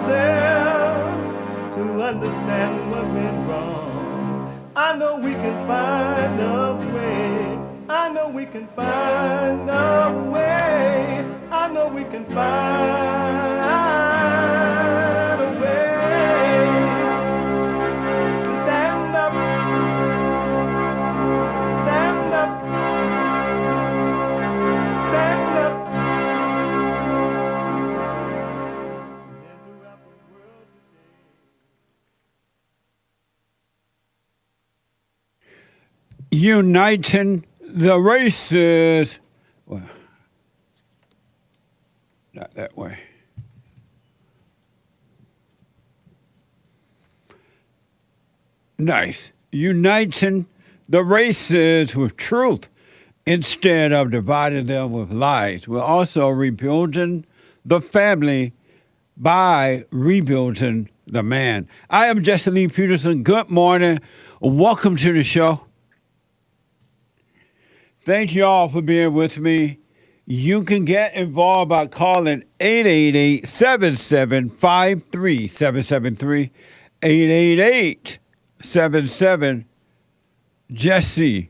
ourselves to understand what went wrong. I know we can find a way. I know we can find a way. I know we can find a way to stand up, stand up, stand up. Uniting the races. Well, not that way. Nice. Uniting the races with truth instead of dividing them with lies. We're also rebuilding the family by rebuilding the man. I am Jesse Lee Peterson. Good morning. Welcome to the show. Thank you all for being with me. You can get involved by calling 888-7753-773, 888-77-JESSE,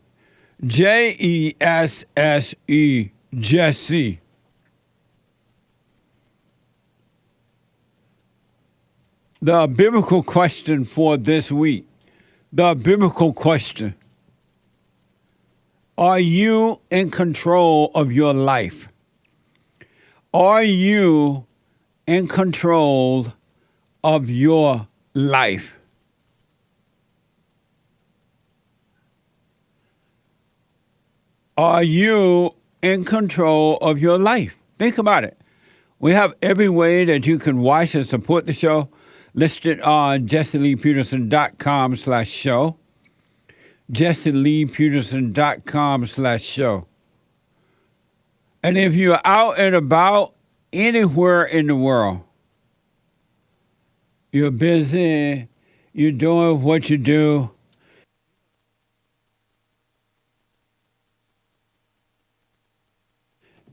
Jesse, Jesse. The biblical question for this week, the biblical question. Are you in control of your life? Are you in control of your life? Are you in control of your life? Think about it. We have every way that you can watch and support the show listed on jesseleepeterson.com/show. jesseleepeterson.com/show. And if you're out and about anywhere in the world, you're busy, you're doing what you do,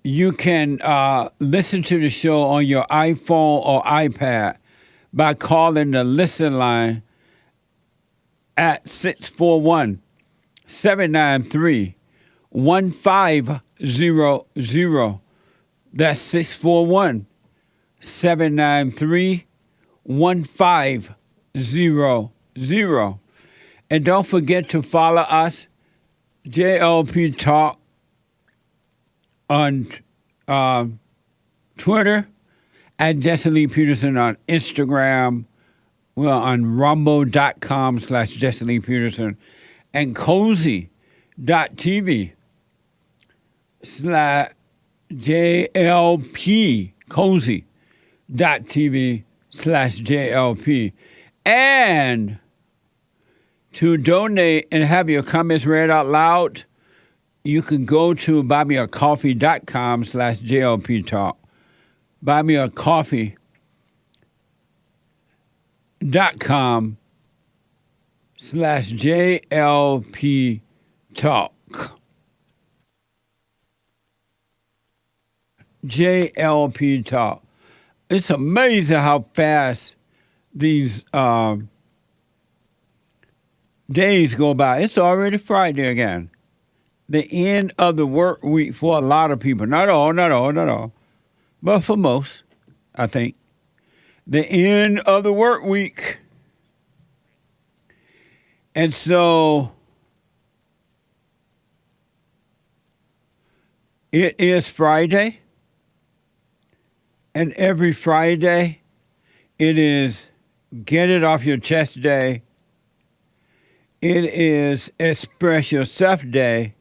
you can listen to the show on your iPhone or iPad by calling the listen line at 641-793-1500. That's 641-793-1500. And don't forget to follow us, JLP Talk, on Twitter, at Jesse Lee Peterson on Instagram. We're on rumble.com/Jesse Lee Peterson and cozy.tv/JLP, cozy.tv/JLP. And to donate and have your comments read out loud, you can go to buymeacoffee.com/JLP Talk. buymeacoffee.com/JLP Talk. JLP Talk. It's amazing how fast these days go by. It's already Friday again. The end of the work week for a lot of people. Not all. But for most, I think. The end of the work week. And so it is Friday. And every Friday, it is Get It Off Your Chest Day. It is Express Yourself Day.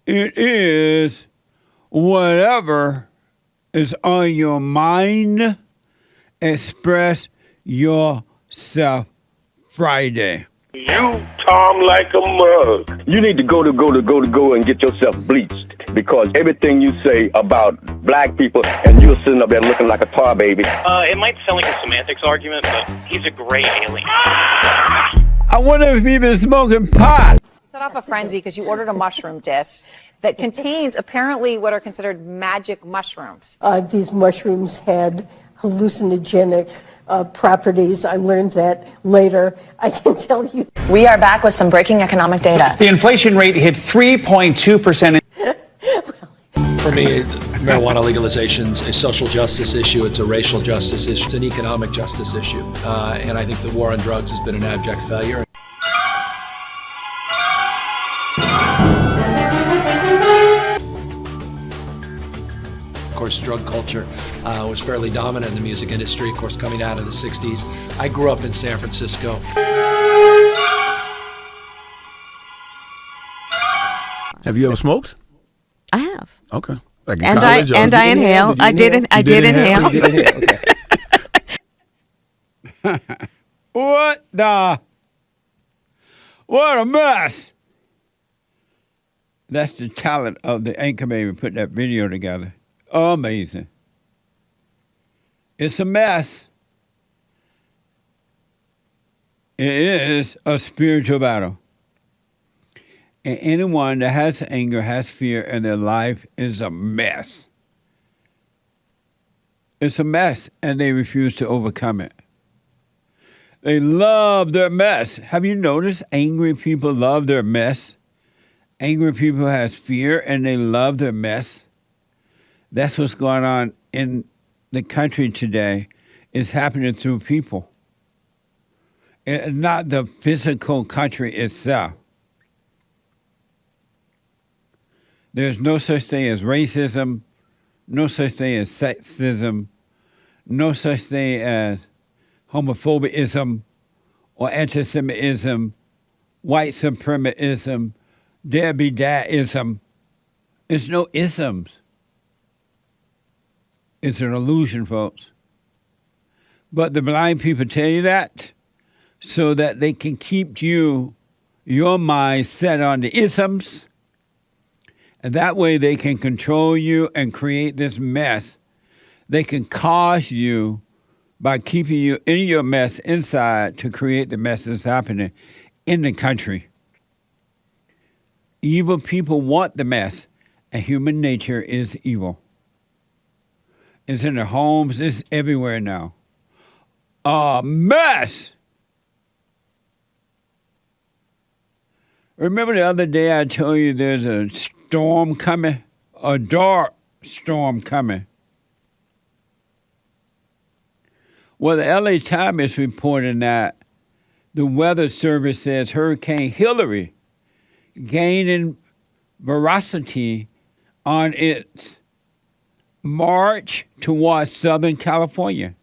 It is whatever is on your mind. Express Yourself Friday. You Tom like a mug. You need to go and get yourself bleached, because everything you say about black people, and you're sitting up there looking like a tar baby. It might sound like a semantics argument, but he's a gray alien. I wonder if he's been smoking pot. Set off a frenzy because you ordered a mushroom dish that contains apparently what are considered magic mushrooms. These mushrooms had hallucinogenic properties. I learned that later. I can tell you. We are back with some breaking economic data. The inflation rate hit 3.2%. For me, marijuana legalization's a social justice issue. It's a racial justice issue. It's an economic justice issue. And I think the war on drugs has been an abject failure. Of course, drug culture was fairly dominant in the music industry, of course, coming out of the 60s. I grew up in San Francisco. Have you ever smoked? I have. Okay. Like And I inhale. I did inhale. Okay. What a mess! That's the talent of the anchor baby put that video together. Amazing. It's a mess. It is a spiritual battle. And anyone that has anger, has fear in their life is a mess. It's a mess, and they refuse to overcome it. They love their mess. Have you noticed angry people love their mess? Angry people has fear, and they love their mess. That's what's going on in the country today. It's happening through people. It's not the physical country itself. There's no such thing as racism, no such thing as sexism, no such thing as homophobism or anti-Semitism, white supremacism, Debbie Dadism. There's no isms. It's an illusion, folks. But the blind people tell you that so that they can keep your mind set on the isms. And that way they can control you and create this mess. They can cause you by keeping you in your mess inside to create the mess that's happening in the country. Evil people want the mess, and human nature is evil. It's in their homes, it's everywhere now. A mess! Remember the other day I told you there's a storm coming? A dark storm coming. Well, the LA Times is reporting that the Weather Service says Hurricane Hillary gaining veracity on its march towards Southern California.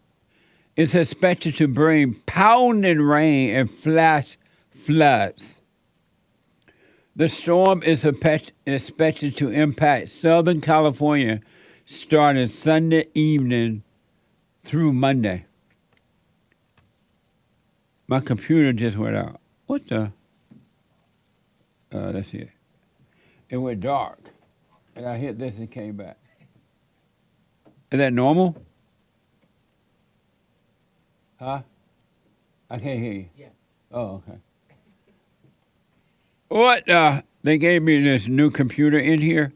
It's expected to bring pounding rain and flash floods. The storm is expected to impact Southern California starting Sunday evening through Monday. My computer just went out. What the? Let's see. It went dark. And I hit this and came back. Is that normal? Huh? I can't hear you. Yeah. Oh, okay. What? They gave me this new computer in here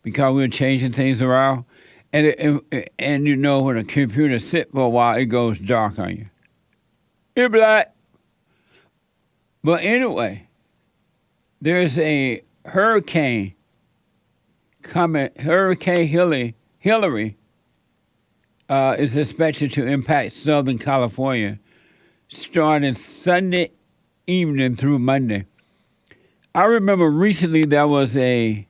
because we were changing things around. And you know, when a computer sits for a while, it goes dark on you. It's black. But anyway, there's a hurricane coming. Hurricane Hillary is expected to impact Southern California starting Sunday evening through Monday. I remember recently there was a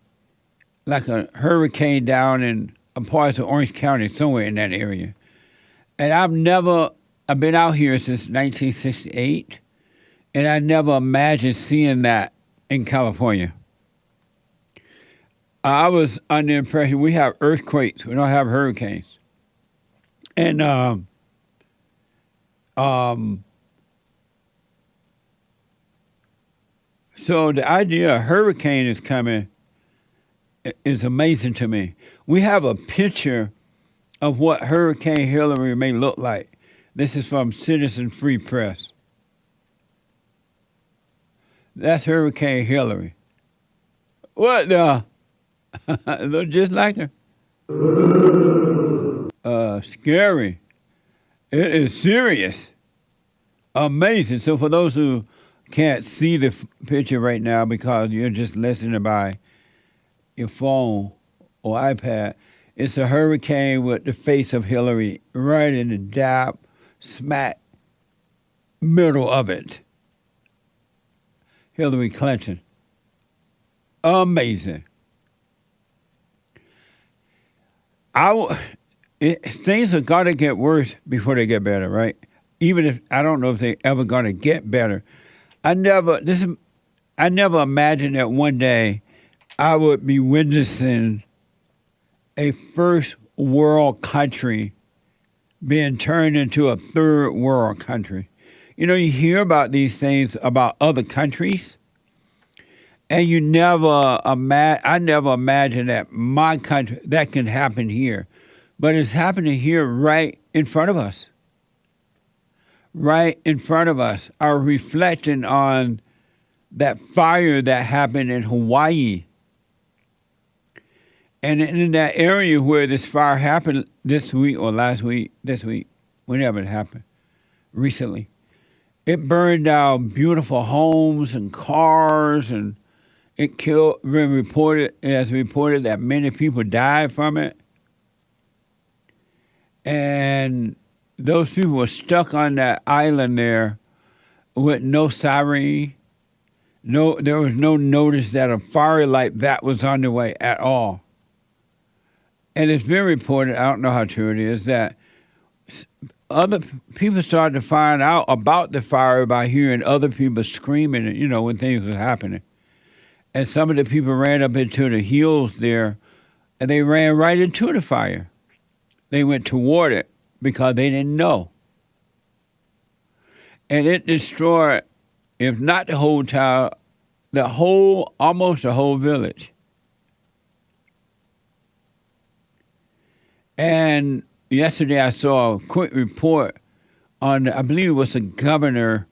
hurricane down in a part of Orange County, somewhere in that area. And I've been out here since 1968, and I never imagined seeing that in California. I was under the impression we have earthquakes, we don't have hurricanes. And so the idea a hurricane is coming is amazing to me. We have a picture of what Hurricane Hillary may look like. This is from Citizen Free Press. That's Hurricane Hillary. What the? It looks just like her. Scary. It is serious. Amazing. So for those who can't see the picture right now because you're just listening by your phone or iPad, it's a hurricane with the face of Hillary right in the dab smack middle of it. Hillary Clinton. Amazing. Things are going to get worse before they get better, right? Even if I don't know if they're ever going to get better. I never imagined that one day I would be witnessing a first world country being turned into a third world country. You know, you hear about these things about other countries, and I never imagined that my country, that can happen here. But it's happening here right in front of us. Right in front of us. Are reflecting on that fire that happened in Hawaii. And in that area where this fire happened this week or last week, whenever it happened, recently, it burned down beautiful homes and cars, and it killed, reported that many people died from it. And those people were stuck on that island there with no siren. There was no notice that a fire like that was on the way at all. And it's been reported, I don't know how true it is, that other people started to find out about the fire by hearing other people screaming, you know, when things were happening. And some of the people ran up into the hills there, and they ran right into the fire. They went toward it because they didn't know. And it destroyed, if not the whole town, almost the whole village. And yesterday I saw a quick report on, I believe it was the governor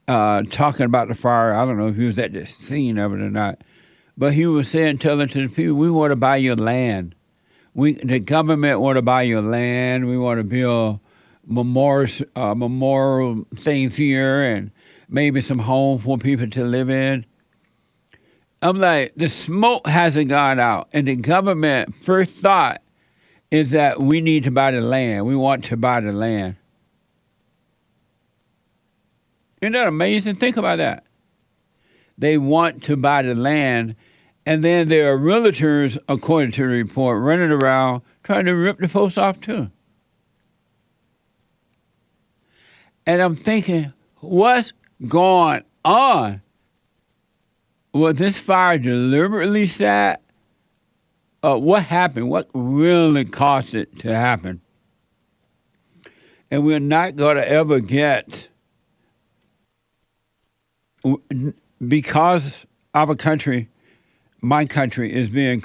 talking about the fire. I don't know if he was at the scene of it or not. But he was telling to the people, we want to buy your land. The government want to buy your land. We want to build memorial things here and maybe some home for people to live in. I'm like, the smoke hasn't gone out. And the government first thought is that we need to buy the land. We want to buy the land. Isn't that amazing? Think about that. They want to buy the land, and then there are realtors, according to the report, running around trying to rip the folks off too. And I'm thinking, what's going on? Was this fire deliberately set? What happened? What really caused it to happen? And we're not going to ever get, because our country, my country, is being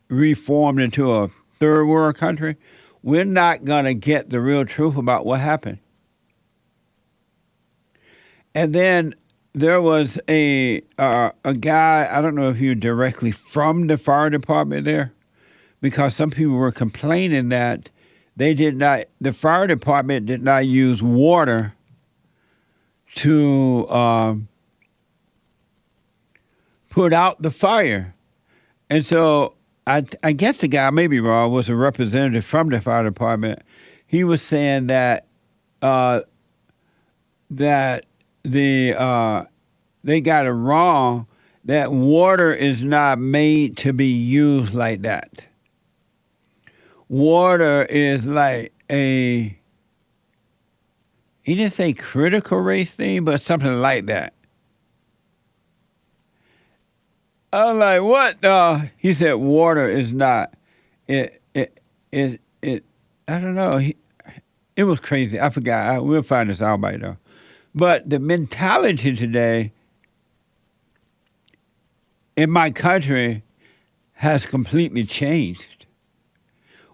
reformed into a third world country, we're not going to get the real truth about what happened. And then there was a guy, I don't know if he was directly from the fire department there, because some people were complaining that the fire department did not use water to put out the fire. And so I guess the guy, I may be wrong, was a representative from the fire department. He was saying that they got it wrong, that water is not made to be used like that. Water is like he didn't say critical race thing, but something like that. I'm like, what? He said water is not. I don't know. It was crazy. I forgot. We'll find this out by though. But the mentality today in my country has completely changed.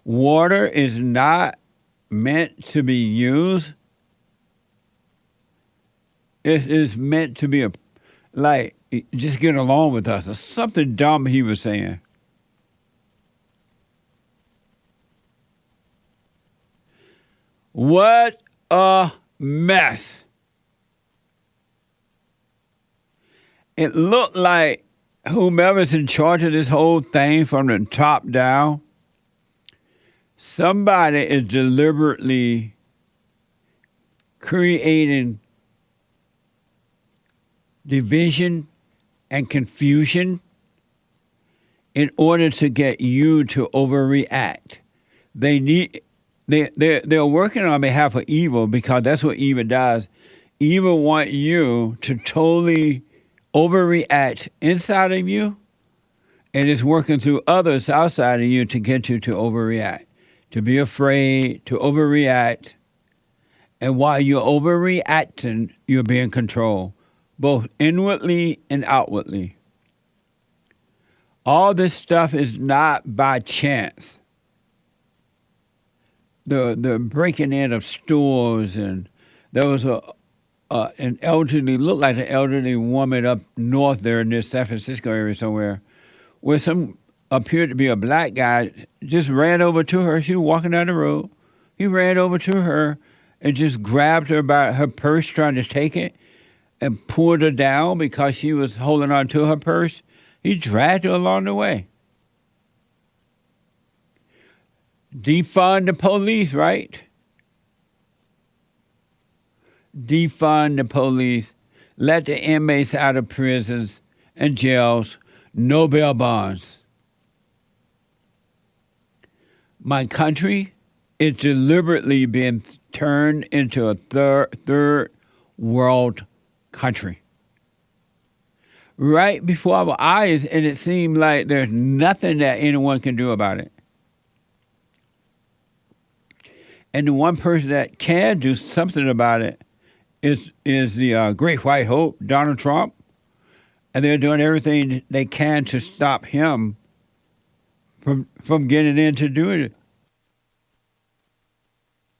Water is not meant to be used. It is meant to be just get along with us. Or something dumb he was saying. What a mess. It looked like whomever's in charge of this whole thing from the top down, somebody is deliberately creating division and confusion in order to get you to overreact. They're working on behalf of evil because that's what evil does. Evil want you to totally overreact inside of you, and it's working through others outside of you to get you to overreact, to be afraid, to overreact. And while you're overreacting, you're being controlled, both inwardly and outwardly. All this stuff is not by chance. The breaking in of stores, and there was an elderly, looked like an elderly woman up north there in this San Francisco area somewhere, where some appeared to be a black guy just ran over to her. She was walking down the road. He ran over to her and just grabbed her by her purse, trying to take it, and pulled her down because she was holding on to her purse. He dragged her along the way. Defund the police, right? Defund the police. Let the inmates out of prisons and jails. No bail bonds. My country is deliberately being turned into a third world country. Right before our eyes, and it seemed like there's nothing that anyone can do about it. And the one person that can do something about it is the great white hope, Donald Trump. And they're doing everything they can to stop him from getting into doing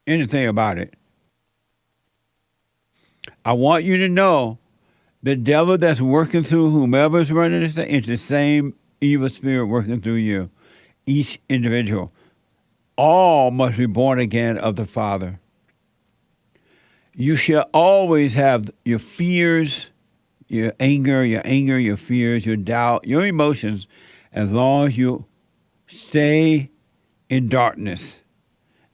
anything about it. I want you to know the devil that's working through whomever's running this thing is the same evil spirit working through you, each individual. All must be born again of the Father. You shall always have your fears, your anger, your fears, your doubt, your emotions, as long as you stay in darkness.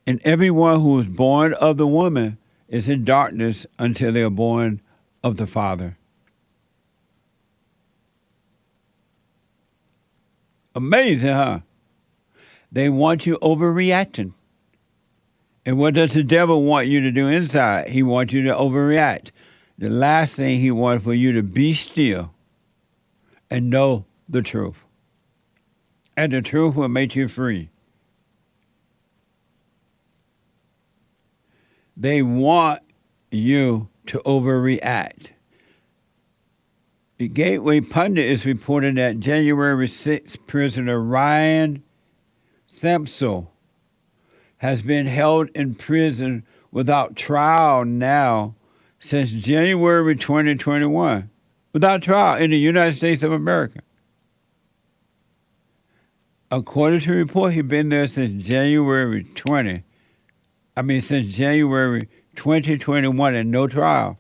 And everyone who is born of the woman is in darkness until they are born of the Father. Amazing, huh? They want you overreacting. And what does the devil want you to do inside? He wants you to overreact. The last thing he wants for you to be still and know the truth. And the truth will make you free. They want you to overreact. The Gateway Pundit is reporting that January 6th prisoner Ryan Sampson has been held in prison without trial now since January 2021. Without trial in the United States of America. According to the report, he's been there since January 2021 and no trial.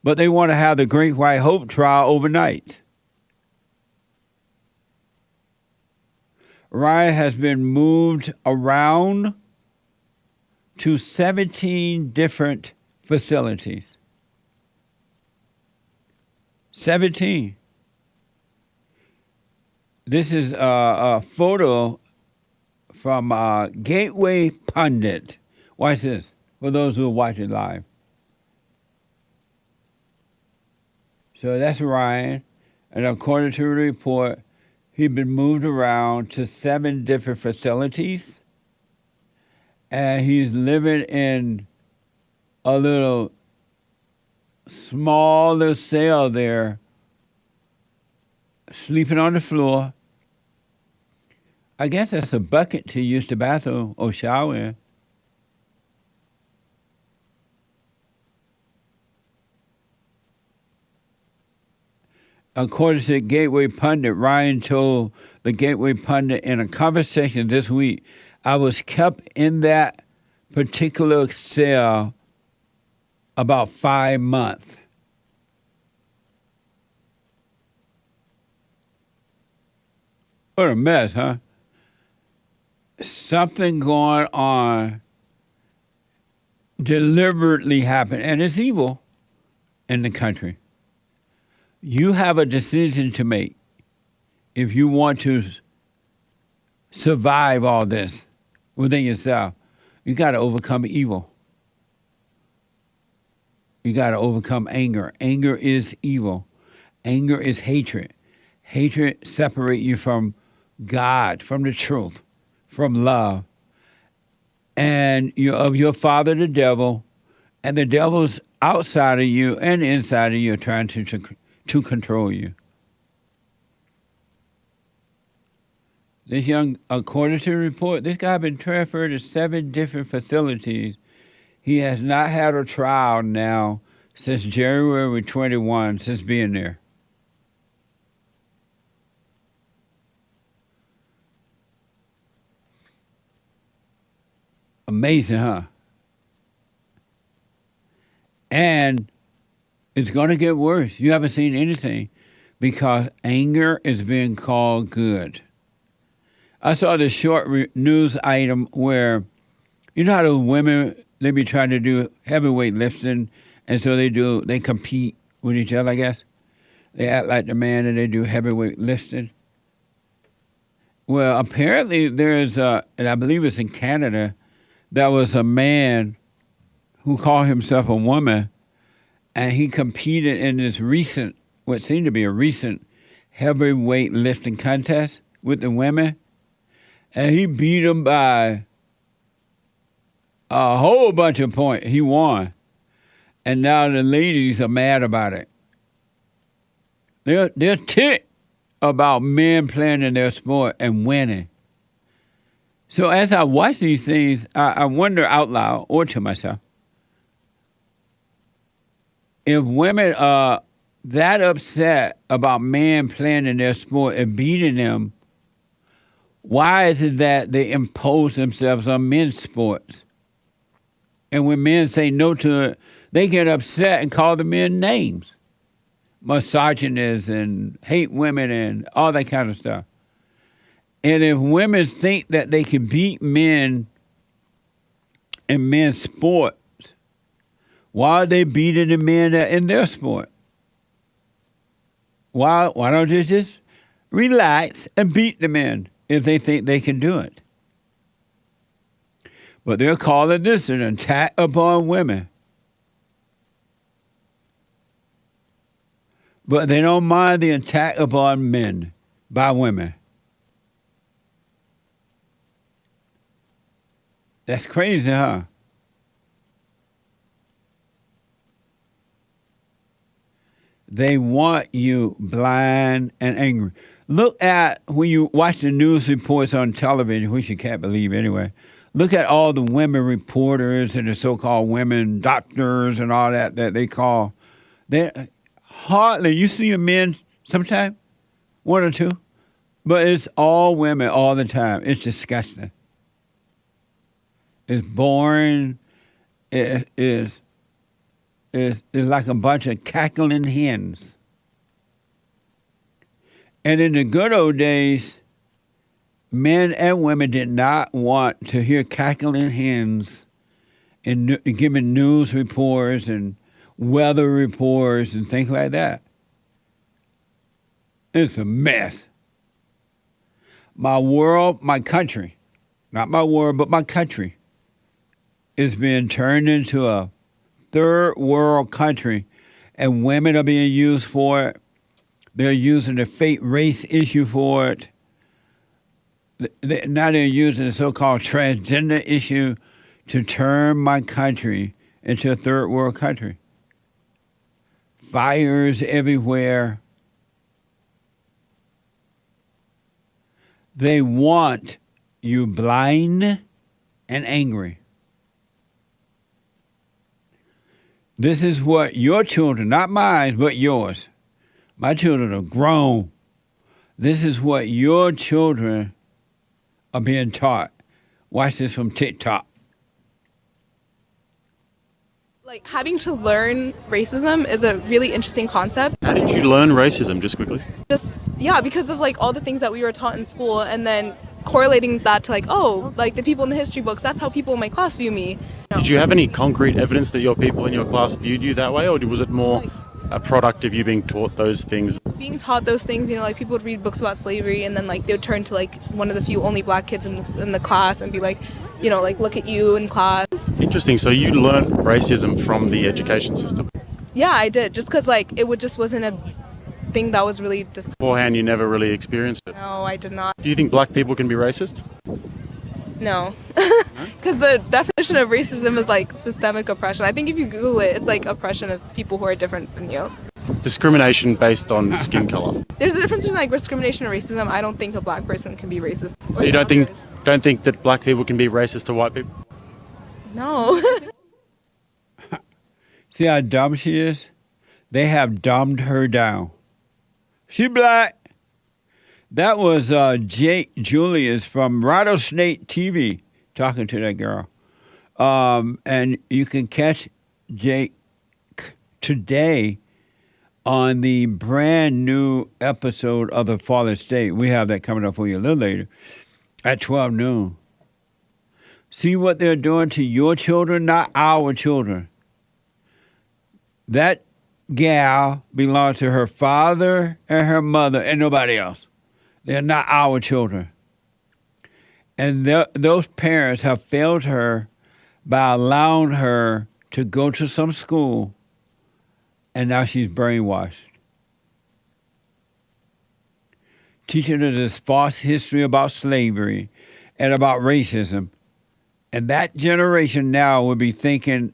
But they want to have the Great White Hope trial overnight. Ryan has been moved around to 17 different facilities. 17. This is a photo from Gateway Pundit. Watch this, for those who are watching live. So that's Ryan, and according to the report, he's been moved around to 7 different facilities, and he's living in a little small little cell there, sleeping on the floor. I guess that's a bucket to use the bathroom or shower in. According to the Gateway Pundit, Ryan told the Gateway Pundit in a conversation this week, I was kept in that particular cell about 5 months. What a mess, huh? Something going on deliberately happened, and it's evil in the country. You have a decision to make if you want to survive all this within yourself. You got to overcome evil. You got to overcome anger. Anger is evil. Anger is hatred. Hatred separates you from God, from the truth, from love. And you're of your father, the devil, and the devil's outside of you and inside of you trying to control you. This young, according to the report, this guy has been transferred to 7 different facilities. He has not had a trial now since January 21, since being there. Amazing, huh? And it's going to get worse. You haven't seen anything because anger is being called good. I saw this short news item where, you know how the women, they be trying to do heavyweight lifting, and so they compete with each other, I guess. They act like the man and they do heavyweight lifting. Well, apparently there's, and I believe it's in Canada, there was a man who called himself a woman, and he competed in this recent, what seemed to be a recent heavyweight lifting contest with the women, and he beat them by a whole bunch of points. He won. And now the ladies are mad about it. They're ticked about men playing in their sport and winning. So as I watch these things, I wonder out loud or to myself, if women are that upset about men playing in their sport and beating them, why is it that they impose themselves on men's sports? And when men say no to it, they get upset and call the men names. Misogynists and hate women and all that kind of stuff. And if women think that they can beat men in men's sports, why are they beating the men in their sport? Why don't they just relax and beat the men if they think they can do it? But they're calling this an attack upon women. But they don't mind the attack upon men by women. That's crazy, huh? They want you blind and angry. Look at when you watch the news reports on television, which you can't believe anyway. Look at all the women reporters and the so-called women doctors and all that they call. They hardly, you see a men sometimes, one or two, but it's all women all the time. It's disgusting. It's boring. It's like a bunch of cackling hens. And in the good old days, men and women did not want to hear cackling hens and giving news reports and weather reports and things like that. It's a mess. My world, my country, not my world, but my country, is being turned into a third world country, and women are being used for it. They're using the fake race issue for it. Now they're using the so-called transgender issue to turn my country into a third world country. Fires everywhere. They want you blind and angry. This is what your children, not mine, but yours. My children are grown. This is what your children are being taught. Watch this from TikTok. Like, having to learn racism is a really interesting concept. How did you learn racism, just quickly? Because of like all the things that we were taught in school, and then correlating that to like, oh, like the people in the history books, that's how people in my class view me. Did you have any concrete evidence that your people in your class viewed you that way, or was it more a product of you being taught those things? Being taught those things, like people would read books about slavery, and then like they would turn to like one of the few only black kids in the class and be like, like look at you in class. Interesting. So you learned racism from the education system? Yeah, I did. Just because like it just wasn't a thing that was really. Beforehand, you never really experienced it? No, I did not. Do you think black people can be racist? No. Because the definition of racism is like systemic oppression. I think if you Google it, it's like oppression of people who are different than you. It's discrimination based on skin color. There's a difference between like discrimination and racism. I don't think a black person can be racist. So you don't think that black people can be racist to white people? No. See how dumb she is? They have dumbed her down. She black. That was Jake Julius from Rattlesnake TV talking to that girl. And you can catch Jake today on the brand new episode of The Fallen State. We have that coming up for you a little later at 12 noon. See what they're doing to your children, not our children. That gal belongs to her father and her mother and nobody else. They're not our children. And those parents have failed her by allowing her to go to some school, and now she's brainwashed. Teaching her this false history about slavery and about racism. And that generation now will be thinking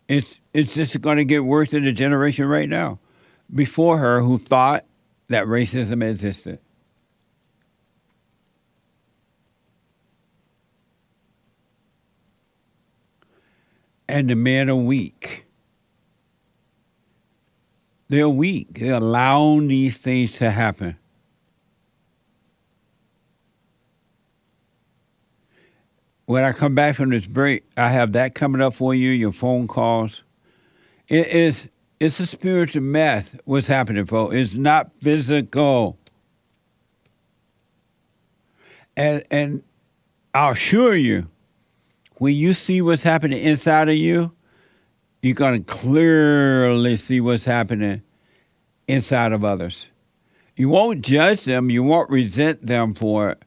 it's just going to get worse than the generation right now before her who thought that racism existed. And the men are weak. They're weak. They're allowing these things to happen. When I come back from this break, I have that coming up for you, your phone calls. It's a spiritual mess, what's happening, folks. It's not physical. And I'll assure you, when you see what's happening inside of you, you're going to clearly see what's happening inside of others. You won't judge them, you won't resent them for it,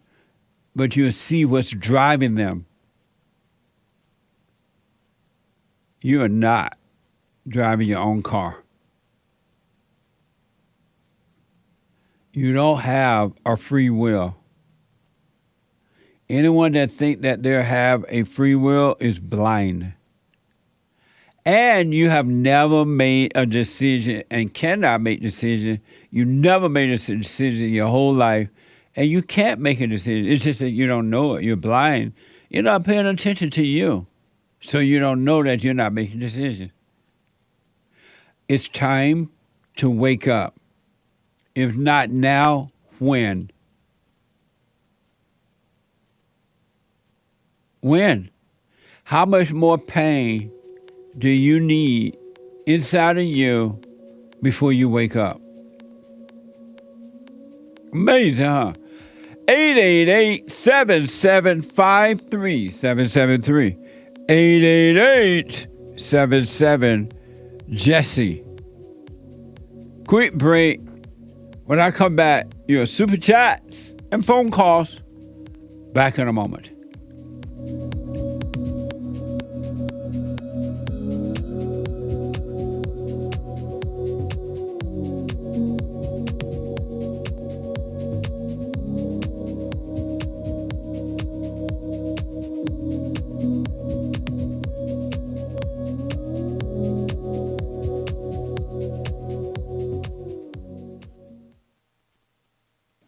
but you'll see what's driving them. You are not driving your own car. You don't have a free will. Anyone that thinks that they have a free will is blind. And you have never made a decision and cannot make a decision. You never made a decision your whole life, and you can't make a decision. It's just that you don't know it. You're blind. You're not paying attention to you, so you don't know that you're not making a decision. It's time to wake up. If not now, when? When? How much more pain do you need inside of you before you wake up? Amazing, huh? 888-775-3773. 888-77-JESSE. Quick break. When I come back, your super chats and phone calls. Back in a moment.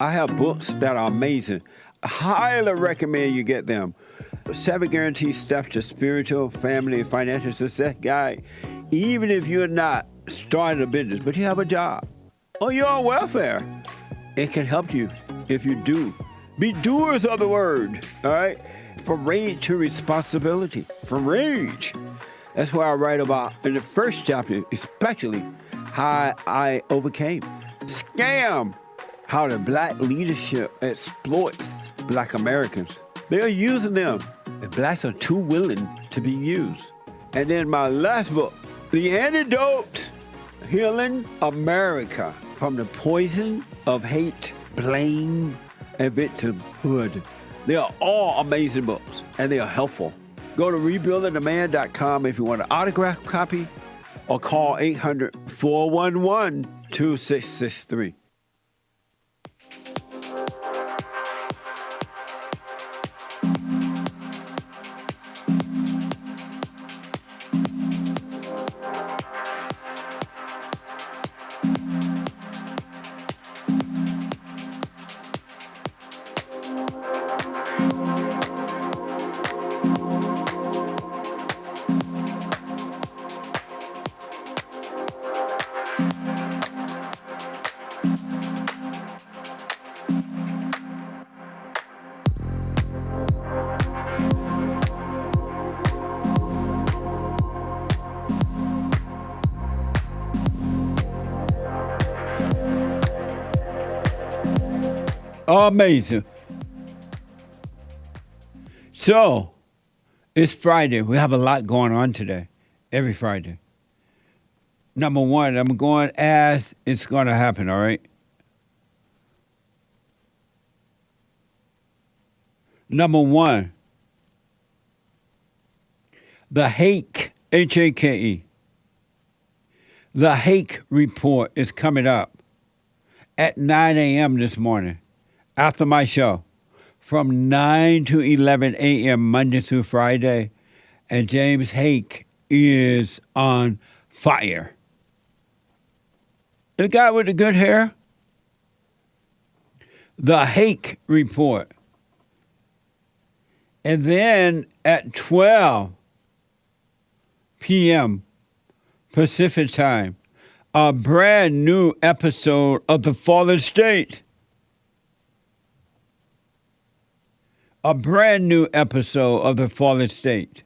I have books that are amazing. I highly recommend you get them. 7 Guaranteed Steps to Spiritual, Family, and Financial Success Guide. Even if you're not starting a business, but you have a job, or you're on welfare, it can help you if you do. Be doers of the word, all right? From rage to responsibility. From rage That's why I write about, in the first chapter, especially how I overcame. Scam, how the black leadership exploits black Americans. They are using them, and blacks are too willing to be used. And then my last book, The Antidote, Healing America from the Poison of Hate, Blame, and Victimhood. They are all amazing books, and they are helpful. Go to rebuildingtheman.com if you want an autographed copy, or call 800-411-2663. Amazing. So, it's Friday. We have a lot going on today. Every Friday. Number one, I'm going as it's going to happen, all right? Number one, the Hake, H-A-K-E. The Hake report is coming up at 9 a.m. this morning after my show from 9 to 11 a.m. Monday through Friday. And James Hake is on fire. The guy with the good hair. The Hake report. And then at 12 p.m. Pacific time, a brand new episode of The Fallen State. A brand new episode of The Fallen State.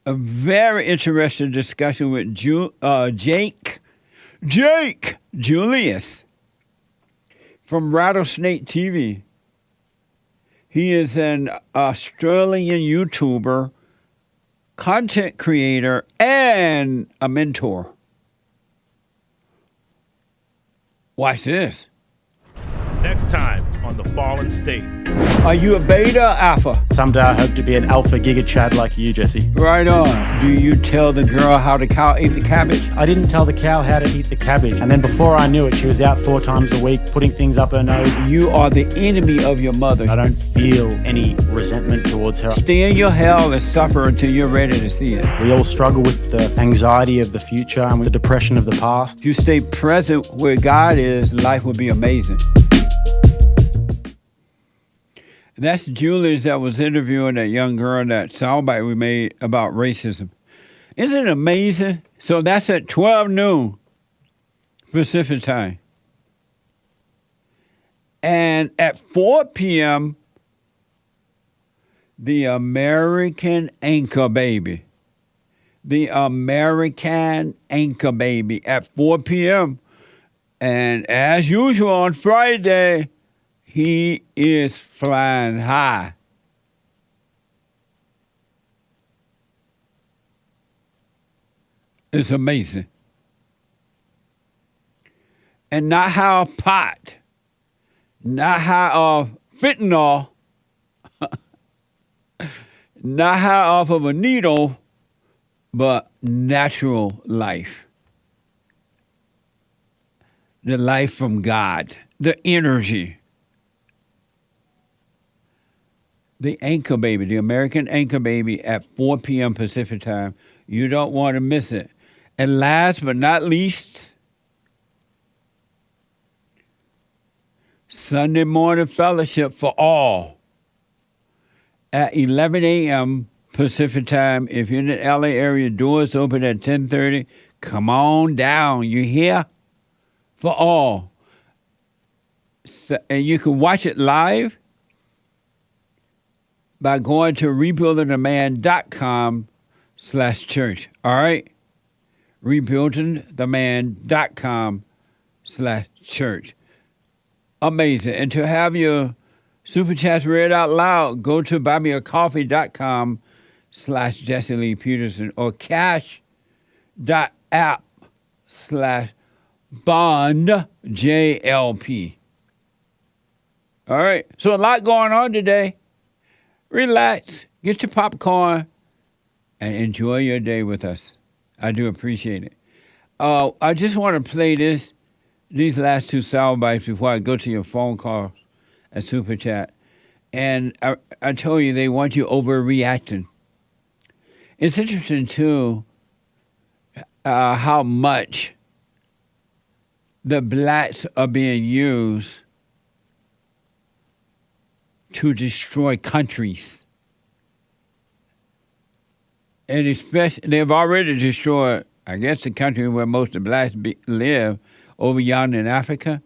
A very interesting discussion with Jake Julius from Rattlesnake TV. He is an Australian YouTuber, content creator, and a mentor. Watch this. Next time on The Fallen State. Are you a beta or alpha? Someday I hope to be an alpha giga chad like you, Jesse. Right on. Do you tell the girl how the cow ate the cabbage? I didn't tell the cow how to eat the cabbage. And then before I knew it, she was out 4 times a week, putting things up her nose. You are the enemy of your mother. I don't feel any resentment towards her. Stay in your hell and suffer until you're ready to see it. We all struggle with the anxiety of the future and with the depression of the past. If you stay present where God is, life will be amazing. That's Julius that was interviewing that young girl, that soundbite we made about racism. Isn't it amazing? So that's at 12 noon Pacific time. And at 4 p.m., the American Anchor Baby. The American Anchor Baby at 4 p.m. And as usual on Friday, he is flying high. It's amazing. And not how pot, not how fentanyl, not how off of a needle, but natural life. The life from God, the energy. The Anchor Baby, the American Anchor Baby at 4 p.m. Pacific time. You don't want to miss it. And last but not least, Sunday morning fellowship for all at 11 a.m. Pacific time. If you're in the LA area, doors open at 10:30. Come on down. You hear? For all. So, and you can watch it live by going to rebuildingtheman.com rebuildingtheman.com/church. All right? rebuildingtheman.com/church. Amazing. And to have your super chats read out loud, go to buymeacoffee.com/Jesse Lee Peterson or cash.app/bond JLP. All right. So a lot going on today. Relax, get your popcorn, and enjoy your day with us. I do appreciate it. I just want to play these last two sound bites before I go to your phone calls at Super Chat. And I told you they want you overreacting. It's interesting, too, how much the blacks are being used to destroy countries. And especially, they've already destroyed, I guess, the country where most of the blacks live, over yonder in Africa.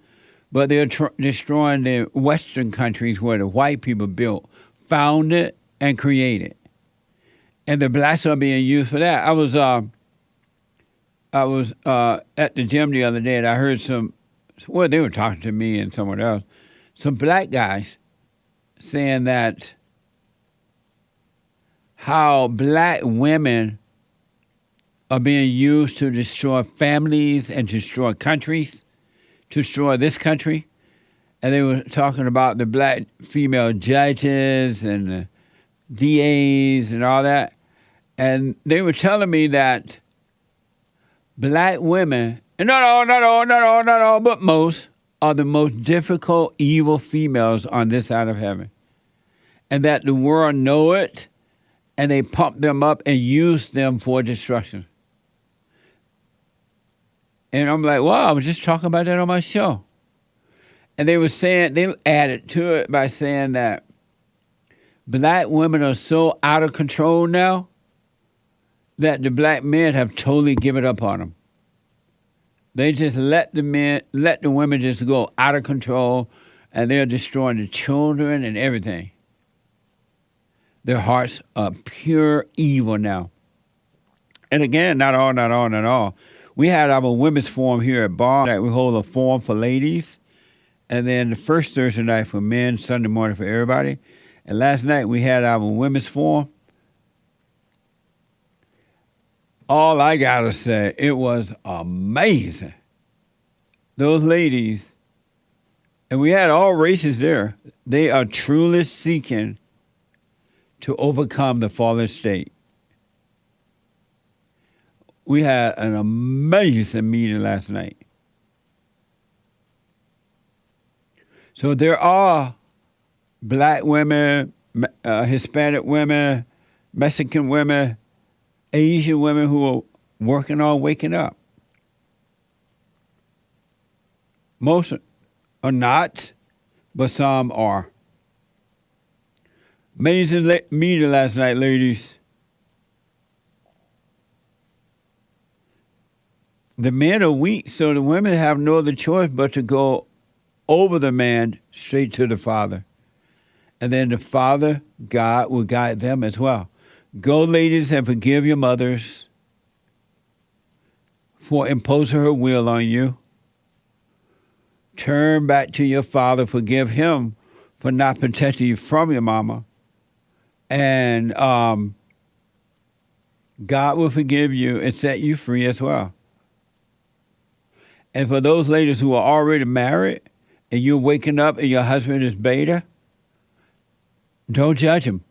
But they're destroying the Western countries where the white people built, founded, and created. And the blacks are being used for that. I was at the gym the other day, and I heard they were talking to me and someone else, some black guys saying that how black women are being used to destroy families and destroy countries, to destroy this country. And they were talking about the black female judges and the DAs and all that. And they were telling me that black women, and not all, but most, are the most difficult, evil females on this side of heaven. And that the world know it, and they pump them up and use them for destruction. And I'm like, wow, I was just talking about that on my show. And they were saying, they added to it by saying that black women are so out of control now that the black men have totally given up on them. They just let the women just go out of control, and they're destroying the children and everything. Their hearts are pure evil now. And again, not all. We had our women's forum here at Bar. We hold a forum for ladies, and then the first Thursday night for men, Sunday morning for everybody. And last night we had our women's forum. All I gotta say, it was amazing. Those ladies, and we had all races there, they are truly seeking to overcome the fallen state. We had an amazing meeting last night. So there are black women, Hispanic women, Mexican women, Asian women who are working on waking up. Most are not, but some are. Amazing meeting last night, ladies. The men are weak, so the women have no other choice but to go over the man straight to the Father. And then the Father, God, will guide them as well. Go, ladies, and forgive your mothers for imposing her will on you. Turn back to your father. Forgive him for not protecting you from your mama. And God will forgive you and set you free as well. And for those ladies who are already married and you're waking up and your husband is beta, don't judge him.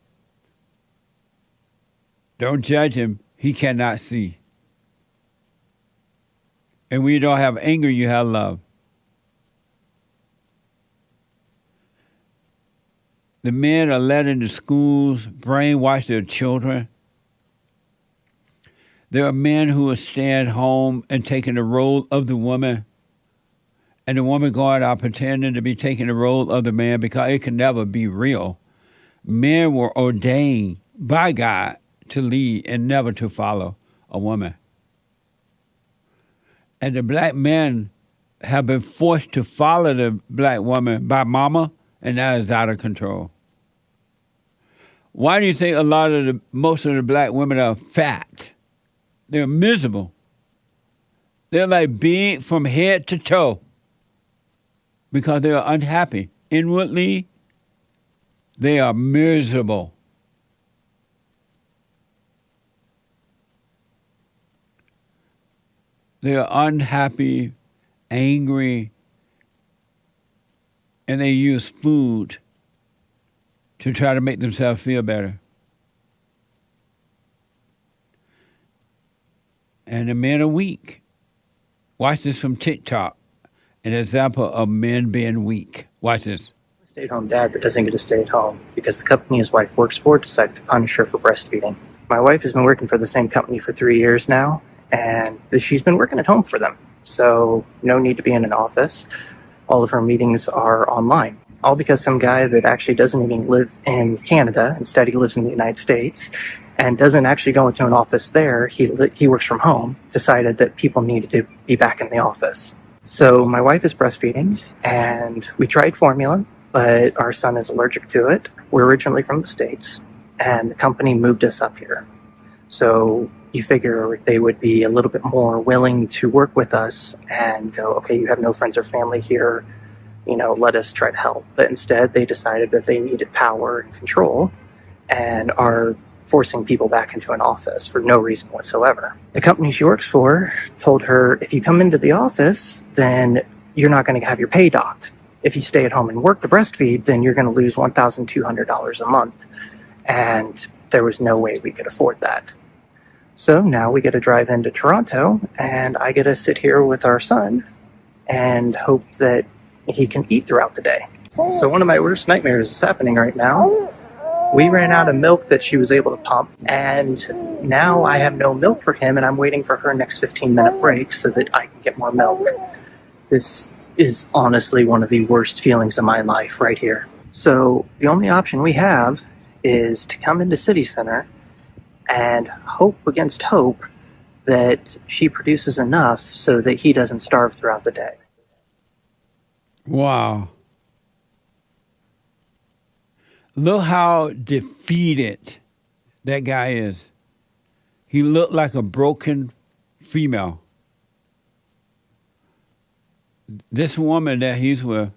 Don't judge him. He cannot see. And when you don't have anger, you have love. The men are led into schools, brainwash their children. There are men who are staying home and taking the role of the woman. And the woman going out pretending to be taking the role of the man because it can never be real. Men were ordained by God to lead and never to follow a woman. And the black men have been forced to follow the black woman by mama, and that is out of control. Why do you think most of the black women are fat? They're miserable. They're like big from head to toe because they are unhappy. Inwardly, they are miserable. They are unhappy, angry, and they use food to try to make themselves feel better. And the men are weak. Watch this from TikTok, an example of men being weak. Watch this. Stay-at-home dad that doesn't get to stay at home because the company his wife works for decided to punish her for breastfeeding. My wife has been working for the same company for 3 years now, and she's been working at home for them. So no need to be in an office. All of her meetings are online. All because some guy that actually doesn't even live in Canada, instead he lives in the United States, and doesn't actually go into an office there, he works from home, decided that people needed to be back in the office. So my wife is breastfeeding, and we tried formula, but our son is allergic to it. We're originally from the States, and the company moved us up here. So you figure they would be a little bit more willing to work with us and go, okay, you have no friends or family here, let us try to help. But instead, they decided that they needed power and control and are forcing people back into an office for no reason whatsoever. The company she works for told her, if you come into the office, then you're not going to have your pay docked. If you stay at home and work to breastfeed, then you're going to lose $1,200 a month. And there was no way we could afford that. So now we get to drive into Toronto, and I get to sit here with our son and hope that he can eat throughout the day. So one of my worst nightmares is happening right now. We ran out of milk that she was able to pump, and now I have no milk for him, and I'm waiting for her next 15-minute break so that I can get more milk. This is honestly one of the worst feelings of my life right here. So the only option we have is to come into City Center and hope against hope that she produces enough so that he doesn't starve throughout the day. Wow. Look how defeated that guy is. He looked like a broken female. This woman that he's with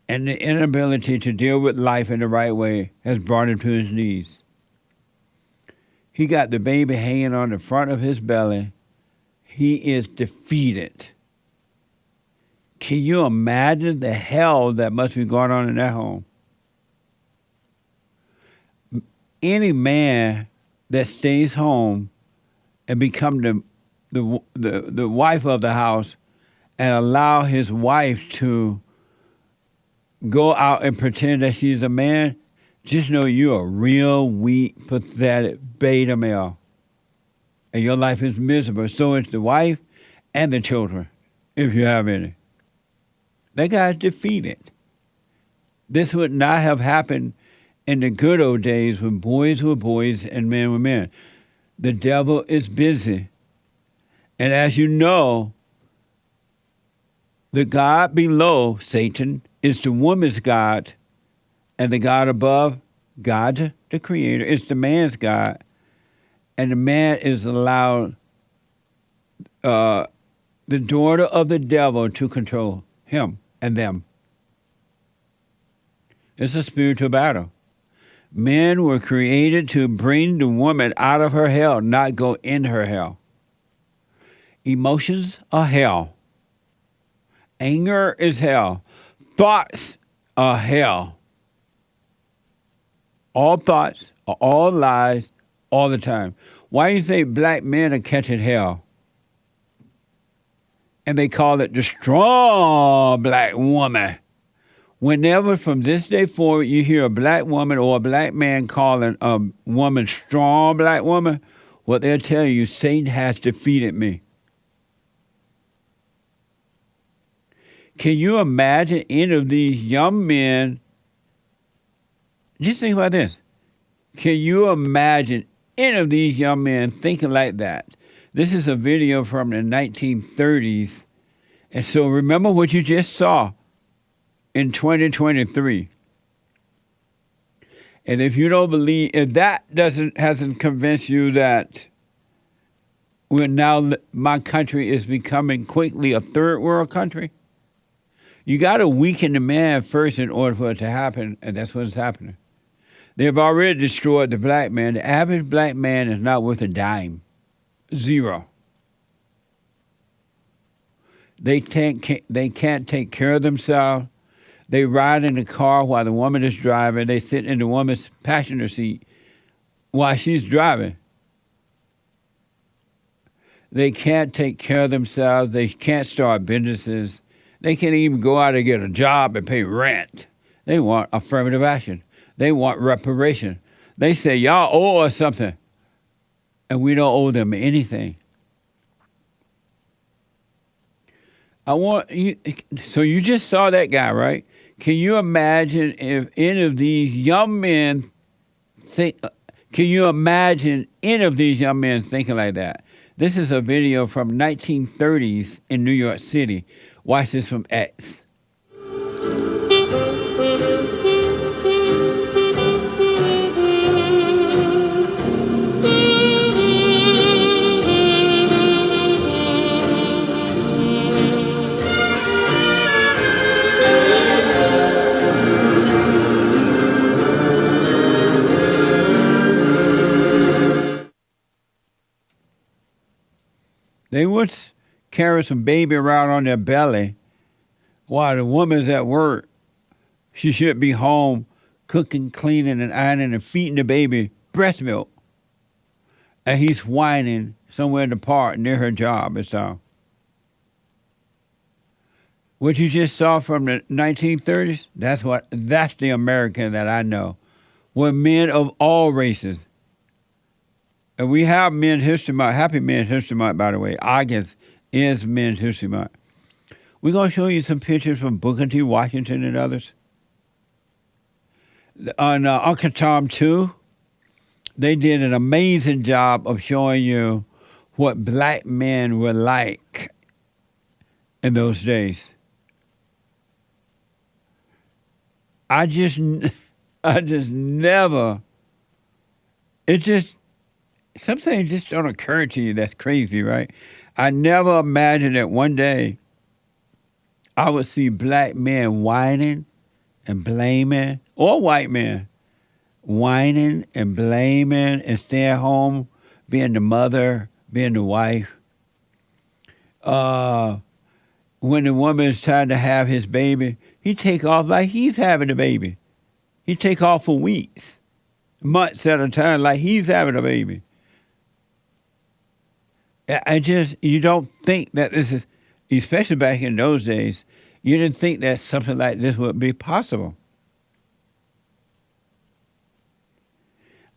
and the inability to deal with life in the right way has brought him to his knees. He got the baby hanging on the front of his belly. He is defeated. Can you imagine the hell that must be going on in that home? Any man that stays home and become the wife of the house and allow his wife to go out and pretend that she's a man, just know you're a real weak, pathetic beta male. And your life is miserable. So is the wife and the children, if you have any. That guy's defeated. This would not have happened in the good old days when boys were boys and men were men. The devil is busy. And as you know, the God below, Satan, is the woman's God, and the God above, God, the creator, is the man's God. And the man is allowed the daughter of the devil to control him and them. It's a spiritual battle. Men were created to bring the woman out of her hell, not go in her hell. Emotions are hell. Anger is hell. Thoughts are hell. All thoughts are all lies all the time. Why do you think black men are catching hell? And they call it the strong black woman. Whenever from this day forward you hear a black woman or a black man calling a woman strong black woman, what they'll tell you, Satan has defeated me. Can you imagine any of these young men? Just think about this. Can you imagine any of these young men thinking like that? This is a video from the 1930s. And so remember what you just saw in 2023. And if you don't believe, if that hasn't convinced you that my country is becoming quickly a third world country, you got to weaken the man first in order for it to happen, and that's what's happening. They've already destroyed the black man. The average black man is not worth a dime. Zero. They can't take care of themselves. They ride in the car while the woman is driving. They sit in the woman's passenger seat while she's driving. They can't take care of themselves. They can't start businesses. They can't even go out and get a job and pay rent. They want affirmative action. They want reparation. They say, y'all owe us something, and we don't owe them anything. I want you. So you just saw that guy, right? Can you imagine if any of these young men think? Can you imagine any of these young men thinking like that? This is a video from 1930s in New York City. Watch this from X. They would carry some baby around on their belly while the woman's at work. She should be home cooking, cleaning, and ironing and feeding the baby breast milk. And he's whining somewhere in the park near her job. It's all. What you just saw from the 1930s, that's the American that I know. We're men of all races. And we have Men's History Month. Happy Men's History Month, by the way. August is Men's History Month. We're going to show you some pictures from Booker T. Washington and others. On Uncle Tom 2, they did an amazing job of showing you what black men were like in those days. I just never, some things just don't occur to you. That's crazy, right? I never imagined that one day I would see black men whining and blaming, or white men whining and blaming and staying home, being the mother, being the wife. When the woman is trying to have his baby, he take off like he's having a baby. He take off for weeks, months at a time, like he's having a baby. You don't think that this is, especially back in those days, you didn't think that something like this would be possible.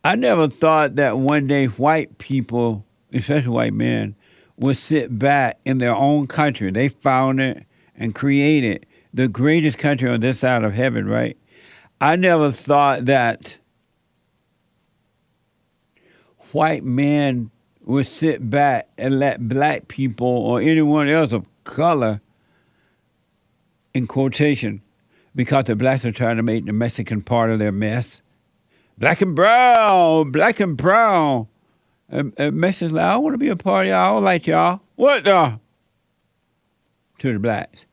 I never thought that one day white people, especially white men, would sit back in their own country. They found it and created the greatest country on this side of heaven, right? I never thought that white men would sit back and let black people or anyone else of color, in quotation, because the blacks are trying to make the Mexican part of their mess. Black and brown, black and brown. And Mexicans like, I want to be a part of y'all. I don't like y'all. What the? To the blacks.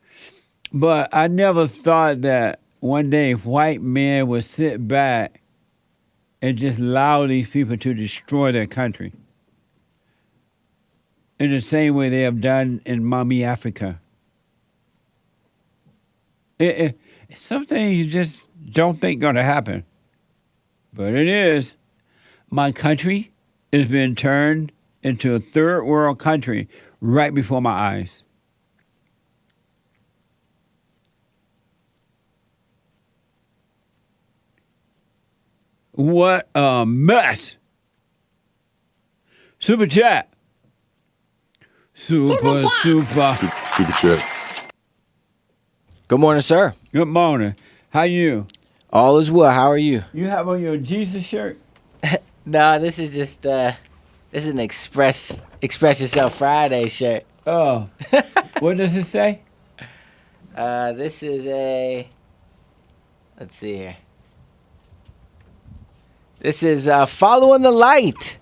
But I never thought that one day white men would sit back and just allow these people to destroy their country in the same way they have done in Mommy Africa. Some things you just don't think going to happen. But it is. My country is being turned into a third world country right before my eyes. What a mess. Super chat. Super chats. Good morning, sir. Good morning. How you? All is well. How are you? You have on your Jesus shirt? No, this is just this is an Express Yourself Friday shirt. Oh. What does it say? This is a, let's see here. This is following the light.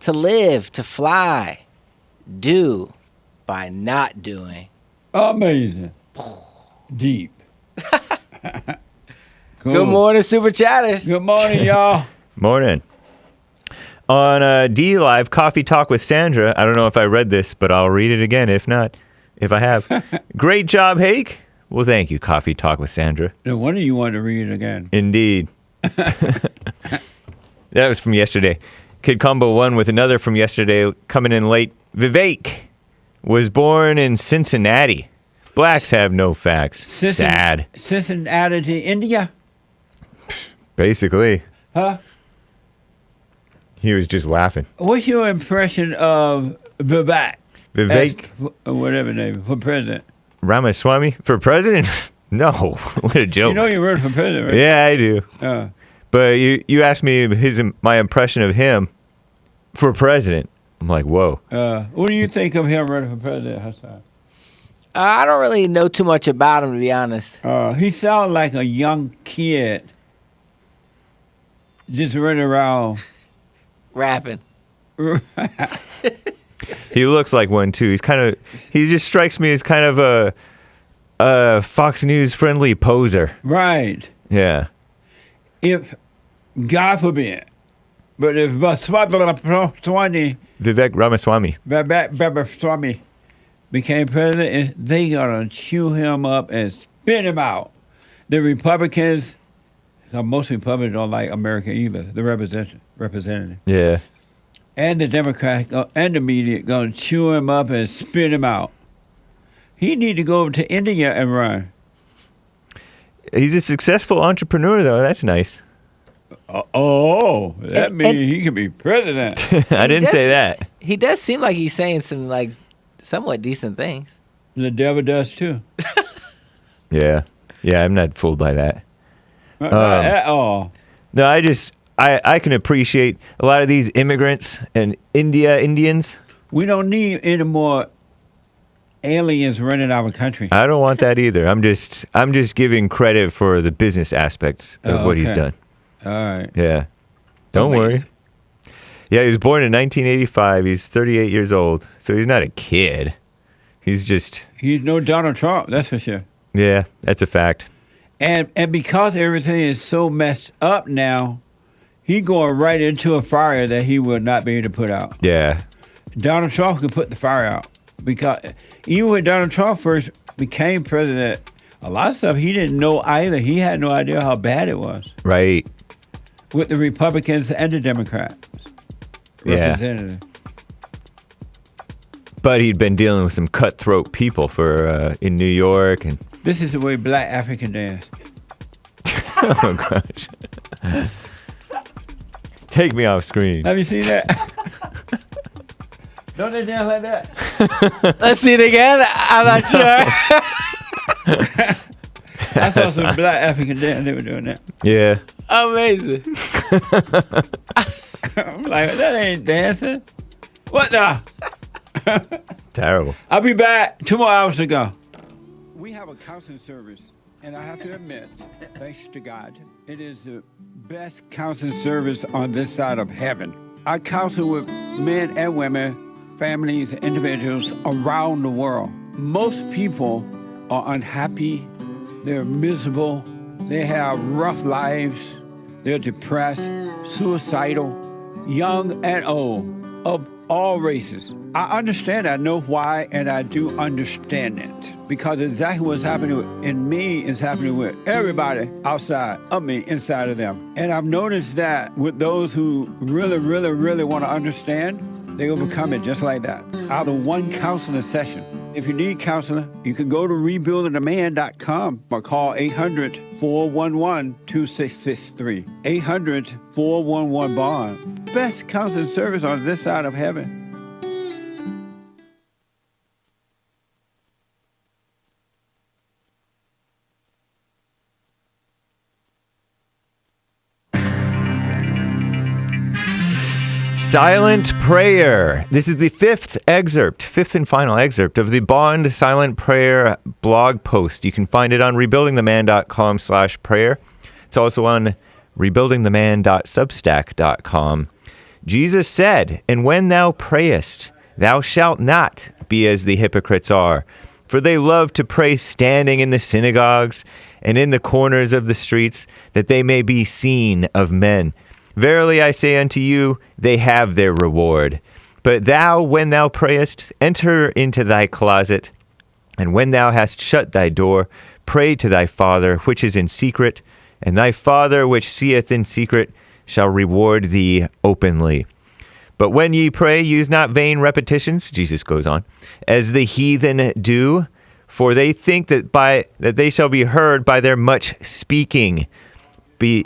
To live, to fly. Do by not doing. Amazing. Deep. Cool. Good morning, Super Chatters. Good morning, y'all. Morning. On D Live, Coffee Talk with Sandra. I don't know if I read this, but I'll read it again if not. If I have. Great job, Hake. Well, thank you, Coffee Talk with Sandra. No wonder you want to read it again. Indeed. That was from yesterday. Kid Combo 1 with another from yesterday coming in late. Vivek was born in Cincinnati. Blacks have no facts. Sad. Cincinnati, India? Basically. Huh? He was just laughing. What's your impression of Vivek? Vivek? Whatever name, for president. Ramaswamy? For president? No. What a joke. You know you wrote for president, right? Yeah, I do. But you asked me my impression of him for president. I'm like, whoa. What do you think of him running for president, Hassan? I don't really know too much about him, to be honest. He sounds like a young kid just running around. Rapping. He looks like one, too. He just strikes me as kind of a Fox News friendly poser. Right. Yeah. If, God forbid, but if Vivek Ramaswamy became president, they gonna chew him up and spit him out. The Republicans, most Republicans don't like America either. The representative. Yeah. And the Democrats and the media gonna chew him up and spit him out. He need to go over to India and run. He's a successful entrepreneur, though. That's nice. That means he can be president. I didn't say that. He does seem like he's saying some somewhat decent things. The devil does too. Yeah, I'm not fooled by that. Not at all. No, I can appreciate a lot of these immigrants and Indians. We don't need any more aliens running our country. I don't want that either. I'm just giving credit for the business aspect of what he's done. All right. Yeah. Don't worry. Yeah, he was born in 1985. He's 38 years old. So he's not a kid. He's no Donald Trump, that's for sure. Yeah, that's a fact. And because everything is so messed up now, he going right into a fire that he will not be able to put out. Yeah. Donald Trump could put the fire out. Because even when Donald Trump first became president, a lot of stuff he didn't know either. He had no idea how bad it was. Right. With the Republicans and the Democrats. Representative. But he'd been dealing with some cutthroat people in New York. And this is the way black African dance. Oh, gosh. Take me off screen. Have you seen that? Don't they dance like that? Let's see it again. I'm not sure. I saw some black African dance. They were doing that. Yeah. Amazing. I'm like, that ain't dancing. What the? Terrible. I'll be back 2 more hours to go. We have a counseling service, and I have to admit, thanks to God, it is the best counseling service on this side of heaven. I counsel with men and women, families, individuals around the world. Most people are unhappy, they're miserable, they have rough lives, they're depressed, suicidal, young and old, of all races. I understand, I know why, and I do understand it. Because exactly what's happening in me is happening with everybody outside of me, inside of them. And I've noticed that with those who really, really, really want to understand, they overcome it just like that, out of one counseling session. If you need counseling, you can go to rebuildingtheman.com or call 800-411-2663. 800-411-BOND. Best counseling service on this side of heaven. Silent Prayer. This is the fifth and final excerpt of the Bond Silent Prayer blog post. You can find it on rebuildingtheman.com/prayer. It's also on rebuildingtheman.substack.com. Jesus said, "And when thou prayest, thou shalt not be as the hypocrites are, for they love to pray standing in the synagogues and in the corners of the streets, that they may be seen of men. Verily I say unto you, they have their reward. But thou, when thou prayest, enter into thy closet, and when thou hast shut thy door, pray to thy Father which is in secret, and thy Father which seeth in secret shall reward thee openly. But when ye pray, use not vain repetitions," Jesus goes on, "as the heathen do, for they think that they shall be heard by their much speaking. Be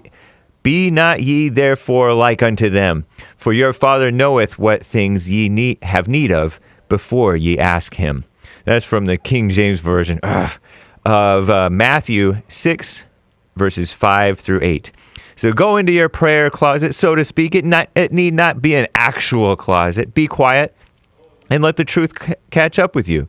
not ye therefore like unto them, for your Father knoweth what things ye have need of before ye ask him." That's from the King James Version of Matthew 6, verses 5 through 8. So go into your prayer closet, so to speak. It need not be an actual closet. Be quiet and let the truth catch up with you.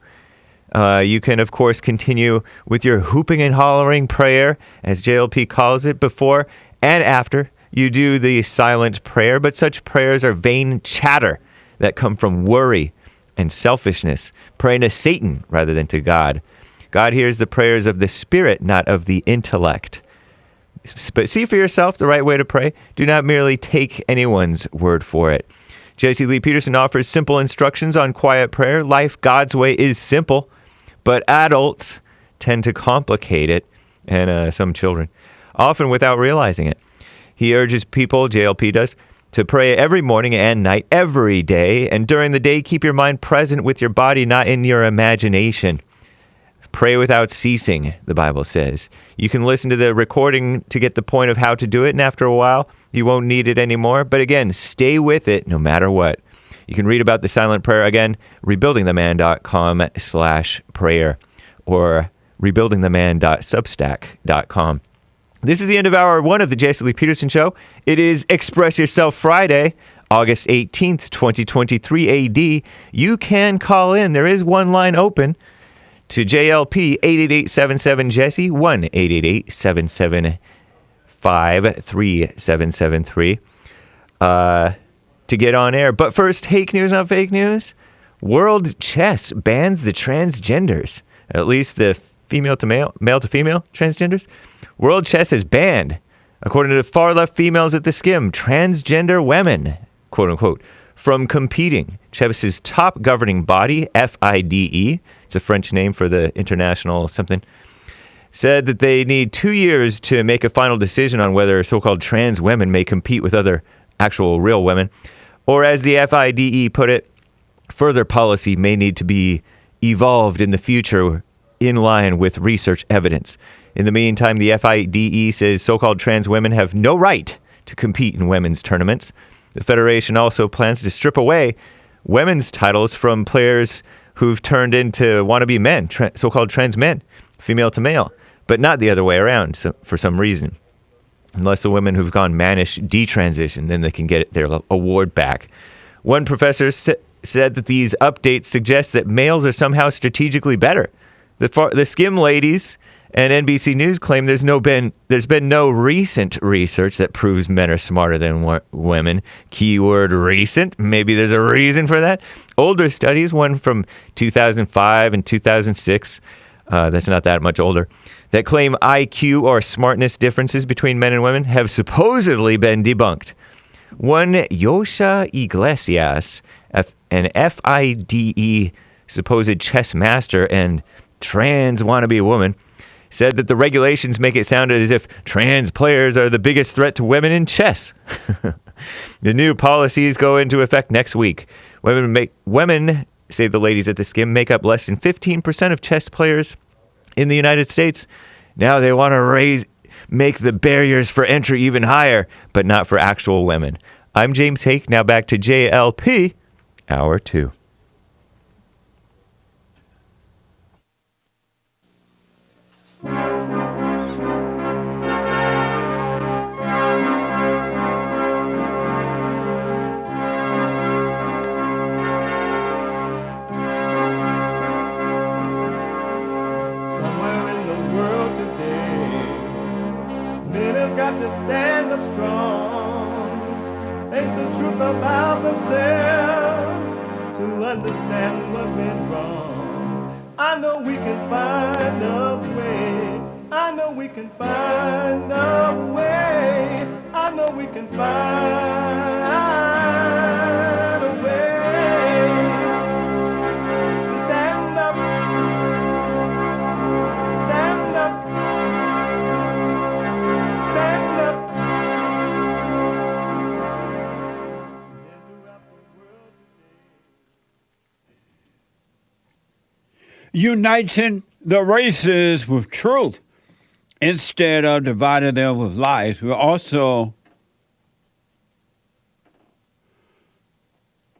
You can, of course, continue with your hooping and hollering prayer, as JLP calls it, before and after you do the silent prayer. But such prayers are vain chatter that come from worry and selfishness, praying to Satan rather than to God. God hears the prayers of the Spirit, not of the intellect. But see for yourself the right way to pray. Do not merely take anyone's word for it. Jesse Lee Peterson offers simple instructions on quiet prayer. Life God's way is simple, but adults tend to complicate it, and some children, often without realizing it. He urges people, JLP does, to pray every morning and night, every day, and during the day, keep your mind present with your body, not in your imagination. Pray without ceasing, the Bible says. You can listen to the recording to get the point of how to do it, and after a while, you won't need it anymore. But again, stay with it no matter what. You can read about the silent prayer again, rebuildingtheman.com/prayer or rebuildingtheman.substack.com. This is the end of hour 1 of the Jesse Lee Peterson Show. It is Express Yourself Friday, August 18th, 2023 AD. You can call in. There is one line open to JLP 888-77-JESSE, 1-888-775-3773 to get on air. But first, Hake news, not fake news. World Chess bans the transgenders, at least the female to male to female transgenders. World Chess has banned, according to far-left females at the Skim, transgender women, quote-unquote, from competing. Chess's top governing body, FIDE, it's a French name for the international something, said that they need 2 years to make a final decision on whether so-called trans women may compete with other actual real women. Or as the FIDE put it, further policy may need to be evolved in the future in line with research evidence. In the meantime, the FIDE says so-called trans women have no right to compete in women's tournaments. The Federation also plans to strip away women's titles from players who've turned into wannabe men, so-called trans men, female to male, but not the other way around for some reason. Unless the women who've gone mannish detransition, then they can get their award back. One professor said that these updates suggest that males are somehow strategically better. The Skim ladies and NBC News claim there's been no recent research that proves men are smarter than women. Keyword recent. Maybe there's a reason for that. Older studies, one from 2005 and 2006, that's not that much older, that claim IQ or smartness differences between men and women have supposedly been debunked. One Yosha Iglesias, an FIDE supposed chess master and trans wannabe woman, said that the regulations make it sound as if trans players are the biggest threat to women in chess. The new policies go into effect next week. Women, say the ladies at the Skim, make up less than 15% of chess players in the United States. Now they want to make the barriers for entry even higher, but not for actual women. I'm James Hake. Now back to JLP, Hour 2. Got got to stand up strong, face the truth about themselves, to understand what went wrong. I know we can find a way. I know we can find a way. I know we can find a way to stand up, stand up, stand up. Uniting the races with truth instead of dividing them with lies. We're also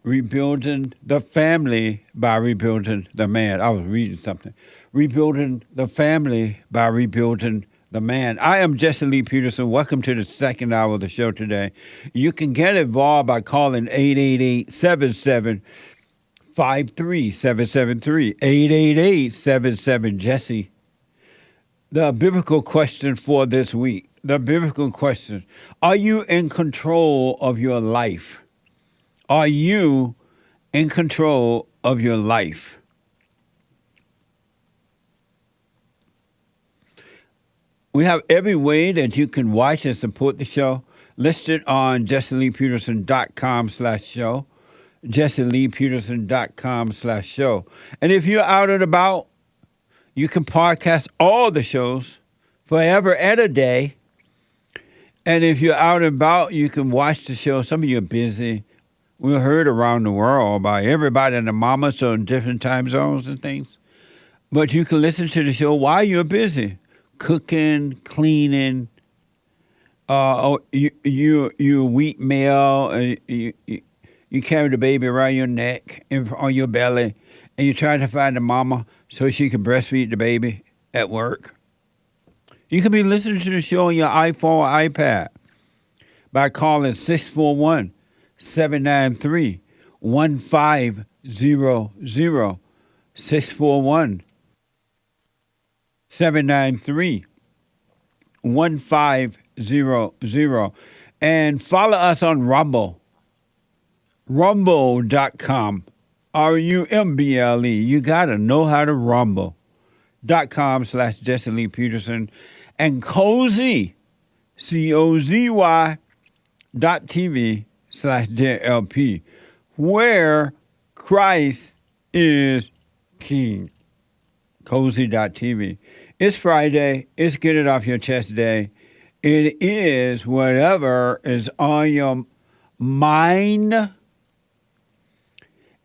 rebuilding the family by rebuilding the man. I was reading something. Rebuilding the family by rebuilding the man. I am Jesse Lee Peterson. Welcome to the second hour of the show today. You can get involved by calling 888-77 53773 888-77-JESSE. The biblical question for this week. The biblical question. Are you in control of your life? Are you in control of your life? We have every way that you can watch and support the show listed on jesseleepeterson.com/show. jesseleepeterson.com/show. And if you're out and about, you can podcast all the shows forever and a day. And if you're out and about, you can watch the show. Some of you are busy. We're heard around the world by everybody and the mama, so in different time zones and things. But you can listen to the show while you're busy, cooking, cleaning. You wheat meal. You carry the baby around your neck and on your belly, and you're trying to find the mama so she can breastfeed the baby at work. You can be listening to the show on your iPhone or iPad by calling 641-793-1500. 641-793-1500. And follow us on Rumble. Rumble.com. RUMBLE. You got to know how to rumble.com/Jesse Lee Peterson. And Cozy, COZY.TV/JLP, where Christ is King. Cozy.TV. It's Friday. It's Get It Off Your Chest Day. It is whatever is on your mind.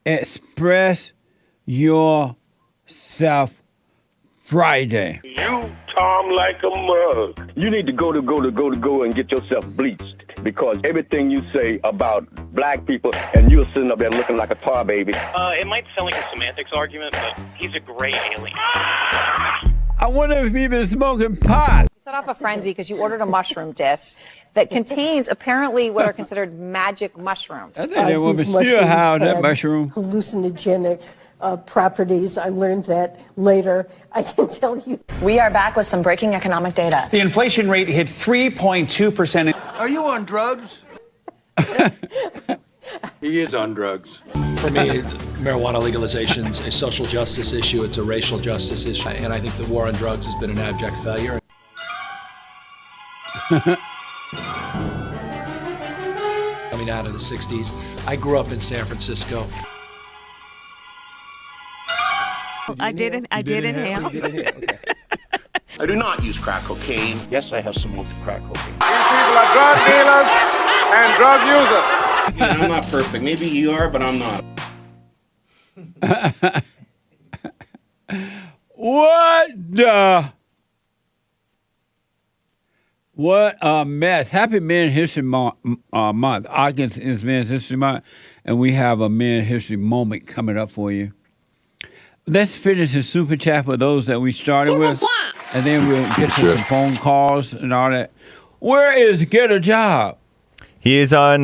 Express yourself Friday. You Tom like a mug. You need to go and get yourself bleached, because everything you say about black people, and you're sitting up there looking like a tar baby. It might sound like a semantics argument, but he's a great alien. I wonder if he's been smoking pot. You set off a frenzy because you ordered a mushroom dish that contains apparently what are considered magic mushrooms. I think that woman still have that mushroom. Hallucinogenic properties. I learned that later. I can tell you. We are back with some breaking economic data. The inflation rate hit 3.2%. Are you on drugs? He is on drugs. For me, marijuana legalization is a social justice issue. It's a racial justice issue. And I think the war on drugs has been an abject failure. Coming out of the 60s. I grew up in San Francisco. I did inhale. Okay. I do not use crack cocaine. Yes, I have smoked crack cocaine. These people are drug dealers and drug users. And I'm not perfect. Maybe you are, but I'm not. What a mess. Happy Men History Month. August is Men's History Month, and we have a Men History moment coming up for you. Let's finish the super chat for those that we started with, and then we'll get to some phone calls and all that. Where is Get a Job? He is on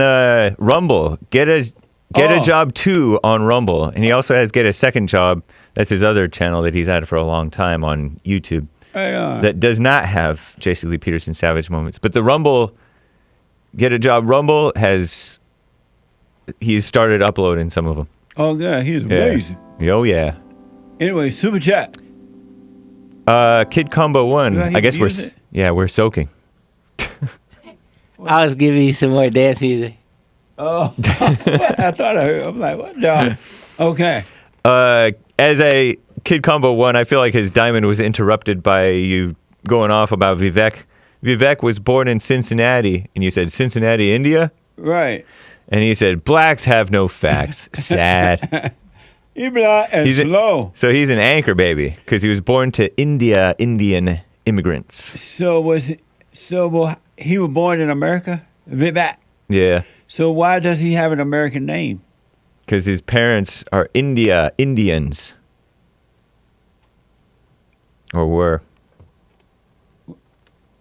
Rumble. Get a Job 2 on Rumble. And he also has Get a Second Job. That's his other channel that he's had for a long time on YouTube. that does not have J.C. Lee Peterson savage moments. But the Rumble, Get a Job Rumble, he's started uploading some of them. Oh, yeah, he's amazing. Oh, yeah. Anyway, Super Chat. Kid Combo 1. I guess we're soaking. I was giving you some more dance music. Oh, I thought I heard. I'm like, what the? Okay. As a Kid Combo 1, I feel like his diamond was interrupted by you going off about Vivek. Vivek was born in Cincinnati, and you said Cincinnati, India? Right. And he said, blacks have no facts. Sad. He's black and slow. So he's an anchor baby, because he was born to Indian immigrants. So he was born in America? Vivek. Yeah. So why does he have an American name? Because his parents are Indians. Or were.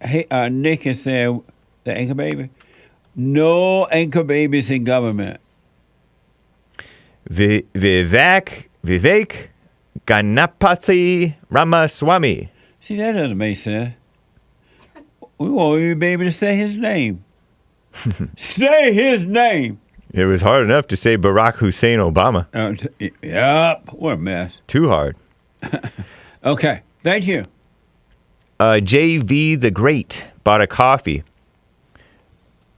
Hey, Nick is saying, the anchor baby? No anchor babies in government. Vivek Ganapathy Ramaswamy. See, that doesn't make sense. We won't even be able to say his name. Say his name. It was hard enough to say Barack Hussein Obama. Yep, what a mess. Too hard. Okay, thank you. JV the Great bought a coffee.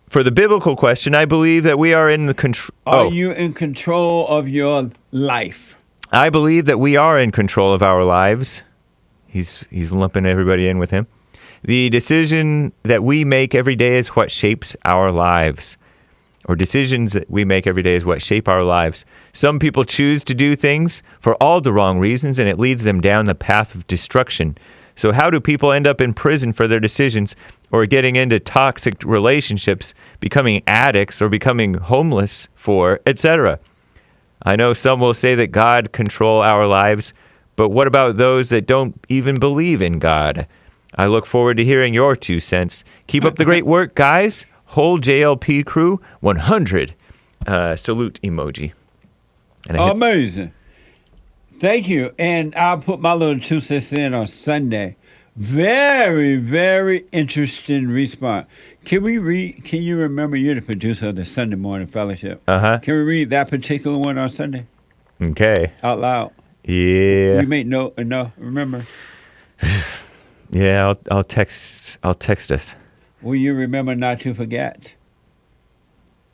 For the biblical question, I believe that we are in the control. Are you in control of your life? I believe that we are in control of our lives. He's lumping everybody in with him. The decision that we make every day is what shapes our lives. Or decisions that we make every day is what shape our lives. Some people choose to do things for all the wrong reasons, and it leads them down the path of destruction. So how do people end up in prison for their decisions, or getting into toxic relationships, becoming addicts, or becoming homeless for, etc.? I know some will say that God control our lives, but what about those that don't even believe in God? I look forward to hearing your 2 cents. Keep up the great work, guys. Whole JLP crew, 100. Salute emoji. Amazing. Thank you. And I'll put my little 2 cents in on Sunday. Very, very interesting response. Can you remember, you're the producer of the Sunday Morning Fellowship. Uh-huh. Can we read that particular one on Sunday? Okay. Out loud. Yeah. You may know, remember? Yeah, I'll text us. Will you remember not to forget?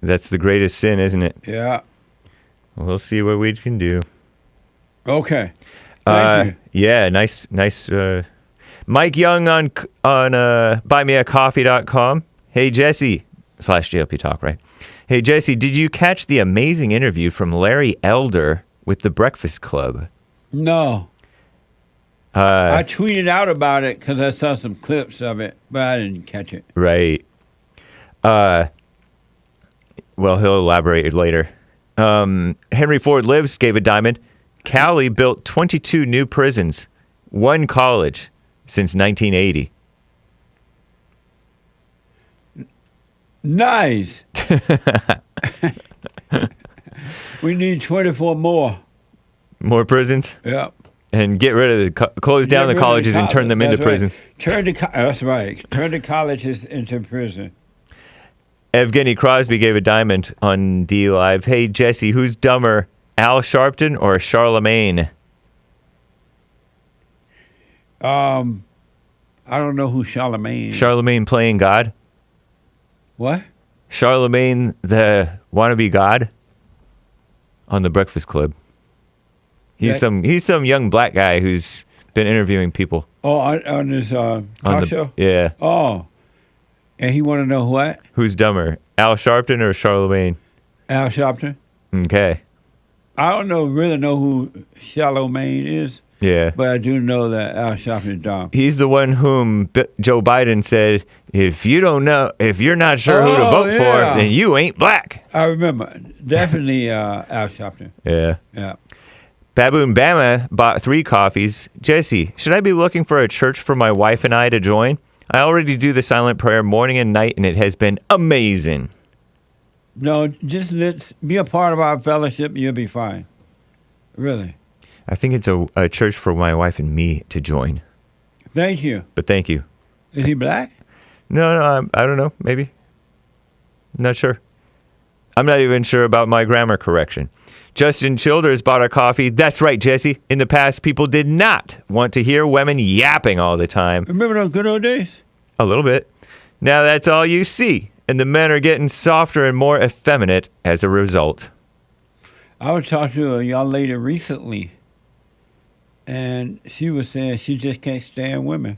That's the greatest sin, isn't it? Yeah. We'll see what we can do. Okay. Thank you. Yeah, nice. Mike Young on buymeacoffee.com. Hey, Jesse, /JLP Talk, right? Hey, Jesse, did you catch the amazing interview from Larry Elder with The Breakfast Club? No. I tweeted out about it because I saw some clips of it, but I didn't catch it. Right. Well, he'll elaborate later. Henry Ford Lives gave a diamond. Cali built 22 new prisons, 1 college, since 1980. Nice. We need 24 more. More prisons? Yep. And get rid of close down the colleges and turn them into prisons. That's right. Turn the colleges into prison. Evgeny Crosby gave a diamond on D Live. Hey, Jesse, who's dumber, Al Sharpton or Charlemagne? I don't know who Charlemagne is. Charlemagne playing God? What? Charlemagne, the wannabe God on The Breakfast Club. He's some young black guy who's been interviewing people. Oh, on his talk show? Yeah. Oh. And he want to know what? Who's dumber, Al Sharpton or Charlemagne? Al Sharpton. Okay. I don't really know who Charlemagne is. Yeah. But I do know that Al Sharpton is dumb. He's the one whom Joe Biden said, if you're not sure who to vote for, then you ain't black. I remember. Definitely Al Sharpton. Yeah. Yeah. Baboon Bama bought 3 coffees. Jesse, should I be looking for a church for my wife and I to join? I already do the silent prayer morning and night, and it has been amazing. No, just let's be a part of our fellowship, you'll be fine. Really. I think it's a church for my wife and me to join. Thank you. But thank you. Is he black? No, I don't know. Maybe. Not sure. I'm not even sure about my grammar correction. Justin Childers bought our coffee. That's right, Jesse. In the past, people did not want to hear women yapping all the time. Remember those good old days? A little bit. Now that's all you see. And the men are getting softer and more effeminate as a result. I was talking to a young lady recently, and she was saying she just can't stand women.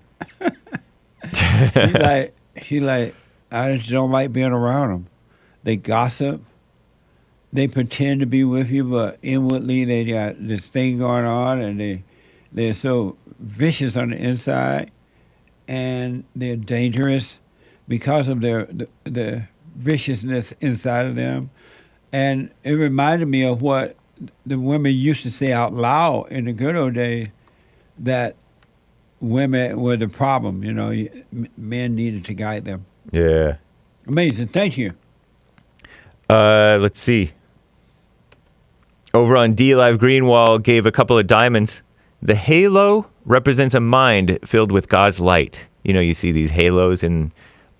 She like, I just don't like being around them. They gossip. They pretend to be with you, but inwardly they got this thing going on, and they're so vicious on the inside, and they're dangerous because of the viciousness inside of them. And it reminded me of what the women used to say out loud in the good old days, that women were the problem. You know, men needed to guide them. Yeah. Amazing. Thank you. Let's see. Over on D-Live, Greenwall gave a couple of diamonds. The halo represents a mind filled with God's light. You know, you see these halos in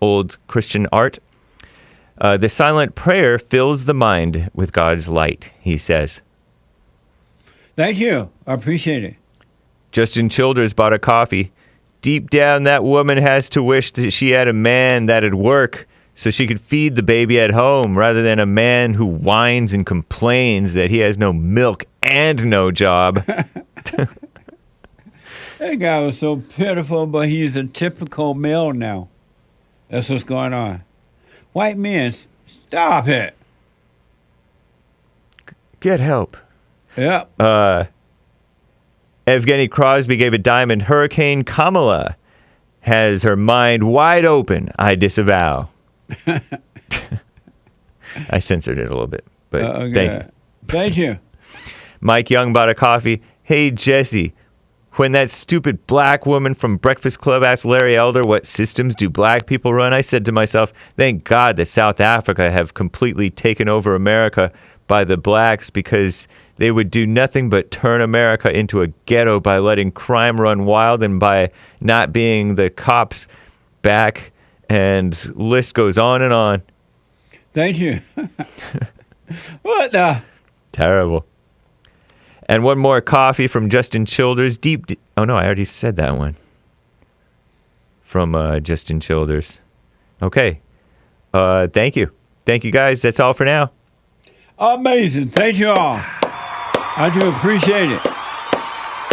old Christian art. The silent prayer fills the mind with God's light, he says. Thank you. I appreciate it. Justin Childers bought a coffee. Deep down, that woman has to wish that she had a man that'd work so she could feed the baby at home rather than a man who whines and complains that he has no milk and no job. That guy was so pitiful, but he's a typical male now. That's what's going on. White men, stop it. Get help. Yep. Evgeny Crosby gave a diamond. Hurricane Kamala has her mind wide open. I disavow. I censored it a little bit, but Okay. thank you. Thank you. Mike Young bought a coffee. Hey, Jesse, when that stupid black woman from Breakfast Club asked Larry Elder what systems do black people run, I said to myself, thank God that South Africa have completely taken over America by the blacks, because they would do nothing but turn America into a ghetto by letting crime run wild and by not being the cops back, and list goes on and on. Thank you. What the? Terrible. And one more coffee from Justin Childers. Oh, no, I already said that one. From Justin Childers. Okay. Thank you. Thank you, guys. That's all for now. Amazing. Thank you all. I do appreciate it.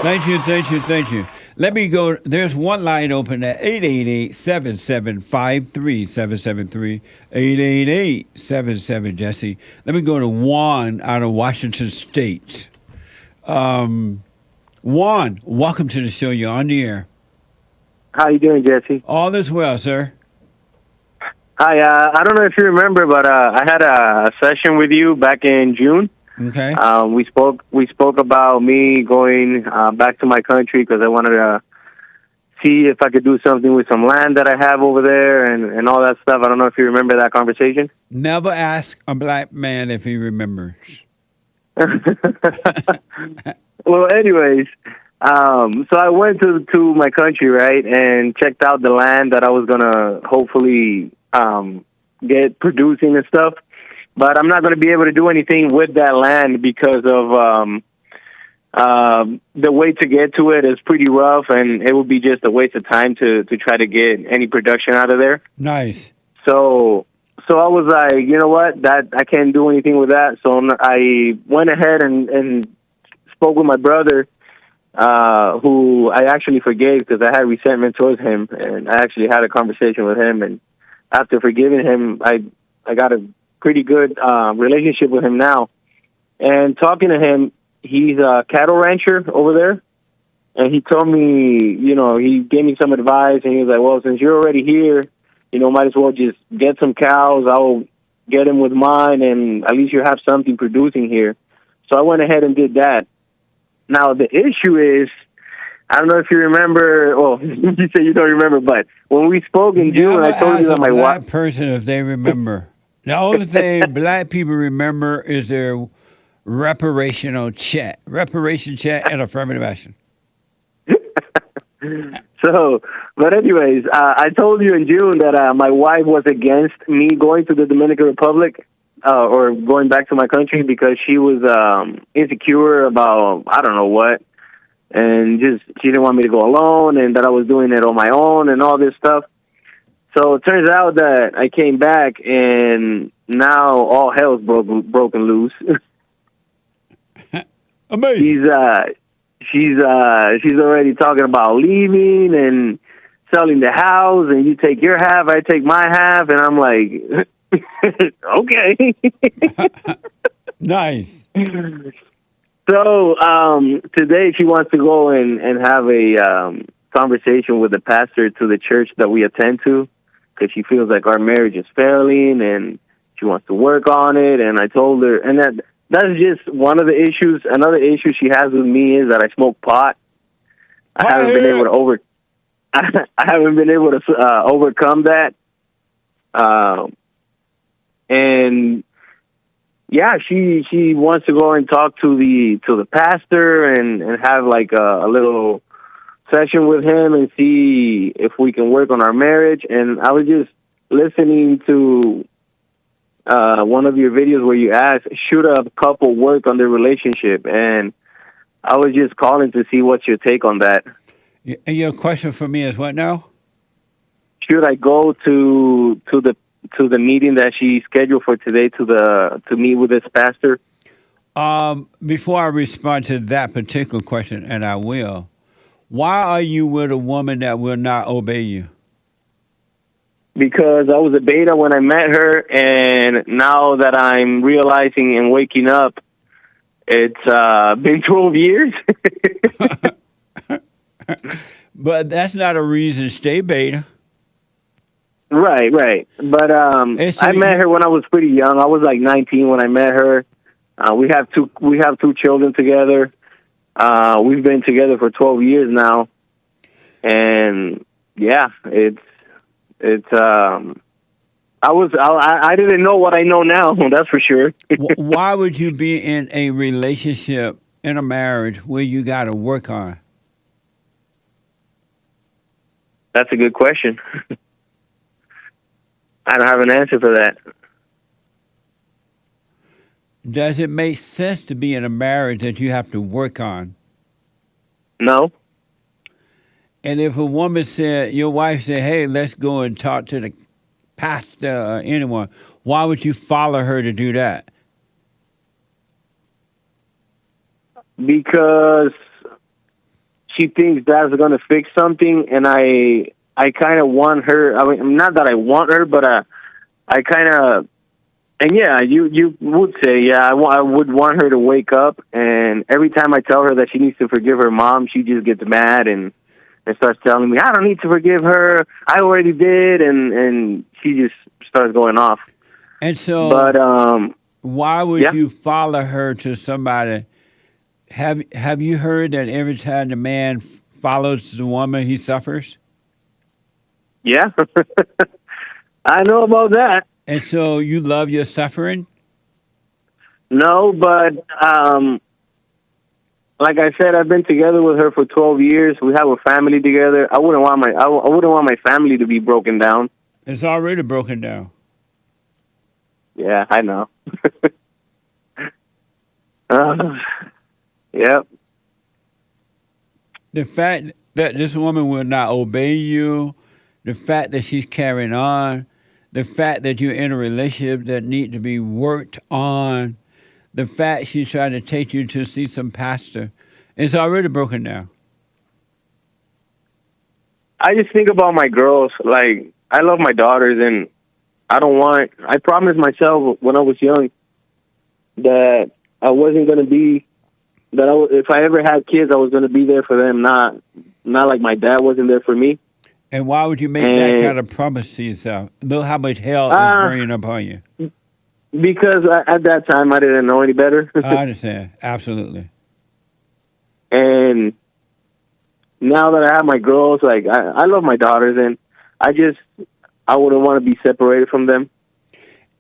Thank you, thank you, thank you. Let me go. There's one line open at 888-7753-773. 888-77 Jesse. Let me go to Juan out of Washington State. Juan, welcome to the show. You're on the air. How you doing, Jesse? All is well, sir. Hi. I don't know if you remember, but I had a session with you back in June. Okay. We spoke about me going back to my country because I wanted to see if I could do something with some land that I have over there and all that stuff. I don't know if you remember that conversation. Never ask a black man if he remembers. Well, anyways, so I went to my country, right, and checked out the land that I was gonna hopefully get producing and stuff. But I'm not going to be able to do anything with that land because of the way to get to it is pretty rough, and it would be just a waste of time to try to get any production out of there. Nice. So I was like, you know what, that I can't do anything with that. So I went ahead and spoke with my brother, who I actually forgave because I had resentment towards him, and I actually had a conversation with him. And after forgiving him, I got a pretty good relationship with him now. And talking to him, he's a cattle rancher over there. And he told me, you know, he gave me some advice, and he was like, well, since you're already here, you know, might as well just get some cows. I'll get them with mine, and at least you have something producing here. So I went ahead and did that. Now, the issue is, I don't know if you remember, well, you say you don't remember, but when we spoke in June, I told you that my wife... person, if they remember. The only thing black people remember is their reparation check and affirmative action. So, but anyways, I told you in June that my wife was against me going to the Dominican Republic or going back to my country because she was insecure about I don't know what, and just she didn't want me to go alone, and that I was doing it on my own and all this stuff. So it turns out that I came back, and now all hell's broken loose. Amazing. She's already talking about leaving and selling the house, and you take your half, I take my half, and I'm like, okay. Nice. So today she wants to go and have a conversation with the pastor to the church that we attend to, because she feels like our marriage is failing and she wants to work on it. And I told her, and that's just one of the issues. Another issue she has with me is that I smoke pot. I haven't been able to overcome that. And yeah, she wants to go and talk to the pastor and have like a little session with him and see if we can work on our marriage. And I was just listening to one of your videos where you asked, should a couple work on their relationship? And I was just calling to see what's your take on that. Your question for me is what now? Should I go to the meeting that she scheduled for today to meet with this pastor? Before I respond to that particular question, and I will, why are you with a woman that will not obey you? Because I was a beta when I met her, and now that I'm realizing and waking up, it's been 12 years. But that's not a reason to stay beta. Right. But I met her when I was pretty young. I was like 19 when I met her. We have two children together. We've been together for 12 years now, and yeah, I didn't know what I know now. That's for sure. Why would you be in a relationship, in a marriage, where you got to work on? That's a good question. I don't have an answer for that. Does it make sense to be in a marriage that you have to work on? No. And if a woman said, your wife said, hey, let's go and talk to the pastor or anyone, why would you follow her to do that? Because she thinks that's going to fix something, and I kind of want her. I mean, not that I want her, but I kind of, and yeah, you would say, yeah, I would want her to wake up, and every time I tell her that she needs to forgive her mom, she just gets mad and starts telling me, I don't need to forgive her. I already did, and she just starts going off. And so, but why would you follow her to somebody? Have you heard that every time the man follows the woman, he suffers? Yeah, I know about that. And so you love your suffering? No, but like I said, I've been together with her for 12 years. We have a family together. I wouldn't want my family to be broken down. It's already broken down. Yeah, I know. Yep. The fact that this woman will not obey you, the fact that she's carrying on, the fact that you're in a relationship that needs to be worked on, the fact she's trying to take you to see some pastor, it's already broken down. I just think about my girls. Like, I love my daughters, and I promised myself when I was young that I wasn't going to be, if I ever had kids, I was going to be there for them, not like my dad wasn't there for me. And why would you make that kind of promise to yourself? Look how much hell is bringing upon you. Because at that time, I didn't know any better. I understand. Absolutely. And now that I have my girls, like, I love my daughters, and I wouldn't want to be separated from them.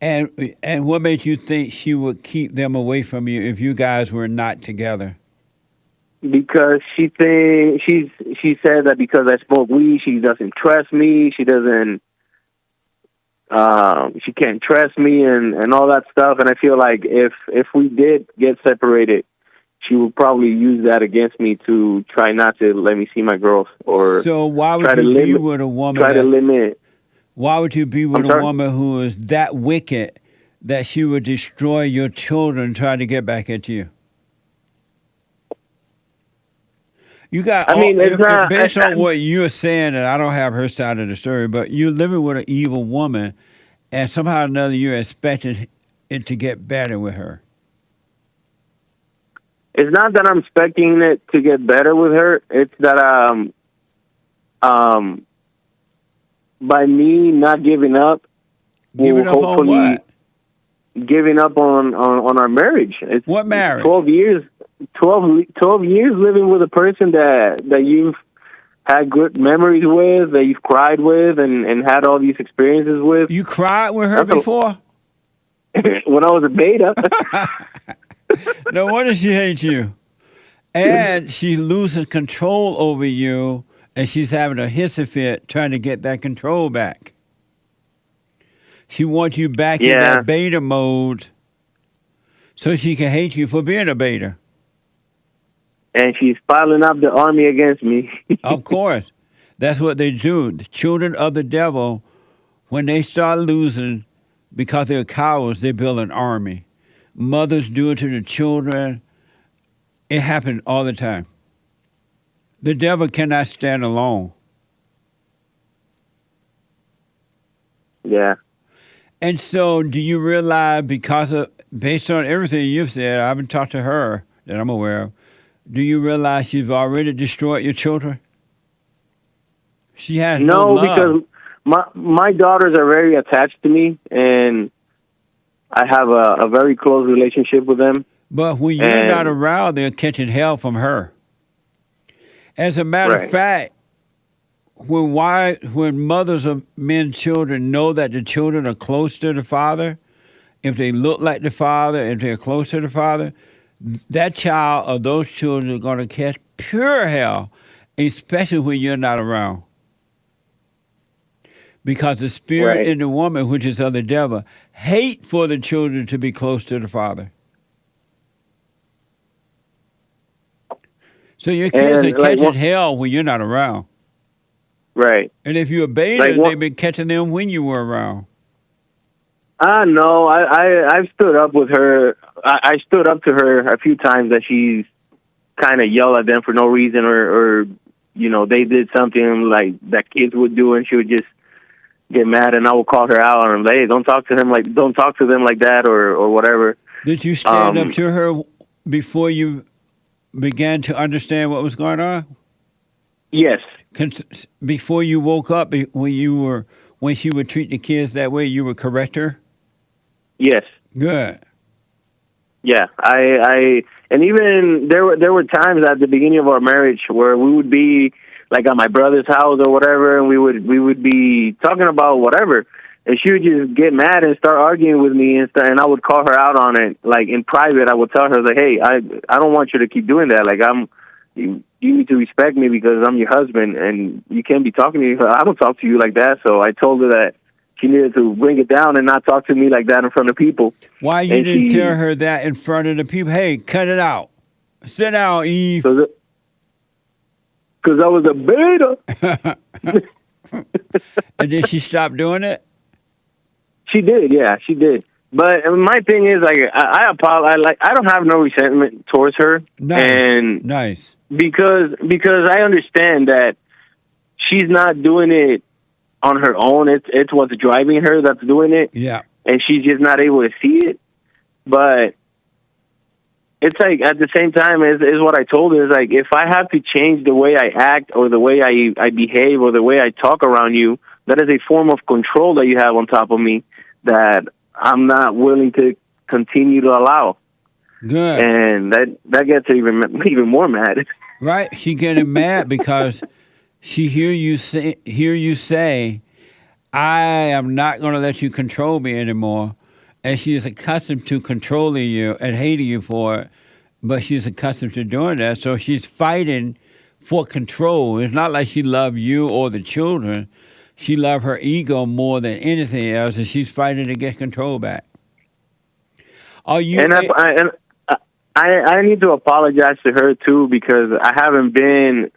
And what made you think she would keep them away from you if you guys were not together? because she said that because I smoke weed, she doesn't trust me. She doesn't. She can't trust me and all that stuff. And I feel like if we did get separated, she would probably use that against me to try not to let me see my girls or So why would try to you be limit, with a woman? try to limit. Why would you be with I'm a sorry? woman who is that wicked that she would destroy your children trying to get back at you? You got. I mean, it's not based on what you're saying, and I don't have her side of the story, but you're living with an evil woman, and somehow or another you're expecting it to get better with her. It's not that I'm expecting it to get better with her. It's that by me not giving up, Giving up on hopefully what? giving up on our marriage. It's What marriage? 12 years. 12 years living with a person that you've had good memories with, that you've cried with, and had all these experiences with. You cried with her before? When I was a beta. No wonder she hates you. And she's losing control over you, and she's having a hissy fit trying to get that control back. She wants you back in that beta mode so she can hate you for being a beta. And she's piling up the army against me. Of course. That's what they do. The children of the devil, when they start losing because they're cowards, they build an army. Mothers do it to the children. It happens all the time. The devil cannot stand alone. Yeah. And so do you realize based on everything you've said, I haven't talked to her that I'm aware of, do you realize you've already destroyed your children? She has no love. Because my daughters are very attached to me, and I have a very close relationship with them. But when you're not around, they're catching hell from her. As a matter of fact, when mothers of men's children know that the children are close to the father, if they look like the father, if they're close to the father, that child or those children are going to catch pure hell, especially when you're not around. Because the spirit in the woman, which is of the devil, hate for the children to be close to the father. So your kids are catching hell when you're not around. Right. And if you're a beta, they've been catching them when you were around. No, I've stood up with her. I stood up to her a few times that she's kind of yelled at them for no reason, or they did something like that kids would do, and she would just get mad, and I would call her out and hey, don't talk to them like that, or whatever. Did you stand up to her before you began to understand what was going on? Yes. Before you woke up, when she would treat the kids that way, you would correct her? Yes. Good. Yeah, and even there were times at the beginning of our marriage where we would be like at my brother's house or whatever, and we would be talking about whatever, and she would just get mad and start arguing with me and stuff, and I would call her out on it. Like in private, I would tell her like, hey, I don't want you to keep doing that. Like you need to respect me because I'm your husband, and you can't be talking to me. I don't talk to you like that. So I told her that she needed to bring it down and not talk to me like that in front of people. Why you didn't tell her that in front of the people? Hey, cut it out. Sit down, Eve. Because I was a beta. And did she stop doing it? She did, yeah, she did. But my thing is, like, I apologize. I don't have no resentment towards her. Nice. Because I understand that she's not doing it on her own. It's what's driving her that's doing it. Yeah. And she's just not able to see it. But it's like at the same time is what I told her is like, if I have to change the way I act or the way I behave or the way I talk around you, that is a form of control that you have on top of me that I'm not willing to continue to allow. Good. And that gets her even more mad. Right? She getting mad because she hear you say, I am not going to let you control me anymore. And she is accustomed to controlling you and hating you for it. but she's accustomed to doing that, so she's fighting for control. It's not like she loved you or the children. She loved her ego more than anything else, and she's fighting to get control back. Are you? And I need to apologize to her too, because I haven't been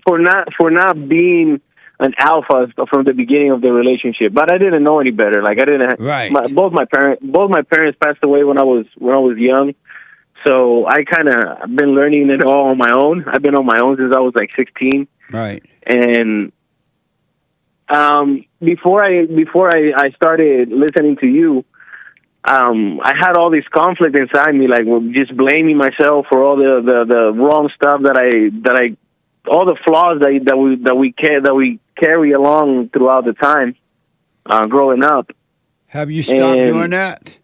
for not being an alpha from the beginning of the relationship. But I didn't know any better. Like I didn't. Right. Both my parents passed away when I was young. So I kind of been learning it all on my own. I've been on my own since I was like 16. Right. And before I started listening to you, I had all this conflict inside me, like just blaming myself for all the wrong stuff that I all the flaws that we carry along throughout the time growing up. Have you stopped doing that?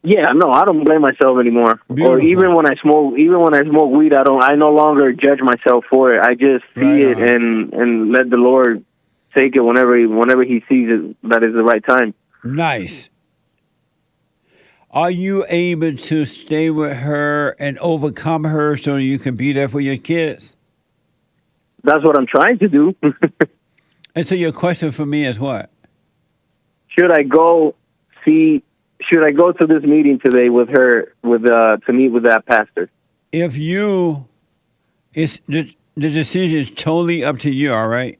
Yeah, no, I don't blame myself anymore. Beautiful. Or even when I smoke weed, I no longer judge myself for it. I just see it and let the Lord take it whenever He sees it that is the right time. Nice. Are you able to stay with her and overcome her so you can be there for your kids? That's what I'm trying to do. And so your question for me is what? Should I go to this meeting today with her, to meet with that pastor? If it's the decision is totally up to you, all right?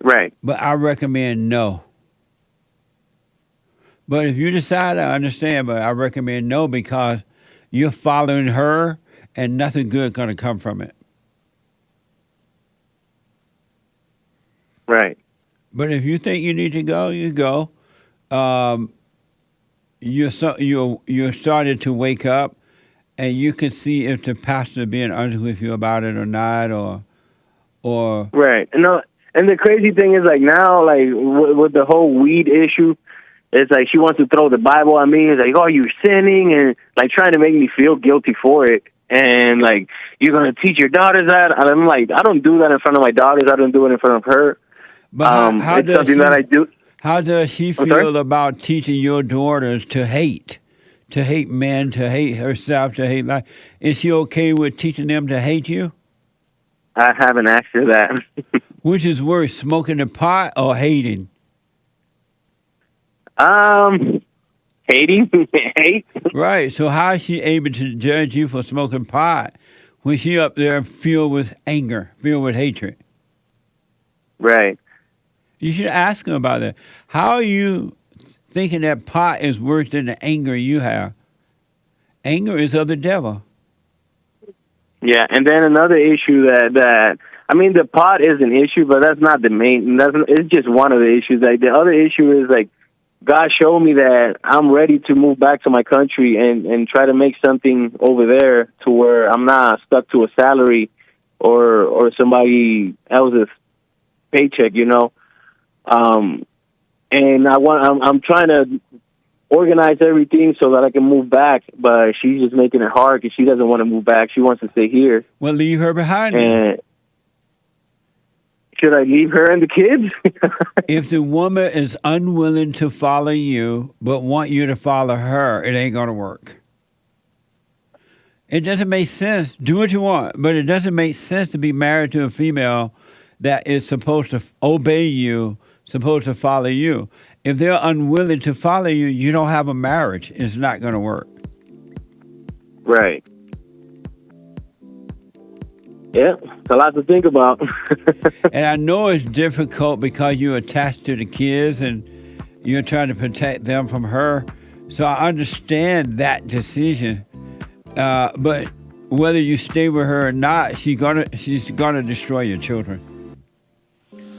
Right. But I recommend no. But if you decide, I understand, but I recommend no, because you're following her and nothing good going to come from it. Right. But if you think you need to go, you go. You're starting to wake up, and you can see if the pastor being honest with you about it or not, or right. No, and the crazy thing is, like now, like with the whole weed issue, it's like she wants to throw the Bible at me. It's like, oh, you're sinning, and like trying to make me feel guilty for it. And like, you're gonna teach your daughters that. And I'm like, I don't do that in front of my daughters. I don't do it in front of her. But how it's something that I do. How does she feel about teaching your daughters to hate men, to hate herself, to hate life? Is she okay with teaching them to hate you? I haven't asked her that. Which is worse, smoking the pot or hating? Hating. Hate. Right. So how is she able to judge you for smoking pot when she up there filled with anger, filled with hatred? Right. You should ask them about that. How are you thinking that pot is worse than the anger you have? Anger is of the devil. Yeah, and then another issue that I mean, the pot is an issue, but that's not the main. It's just one of the issues. Like the other issue is like God showed me that I'm ready to move back to my country and try to make something over there to where I'm not stuck to a salary or somebody else's paycheck, you know. And I'm trying to organize everything so that I can move back, but she's just making it hard because she doesn't want to move back. She wants to stay here. Well, leave her behind. And should I leave her and the kids? If the woman is unwilling to follow you but want you to follow her, it ain't going to work. It doesn't make sense. Do what you want, but it doesn't make sense to be married to a female that is supposed to obey you, supposed to follow you. If they're unwilling to follow you, you don't have a marriage. It's not going to work. Right. Yeah, it's a lot to think about. And I know it's difficult because you're attached to the kids and you're trying to protect them from her. So I understand that decision. But whether you stay with her or not, she's gonna destroy your children.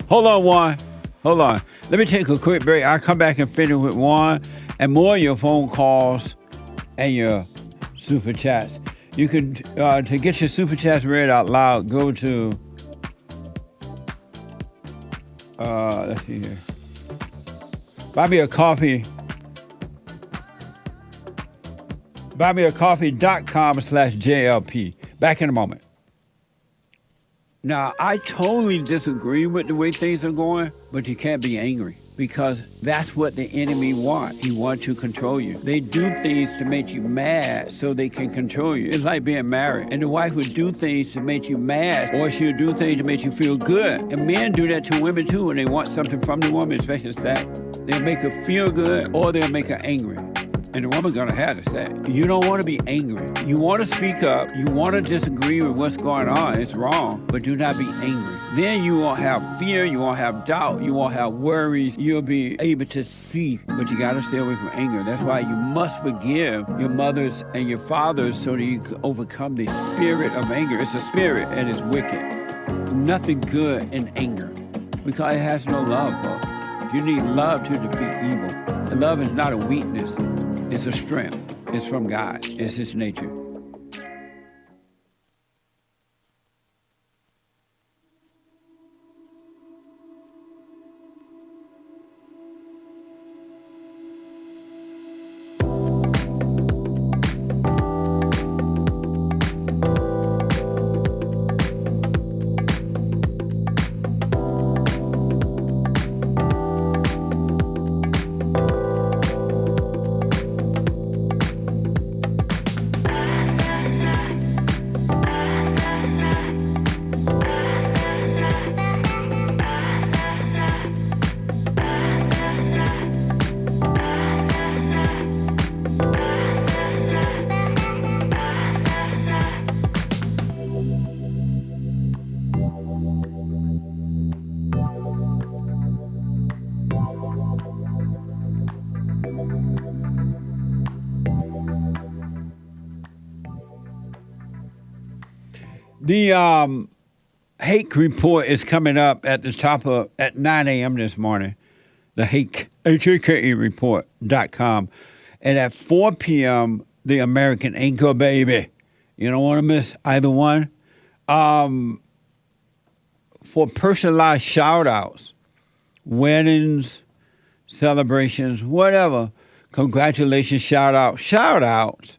Hold on, Juan. Hold on. Let me take a quick break. I'll come back and finish with Juan and more of your phone calls and your super chats. You can, to get your super chats read out loud, go to, let's see here. Buy me a coffee. buymeacoffee.com/JLP. Back in a moment. Now, I totally disagree with the way things are going, but you can't be angry. because that's what the enemy wants. He wants to control you. They do things to make you mad so they can control you. It's like being married. And the wife would do things to make you mad, or she'll do things to make you feel good. And men do that to women too when they want something from the woman, especially sex. They'll make her feel good or they'll make her angry. And the woman's gonna have to say, you don't want to be angry. You want to speak up. You want to disagree with what's going on. It's wrong, but do not be angry. Then you won't have fear. You won't have doubt. You won't have worries. You'll be able to see, but you got to stay away from anger. That's why you must forgive your mothers and your fathers so that you can overcome the spirit of anger. It's a spirit and it's wicked. Nothing good in anger because it has no love, folks. You need love to defeat evil. And love is not a weakness. It's a strength. It's from God. It's His nature. The Hake report is coming up at the top of at 9 a.m. this morning. The Hake, Hake report.com. And at 4 p.m., the American Anchor Baby. You don't want to miss either one. For personalized shout-outs, weddings, celebrations, whatever, congratulations, shout-outs,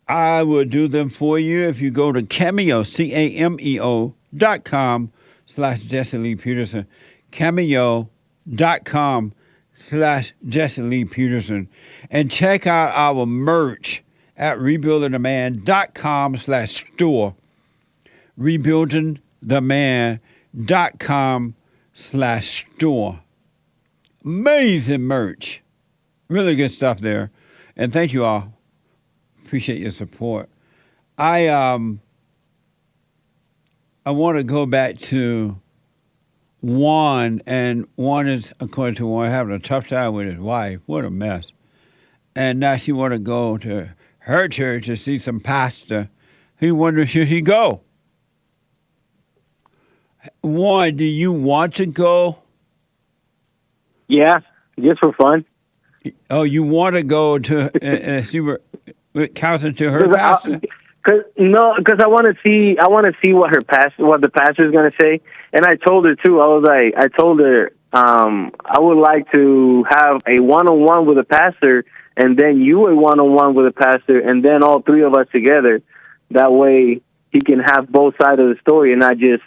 I will do them for you if you go to Cameo, cameo.com/Jesse Lee Peterson, cameo.com/Jesse Lee Peterson, and check out our merch at rebuildingtheman.com/store, rebuildingtheman.com/store. Amazing merch. Really good stuff there. And thank you all. Appreciate your support. I want to go back to Juan, and Juan is, according to Juan, having a tough time with his wife. What a mess. And now she want to go to her church to see some pastor. He wonders, should he go? Juan, do you want to go? Yeah, just for fun. Oh, you want to go to see counseling to her pastor? Because I want to see what the pastor is going to say. And I told her too. I told her I would like to have a one-on-one with a pastor, and then you a one-on-one with a pastor, and then all three of us together. That way, he can have both sides of the story, and not just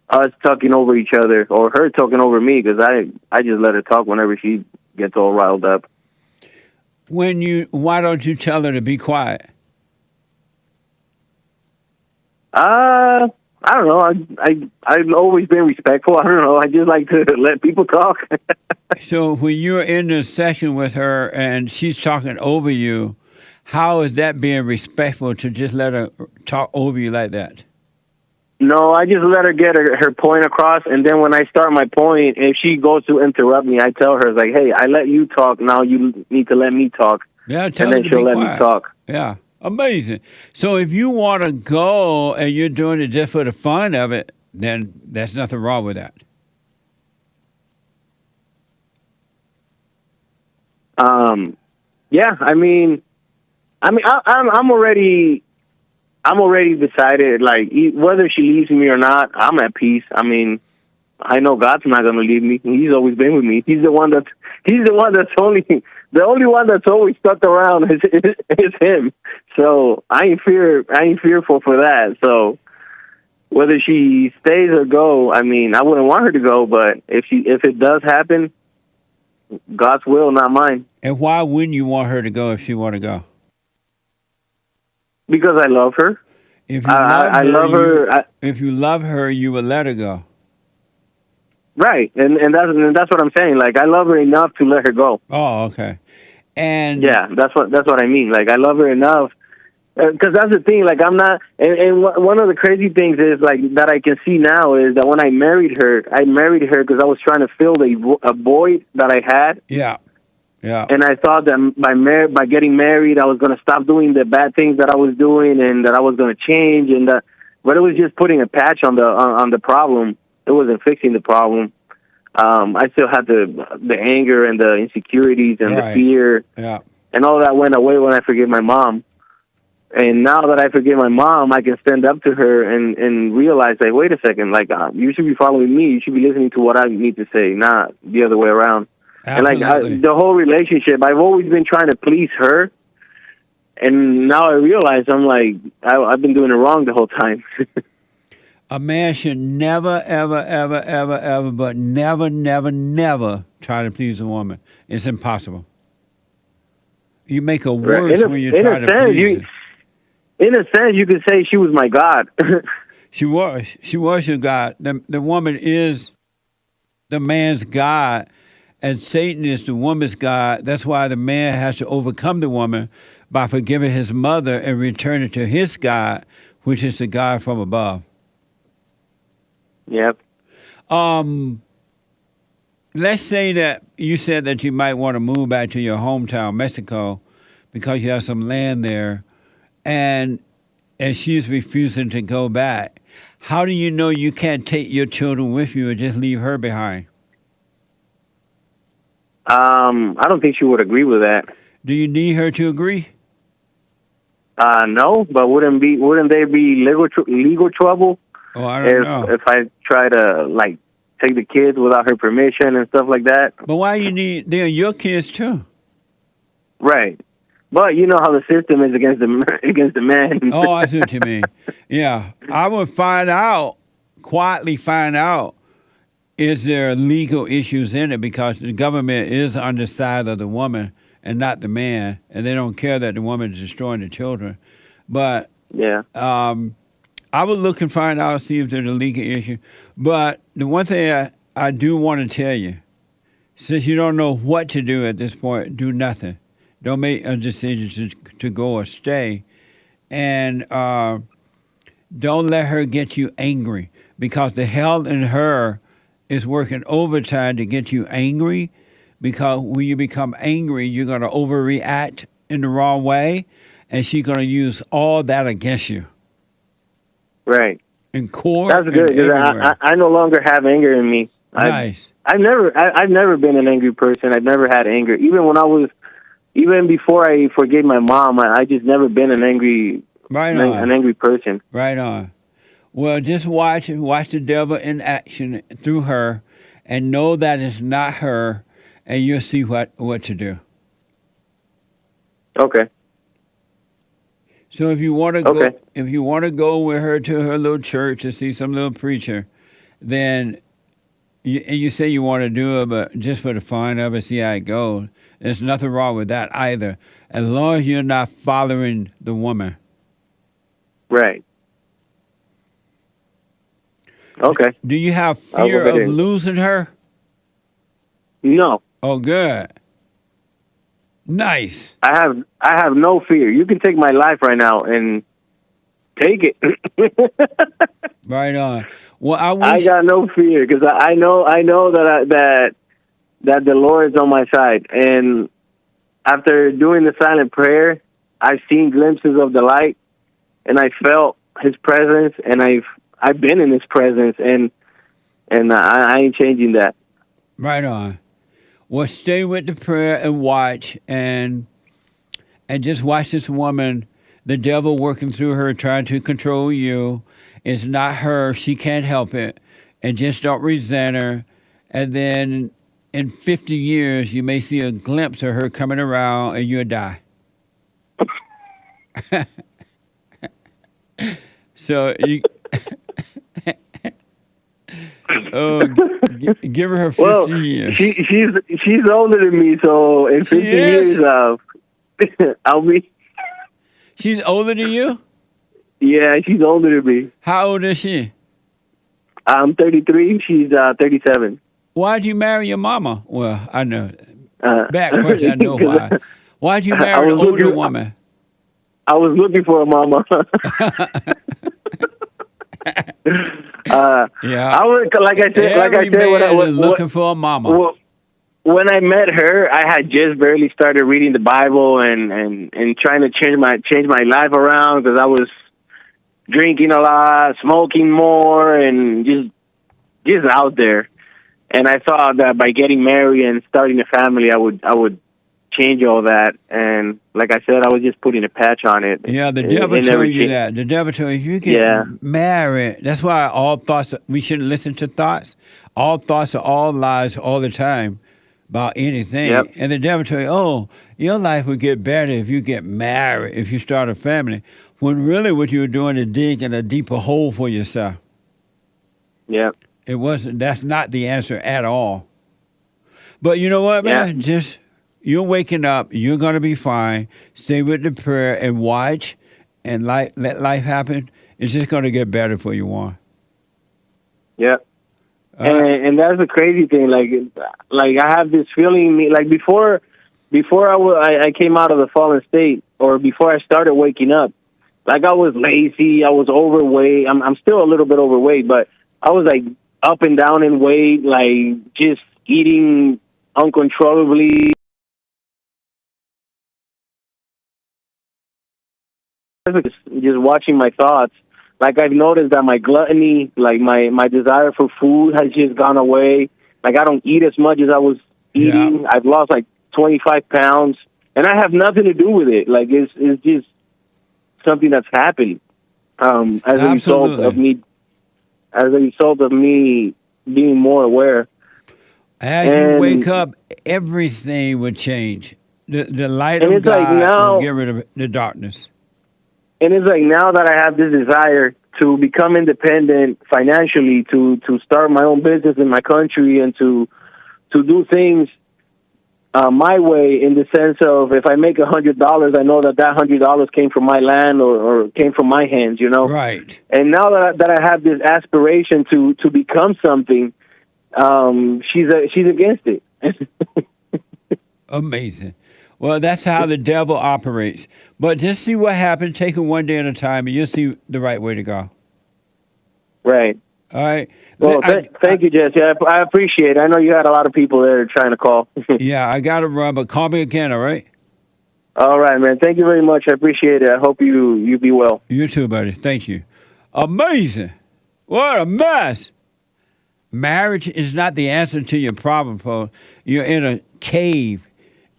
us talking over each other or her talking over me. Because I just let her talk whenever she gets all riled up. Why don't you tell her to be quiet? I don't know. I've always been respectful. I don't know. I just like to let people talk. So when you're in the session with her and she's talking over you, how is that being respectful to just let her talk over you like that? No, I just let her get her point across, and then when I start my point, if she goes to interrupt me, I tell her, like, hey, I let you talk, now you need to let me talk. Yeah, and then she'll let me talk. Yeah, amazing. So if you want to go and you're doing it just for the fun of it, then there's nothing wrong with that. Yeah, I'm already decided, like, whether she leaves me or not, I'm at peace. I mean, I know God's not going to leave me. He's always been with me. He's the only one that's always stuck around is him. So I ain't fearful for that. So whether she stays or go, I mean, I wouldn't want her to go, but if it does happen, God's will, not mine. And why wouldn't you want her to go if she want to go? Because I love her. If you I love her. If you love her, you would let her go. Right, and that's what I'm saying. Like, I love her enough to let her go. Oh, okay. And yeah, that's what I mean. Like, I love her enough because that's the thing. Like, I'm not. And one of the crazy things is like that I can see now is that when I married her because I was trying to fill a void that I had. Yeah. Yeah. And I thought that by getting married, I was going to stop doing the bad things that I was doing, and that I was going to change. But it was just putting a patch on the problem. It wasn't fixing the problem. I still had the anger and the insecurities and the fear, and all that went away when I forgave my mom. And now that I forgave my mom, I can stand up to her and realize, like, wait a second, like, you should be following me. You should be listening to what I need to say, not the other way around. Absolutely. And like the whole relationship, I've always been trying to please her, and now I realize I'm like I've been doing it wrong the whole time. A man should never, ever, ever, ever, ever, but never, never, never try to please a woman. It's impossible. You make her worse when you try to please her. In a sense, you could say she was my God. She was your God. The woman is the man's God. And Satan is the woman's God. That's why the man has to overcome the woman by forgiving his mother and returning to his God, which is the God from above. Yep. Let's say that you said that you might want to move back to your hometown, Mexico, because you have some land there, and she's refusing to go back. How do you know you can't take your children with you and just leave her behind? I don't think she would agree with that. Do you need her to agree? No, but wouldn't there be legal trouble? Oh, I don't know. If I try to like take the kids without her permission and stuff like that. But why they're your kids too? Right. But you know how the system is against the man. Oh, I see what you mean. Yeah, I would quietly find out, is there legal issues in it, because the government is on the side of the woman and not the man, and they don't care that the woman is destroying the children. But yeah, I would look and find out, see if there's a legal issue. But the one thing I do want to tell you, since you don't know what to do at this point, do nothing. Don't make a decision to go or stay. And don't let her get you angry, because the hell in her is working overtime to get you angry, because when you become angry, you're going to overreact in the wrong way, and she's going to use all that against you. Right. In court. That's good, because I no longer have anger in me. Nice. I've never been an angry person. I've never had anger. Even before I forgave my mom, I just never been an angry person. Right on. Well, just watch the devil in action through her, and know that it's not her, and you'll see what to do. Okay. So if you want to go with her to her little church to see some little preacher, then you say you want to do it, but just for the fun of it, see how it goes. There's nothing wrong with that either, as long as you're not following the woman. Right. Okay. Do you have fear of losing her? No. Oh, good. Nice. I have no fear. You can take my life right now and take it. Right on. Well, I got no fear, because I know that the Lord is on my side, and after doing the silent prayer, I've seen glimpses of the light, and I felt His presence, and I've been in His presence, and I ain't changing that. Right on. Well, stay with the prayer and watch, and just watch this woman, the devil working through her, trying to control you. It's not her. She can't help it. And just don't resent her. And then in 50 years, you may see a glimpse of her coming around, and you'll die. So Give her 50 Well, years. she's older than me, so in 50 years, I'll be. She's older than you? Yeah, she's older than me. How old is she? I'm 33. She's 37. Why'd you marry your mama? Well, I know. Bad question. I know why. Why'd you marry an older woman? I was looking for a mama. Yeah. I was like I said, when I was looking for a mama. When I met her, I had just barely started reading the Bible and trying to change my life around because I was drinking a lot, smoking more, and just out there. And I thought that by getting married and starting a family, I would change all that. And like I said, I was just putting a patch on it. Yeah, the devil told you that. The devil told you, if you get married, that's why all thoughts, we shouldn't listen to thoughts. All thoughts are all lies all the time about anything. Yep. And the devil told you, oh, your life would get better if you get married, if you start a family. When really what you were doing is digging a deeper hole for yourself. Yep. It wasn't, that's not the answer at all. But you know what, man? Just, you're waking up, you're going to be fine. Stay with the prayer and watch and let life happen. It's just going to get better for you, Juan. Yep. And that's the crazy thing. Like I have this feeling, like before I came out of the fallen state, or before I started waking up, like I was lazy, I was overweight. I'm still a little bit overweight, but I was like up and down in weight, like just eating uncontrollably. Just watching my thoughts. Like I've noticed that my gluttony, like my desire for food has just gone away. Like I don't eat as much as I was eating. Yeah. I've lost like 25 pounds, and I have nothing to do with it. Like it's just something that's happened as a result of me. As a result of me being more aware. As you wake up, everything will change. The light of God will get rid of the darkness. And it's like now that I have this desire to become independent financially, to start my own business in my country, and to do things my way, in the sense of if I make $100, I know that $100 came from my land or came from my hands, you know? Right. And now that I have this aspiration to become something, she's against it. Amazing. Well, that's how the devil operates. But just see what happens. Take it one day at a time, and you'll see the right way to go. Right. All right. Well, thank you, Jesse. I appreciate it. I know you had a lot of people there trying to call. Yeah, I got to run, but call me again, all right? All right, man. Thank you very much. I appreciate it. I hope you be well. You too, buddy. Thank you. Amazing. What a mess. Marriage is not the answer to your problem, Paul. You're in a cave,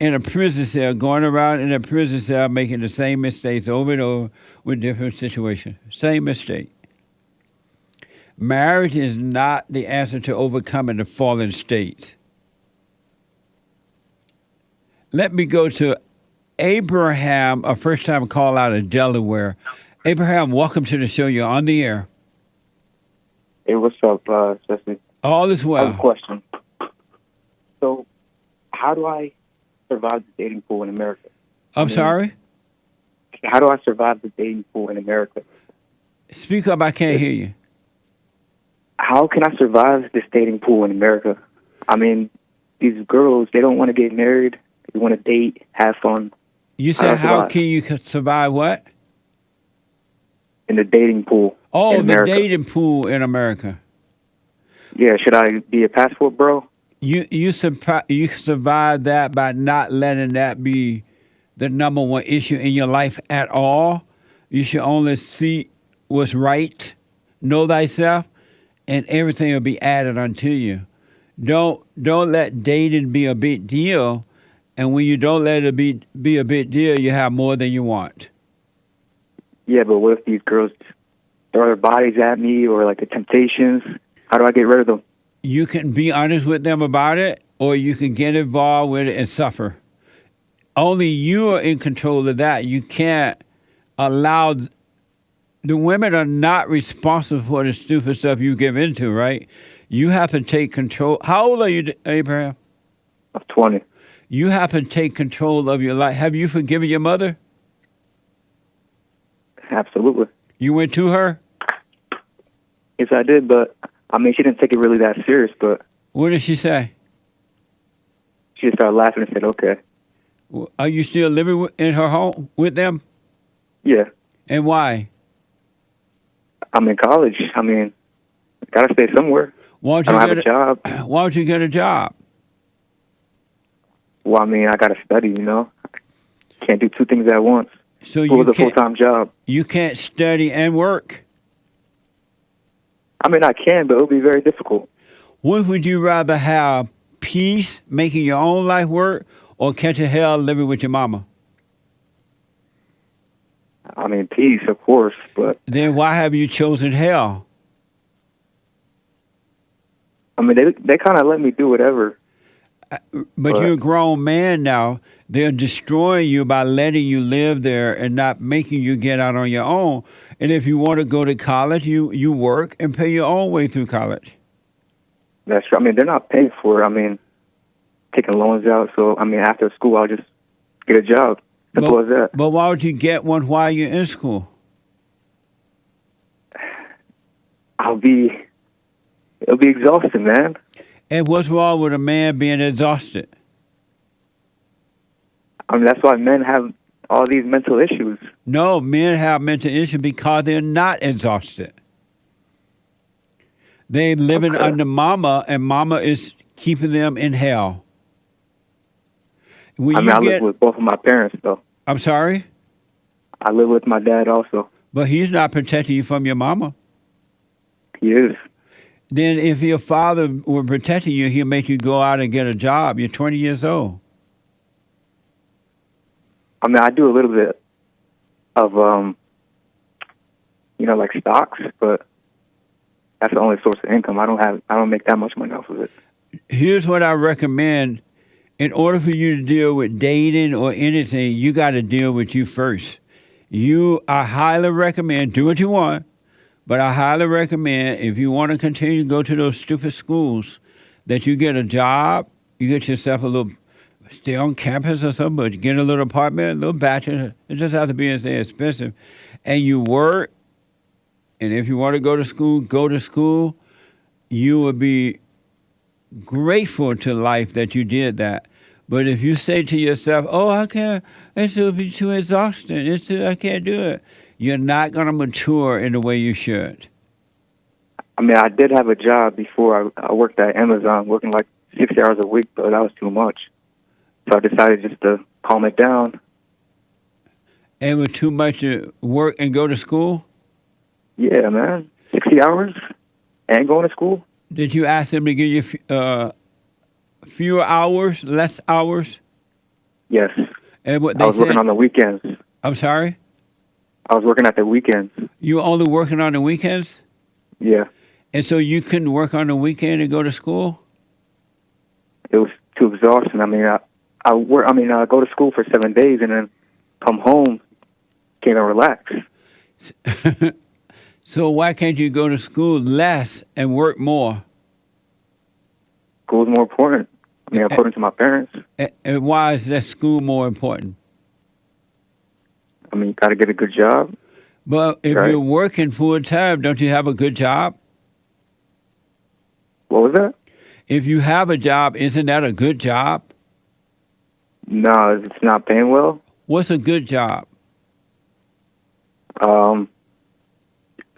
in a prison cell, going around in a prison cell making the same mistakes over and over with different situations. Same mistake. Marriage is not the answer to overcoming the fallen state. Let me go to Abraham, a first-time call out of Delaware. Abraham, welcome to the show. You're on the air. Hey, what's up, Jesse? All is well. I have a question. So, how do I survive the dating pool in America? I'm sorry? How do I survive the dating pool in America? Speak up, I can't hear you. How can I survive this dating pool in America? I mean, these girls, they don't want to get married. They want to date, have fun. You said how can you survive what? In the dating pool. Oh, the dating pool in America. Yeah, should I be a passport bro? You survive that by not letting that be the number one issue in your life at all. You should only see what's right, know thyself, and everything will be added unto you. Don't let dating be a big deal, and when you don't let it be a big deal, you have more than you want. Yeah, but what if these girls throw their bodies at me, or like the temptations? How do I get rid of them? You can be honest with them about it, or you can get involved with it and suffer. Only you are in control of that. You can't allow... The women are not responsible for the stupid stuff you give into, right? You have to take control. How old are you, Abraham? I'm 20. You have to take control of your life. Have you forgiven your mother? Absolutely. You went to her? Yes, I did, but I mean, she didn't take it really that serious, but What did she say? she just started laughing and said, okay. Are you still living in her home with them? Yeah. And why? I'm in college. I mean, gotta stay somewhere. Why don't I you don't get have a job. Why don't you get a job? Well, I mean, I gotta study, you know? Can't do two things at once. So School you is a full-time job. You can't study and work. I mean, I can, but it'll be very difficult. What would you rather have? Peace, making your own life work, or catch a hell living with your mama? I mean, peace, of course, but Then why have you chosen hell? I mean, they kind of let me do whatever. But you're a grown man now. They're destroying you by letting you live there and not making you get out on your own. And if you want to go to college, you work and pay your own way through college. That's true. I mean, they're not paying for it. I mean, taking loans out. So, I mean, after school, I'll just get a job. Simple as that. But why would you get one while you're in school? It'll be exhausting, man. And what's wrong with a man being exhausted? I mean, that's why men have all these mental issues. No, men have mental issues because they're not exhausted. They're living under mama, and mama is keeping them in hell. When I live with both of my parents, though. I'm sorry? I live with my dad also. But he's not protecting you from your mama. He is. Then if your father were protecting you, he'll make you go out and get a job. You're 20 years old. I mean, I do a little bit of, like stocks, but that's the only source of income. I don't make that much money off of it. Here's what I recommend. In order for you to deal with dating or anything, you got to deal with you first. I highly recommend, do what you want, but I highly recommend if you want to continue to go to those stupid schools, that you get a job, you get yourself a little, stay on campus or something, but you get a little apartment, a little bachelor. It doesn't have to be anything expensive. And you work, and if you want to go to school, go to school. You will be grateful to life that you did that. But if you say to yourself, oh, I can't, it will be too exhausting, I can't do it, you're not going to mature in the way you should. I mean, I did have a job before. I worked at Amazon, working like 60 hours a week, but that was too much. So I decided just to calm it down. And with too much to work and go to school? Yeah, man. 60 hours and going to school. Did you ask them to give you fewer hours, less hours? Yes. And what I was working on the weekends. I'm sorry? I was working at the weekends. You were only working on the weekends? Yeah. And so you couldn't work on the weekend and go to school? It was too exhausting. I mean, I go to school for 7 days and then come home, can't even relax. So why can't you go to school less and work more? School's more important. I mean, according to my parents. And why is that school more important? I mean, you got to get a good job. But if you're working full time, don't you have a good job? What was that? If you have a job, isn't that a good job? No, it's not paying well. What's a good job?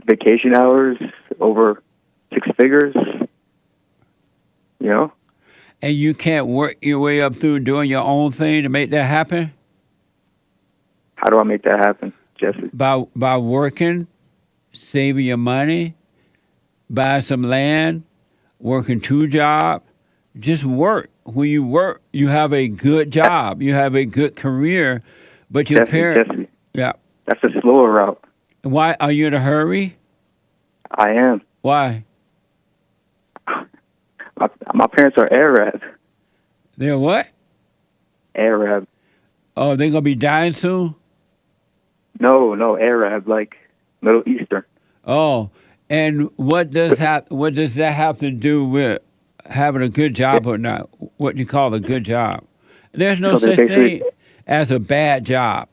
Vacation hours over 6 figures. You know? And you can't work your way up through doing your own thing to make that happen? How do I make that happen, Jesse? By working, saving your money, buying some land, working 2 jobs. Just work. When you work, you have a good job. You have a good career. But your parents... Jesse. Yeah. That's a slower route. Why? Are you in a hurry? I am. Why? My parents are Arab. They're what? Arab. Oh, they're going to be dying soon? No, Arab, like Middle Eastern. Oh, And what does that have to do with having a good job or not? What you call a good job? There's no So such basically- thing as a bad job.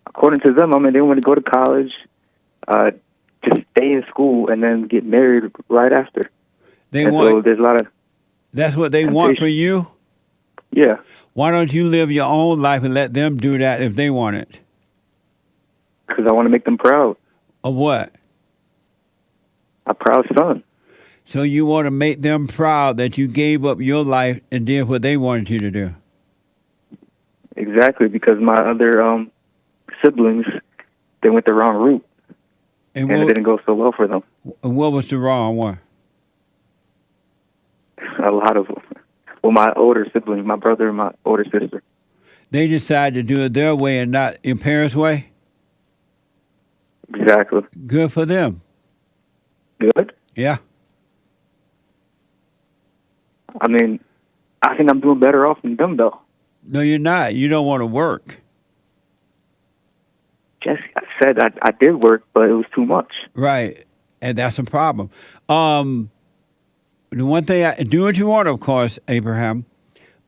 According to them, I mean, they want to go to college, just stay in school, and then get married right after. They and want. so there's a lot of That's what they want for you. yeah. Why don't you live your own life and let them do that if they want it? Because I want to make them proud. Of what? A proud son. So you want to make them proud that you gave up your life and did what they wanted you to do. Exactly, because my other siblings, they went the wrong route, and it didn't go so well for them. What was the wrong one? A lot of them. Well, my older siblings, my brother and my older sister. They decided to do it their way and not your parents' way? Exactly. Good for them. Good? Yeah. I mean, I think I'm doing better off than them, though. No, you're not. You don't want to work. Just I said I did work, but it was too much. Right. And that's a problem. The one thing, do what you want, of course, Abraham,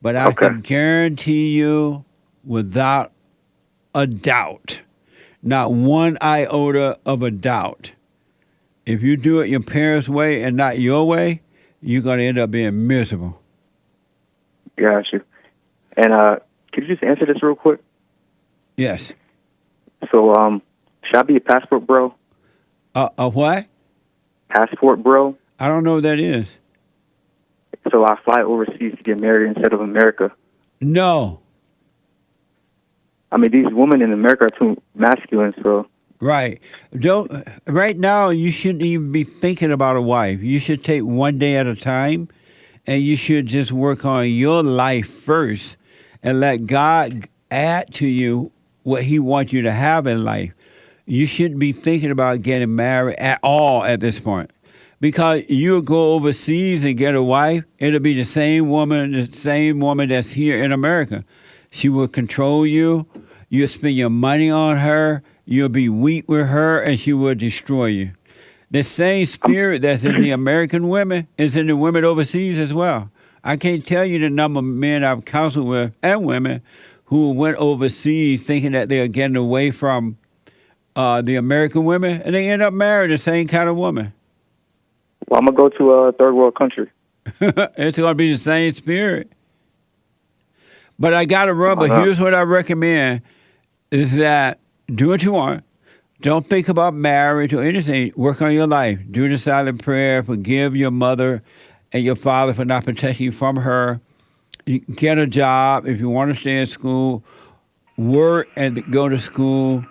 but I can guarantee you without a doubt, not one iota of a doubt, if you do it your parents' way and not your way, you're going to end up being miserable. Got you. And could you just answer this real quick? Yes. So, should I be a passport bro? A what? Passport bro. I don't know what that is. So I fly overseas to get married instead of America. No. I mean, these women in America are too masculine, so... Right. Right now, you shouldn't even be thinking about a wife. You should take one day at a time, and you should just work on your life first and let God add to you what he wants you to have in life. You shouldn't be thinking about getting married at all at this point. Because you'll go overseas and get a wife, it'll be the same woman that's here in America. She will control you. You'll spend your money on her. You'll be weak with her, and she will destroy you. The same spirit that's in the American women is in the women overseas as well. I can't tell you the number of men I've counseled with and women who went overseas thinking that they're getting away from the American women, and they end up marrying the same kind of woman. Well, I'm going to go to a third world country. It's going to be the same spirit. But I got to run, but here's what I recommend, is that do what you want. Don't think about marriage or anything. Work on your life. Do the silent prayer. Forgive your mother and your father for not protecting you from her. Get a job if you want to stay in school. Work and go to school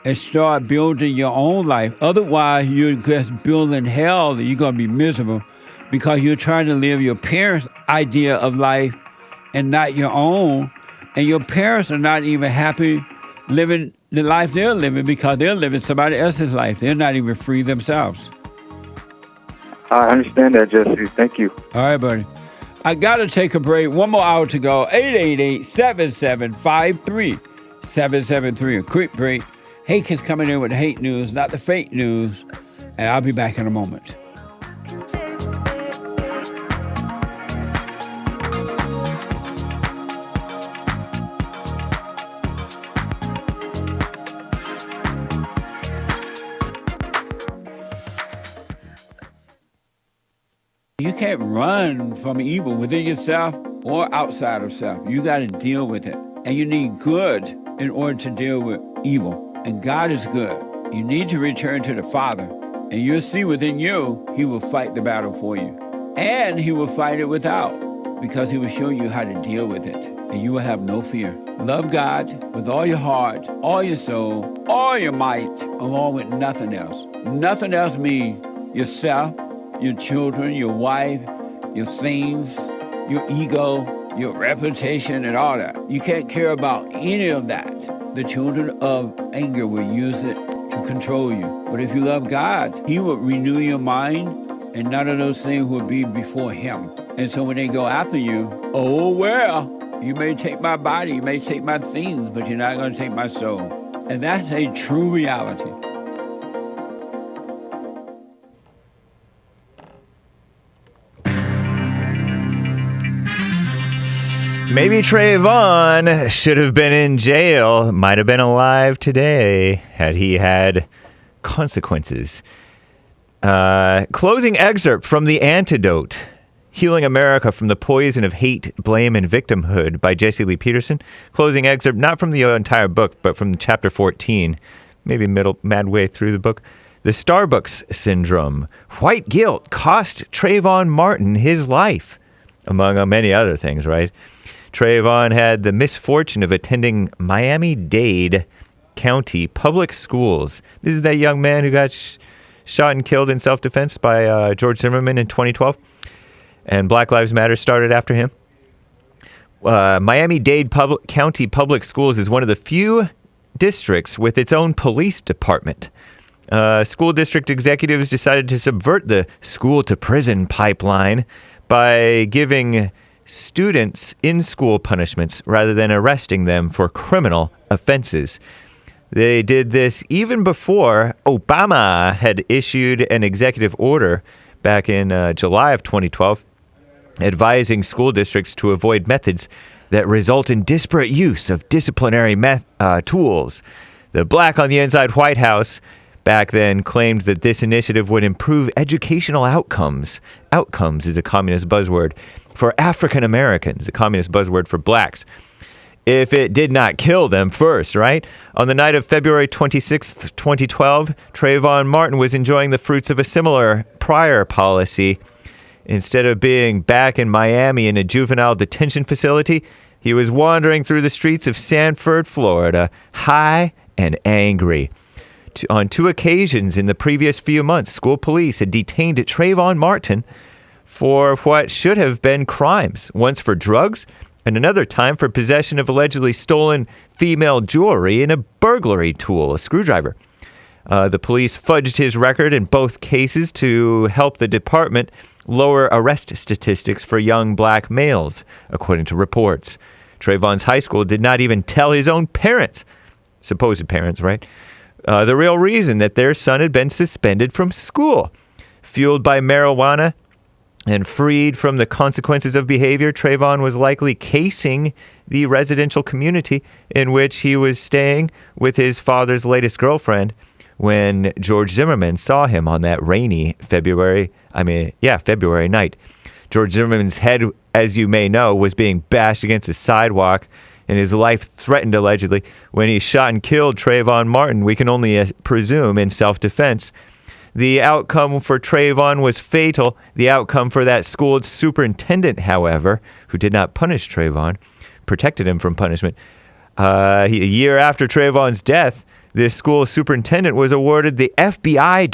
and start building your own life. Otherwise, you're just building hell and you're going to be miserable because you're trying to live your parents' idea of life and not your own. And your parents are not even happy living the life they're living because they're living somebody else's life. They're not even free themselves. I understand that, Jesse. Thank you. All right, buddy. I got to take a break. One more hour to go. 888-7753-773. A quick break. Hake is coming in with the hate news, not the fake news. And I'll be back in a moment. You can't run from evil within yourself or outside of self. You got to deal with it. And you need good in order to deal with evil. And God is good. You need to return to the Father. And you'll see within you, he will fight the battle for you. And he will fight it without, because he will show you how to deal with it. And you will have no fear. Love God with all your heart, all your soul, all your might, along with nothing else. Nothing else means yourself, your children, your wife, your things, your ego, your reputation, and all that. You can't care about any of that. The children of anger will use it to control you. But if you love God, he will renew your mind, and none of those things will be before him. And so when they go after you, oh, well, you may take my body, you may take my things, but you're not going to take my soul. And that's a true reality. Maybe Trayvon should have been in jail, might have been alive today had he had consequences. Closing excerpt from The Antidote, Healing America from the Poison of Hate, Blame, and Victimhood by Jesse Lee Peterson. Closing excerpt, not from the entire book, but from chapter 14, maybe midway through the book. The Starbucks Syndrome. White guilt cost Trayvon Martin his life, among many other things, right? Trayvon had the misfortune of attending Miami-Dade County Public Schools. This is that young man who got shot and killed in self-defense by George Zimmerman in 2012. And Black Lives Matter started after him. Miami-Dade County Public Schools is one of the few districts with its own police department. School district executives decided to subvert the school-to-prison pipeline by giving students in-school punishments rather than arresting them for criminal offenses. They did this even before Obama had issued an executive order back in July of 2012 advising school districts to avoid methods that result in disparate use of disciplinary tools. The Black on the Inside White House back then claimed that this initiative would improve educational outcomes. Outcomes is a communist buzzword for African Americans, a communist buzzword for blacks. If it did not kill them first, right? On the night of February 26th, 2012, Trayvon Martin was enjoying the fruits of a similar prior policy. Instead of being back in Miami in a juvenile detention facility, he was wandering through the streets of Sanford, Florida, high and angry. On 2 occasions in the previous few months, school police had detained Trayvon Martin for what should have been crimes, once for drugs and another time for possession of allegedly stolen female jewelry and a burglary tool, a screwdriver. The police fudged his record in both cases to help the department lower arrest statistics for young black males, according to reports. Trayvon's high school did not even tell his own parents, supposed parents, right, the real reason that their son had been suspended from school. Fueled by marijuana and freed from the consequences of behavior, Trayvon was likely casing the residential community in which he was staying with his father's latest girlfriend when George Zimmerman saw him on that rainy February night. George Zimmerman's head, as you may know, was being bashed against the sidewalk and his life threatened allegedly when he shot and killed Trayvon Martin, we can only presume in self-defense. The outcome for Trayvon was fatal. The outcome for that school superintendent, however, who did not punish Trayvon, protected him from punishment. A year after Trayvon's death, this school superintendent was awarded the FBI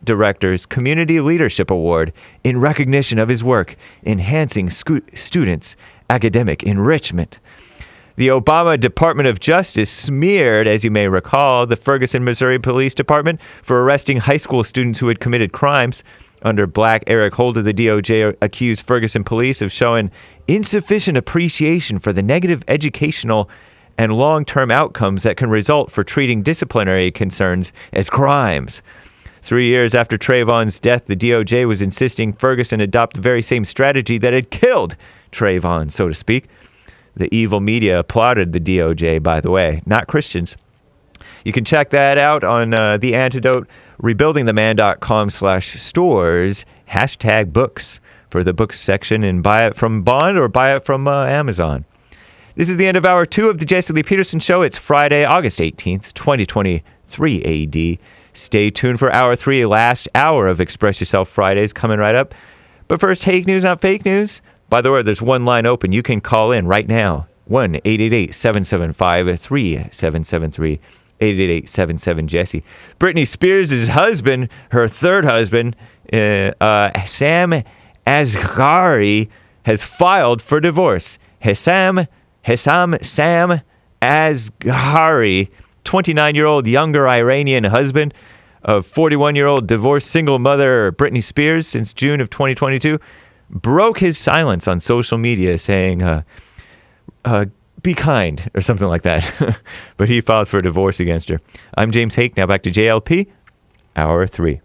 Director's Community Leadership Award in recognition of his work enhancing students' academic enrichment. The Obama Department of Justice smeared, as you may recall, the Ferguson, Missouri Police Department for arresting high school students who had committed crimes. Under Black Eric Holder, the DOJ accused Ferguson police of showing insufficient appreciation for the negative educational and long-term outcomes that can result for treating disciplinary concerns as crimes. 3 years after Trayvon's death, the DOJ was insisting Ferguson adopt the very same strategy that had killed Trayvon, so to speak. The evil media applauded the DOJ, by the way, not Christians. You can check that out on The Antidote, rebuildingtheman.com/stores, #books for the books section, and buy it from Bond or buy it from Amazon. This is the end of Hour 2 of the Jesse Lee Peterson Show. It's Friday, August 18th, 2023 AD. Stay tuned for Hour 3, last hour of Express Yourself Fridays coming right up. But first, Hake News, not fake news. By the way, there's one line open. You can call in right now. 1-888-775-3773. 888-77-JESSE. Britney Spears' husband, her third husband, Sam Asghari, has filed for divorce. Sam Asghari, 29-year-old younger Iranian husband of 41-year-old divorced single mother Britney Spears since June of 2022, broke his silence on social media saying, be kind, or something like that. But he filed for divorce against her. I'm James Hake. Now back to JLP, Hour 3.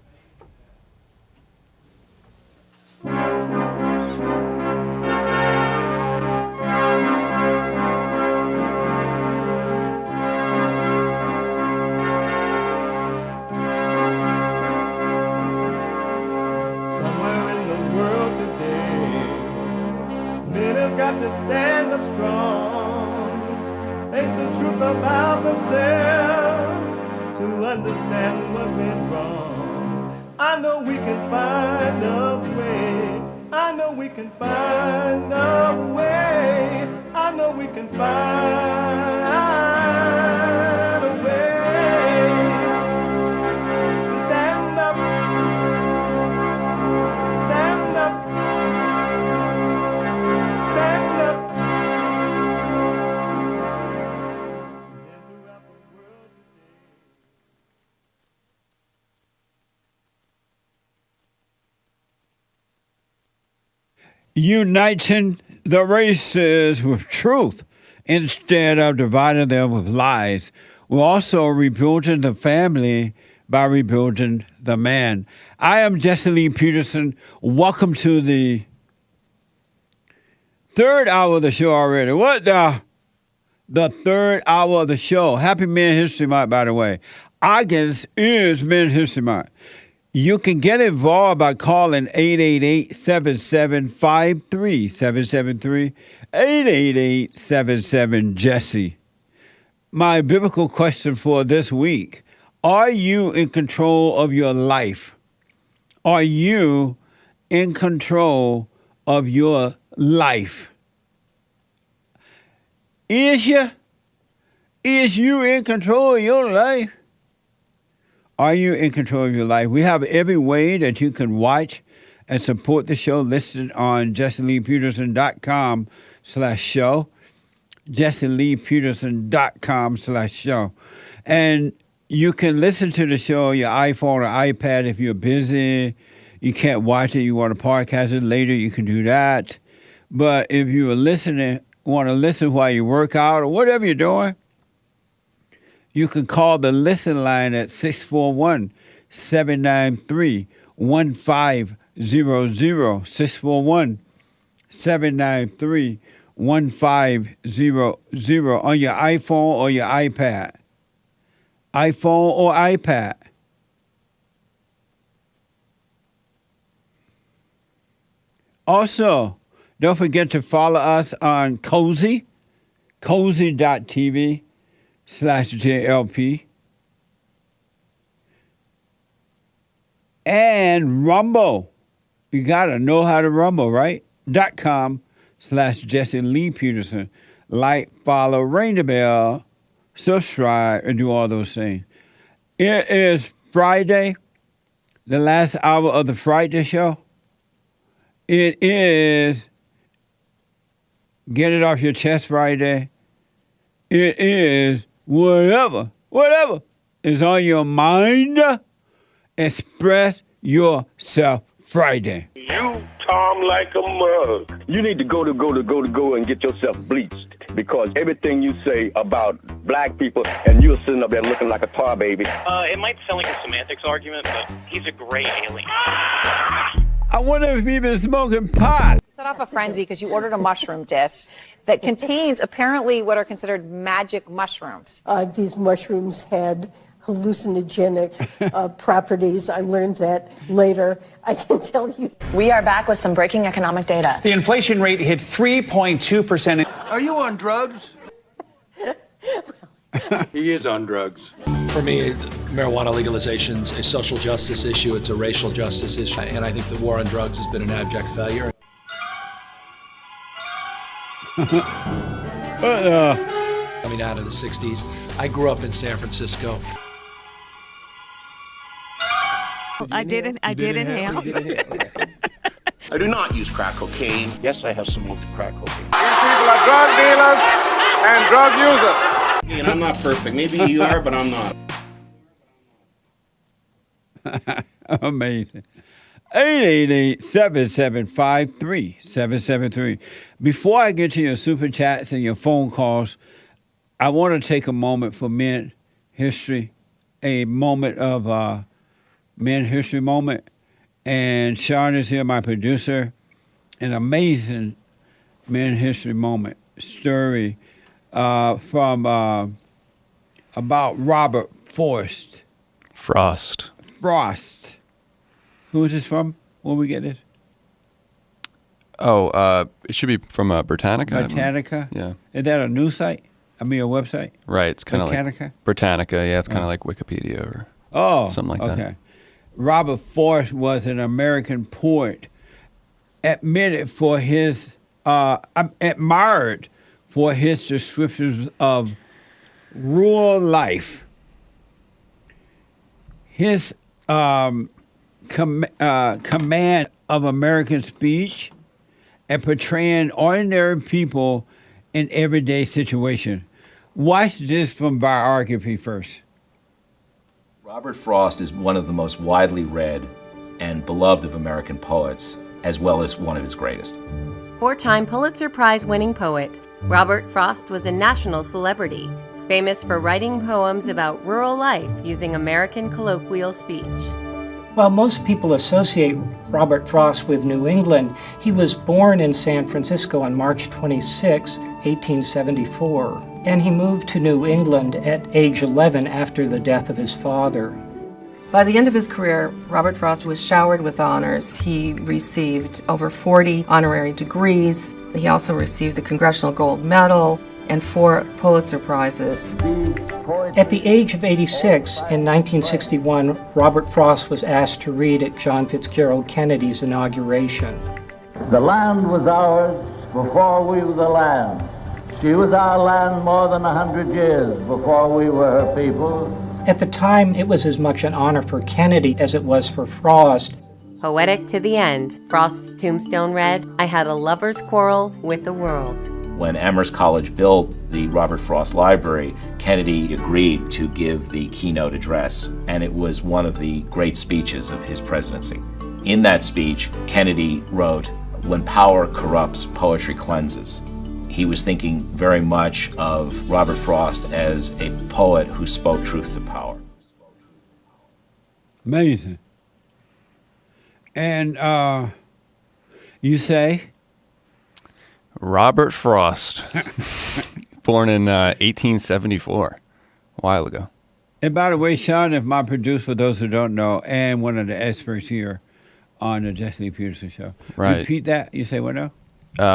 got to stand up strong, face the truth about themselves, to understand what went wrong. I know we can find a way. I know we can find a way. I know we can find a way to stand up, stand up, stand up. Uniting the races with truth instead of dividing them with lies. We're also rebuilding the family by rebuilding the man. I am Jesse Lee Peterson. Welcome to the third hour of the show already. What the third hour of the show. Happy Men History Month, by the way. August is Men History Month. You can get involved by calling 888-7753-773, 888-77-JESSE. My biblical question for this week, are you in control of your life? Are you in control of your life? Is you in control of your life? Are you in control of your life? We have every way that you can watch and support the show listed on JesseLeePeterson.com/show, JesseLeePeterson.com/show. And you can listen to the show on your iPhone or iPad if you're busy. You can't watch it. You want to podcast it later, you can do that. But if you are listening, want to listen while you work out or whatever you're doing, you can call the listen line at 641-793-1500, 641-793-1500 on your iPhone or your iPad. iPhone or iPad. Also, don't forget to follow us on Cozy, cozy.tv/JLP, and Rumble. You got to know how to Rumble, right? .com/Jesse Lee Peterson. Like, follow, ring the bell, subscribe, and do all those things. It is Friday, the last hour of the Friday show. It is Get It Off Your Chest Friday. It is whatever is on your mind. Express yourself Friday. You, Tom, like a mug. You need to go and get yourself bleached because everything you say about black people and you're sitting up there looking like a tar baby. It might sound like a semantics argument, but he's a great alien. I wonder if he's been smoking pot. You set off a frenzy because you ordered a mushroom dish that contains apparently what are considered magic mushrooms. These mushrooms had hallucinogenic properties. I learned that later. I can tell you. We are back with some breaking economic data. The inflation rate hit 3.2%. Are you on drugs? He is on drugs. For me, marijuana legalization is a social justice issue. It's a racial justice issue. And I think the war on drugs has been an abject failure. Coming out of the 60s. I grew up in San Francisco. I did inhale. I do not use crack cocaine. Yes, I have smoked crack cocaine. These people are drug dealers and drug users. And I'm not perfect. Maybe you are, but I'm not. Amazing. 888-775-3773. Before I get to your super chats and your phone calls, I want to take a moment for men history, a moment of men history moment. And Sean is here, my producer. An amazing men history moment story from about Robert Frost. Frost. Who is this from? Where we get this? It should be from Britannica. Britannica? Yeah. Is that a news site? I mean, a website? Right. It's kind of like Britannica? Britannica. Yeah, it's kind of like Wikipedia or something like that. Robert Frost was an American poet, admitted for his admired for his descriptions of rural life. His command of American speech and portraying ordinary people in everyday situations. Watch this from biography first. Robert Frost is one of the most widely read and beloved of American poets, as well as one of his greatest. Four-time Pulitzer Prize-winning poet, Robert Frost was a national celebrity, famous for writing poems about rural life using American colloquial speech. While most people associate Robert Frost with New England, he was born in San Francisco on March 26, 1874, and he moved to New England at age 11 after the death of his father. By the end of his career, Robert Frost was showered with honors. He received over 40 honorary degrees. He also received the Congressional Gold Medal and 4 Pulitzer Prizes. At the age of 86, in 1961, Robert Frost was asked to read at John Fitzgerald Kennedy's inauguration. The land was ours before we were the land. She was our land more than 100 years before we were her people. At the time, it was as much an honor for Kennedy as it was for Frost. Poetic to the end, Frost's tombstone read, "I had a lover's quarrel with the world." When Amherst College built the Robert Frost Library, Kennedy agreed to give the keynote address, and it was one of the great speeches of his presidency. In that speech, Kennedy wrote, "When power corrupts, poetry cleanses." He was thinking very much of Robert Frost as a poet who spoke truth to power. Amazing. And you say? Robert Frost, born in 1874, a while ago. And by the way, Sean is my producer, for those who don't know, and one of the experts here on the Jesse Peterson Show. Right. Repeat that. You say what now?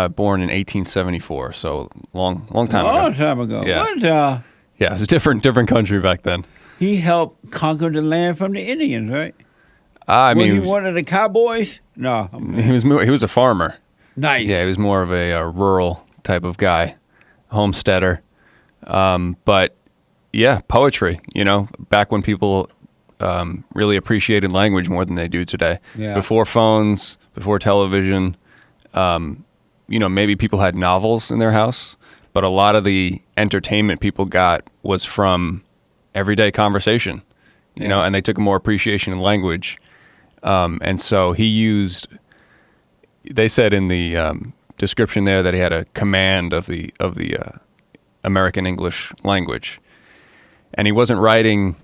Born in 1874, so long time ago. Long time ago. Yeah. What, yeah, it was a different country back then. he helped conquer the land from the Indians, right? I mean, was he one of the cowboys? No. He was a farmer. Nice. Yeah, he was more of a rural type of guy, homesteader. But yeah, poetry, back when people really appreciated language more than they do today. Yeah. Before phones, before television, maybe people had novels in their house, but a lot of the entertainment people got was from everyday conversation, and they took a more appreciation in language. And so they said in the description there that he had a command of the American English language. And he wasn't writing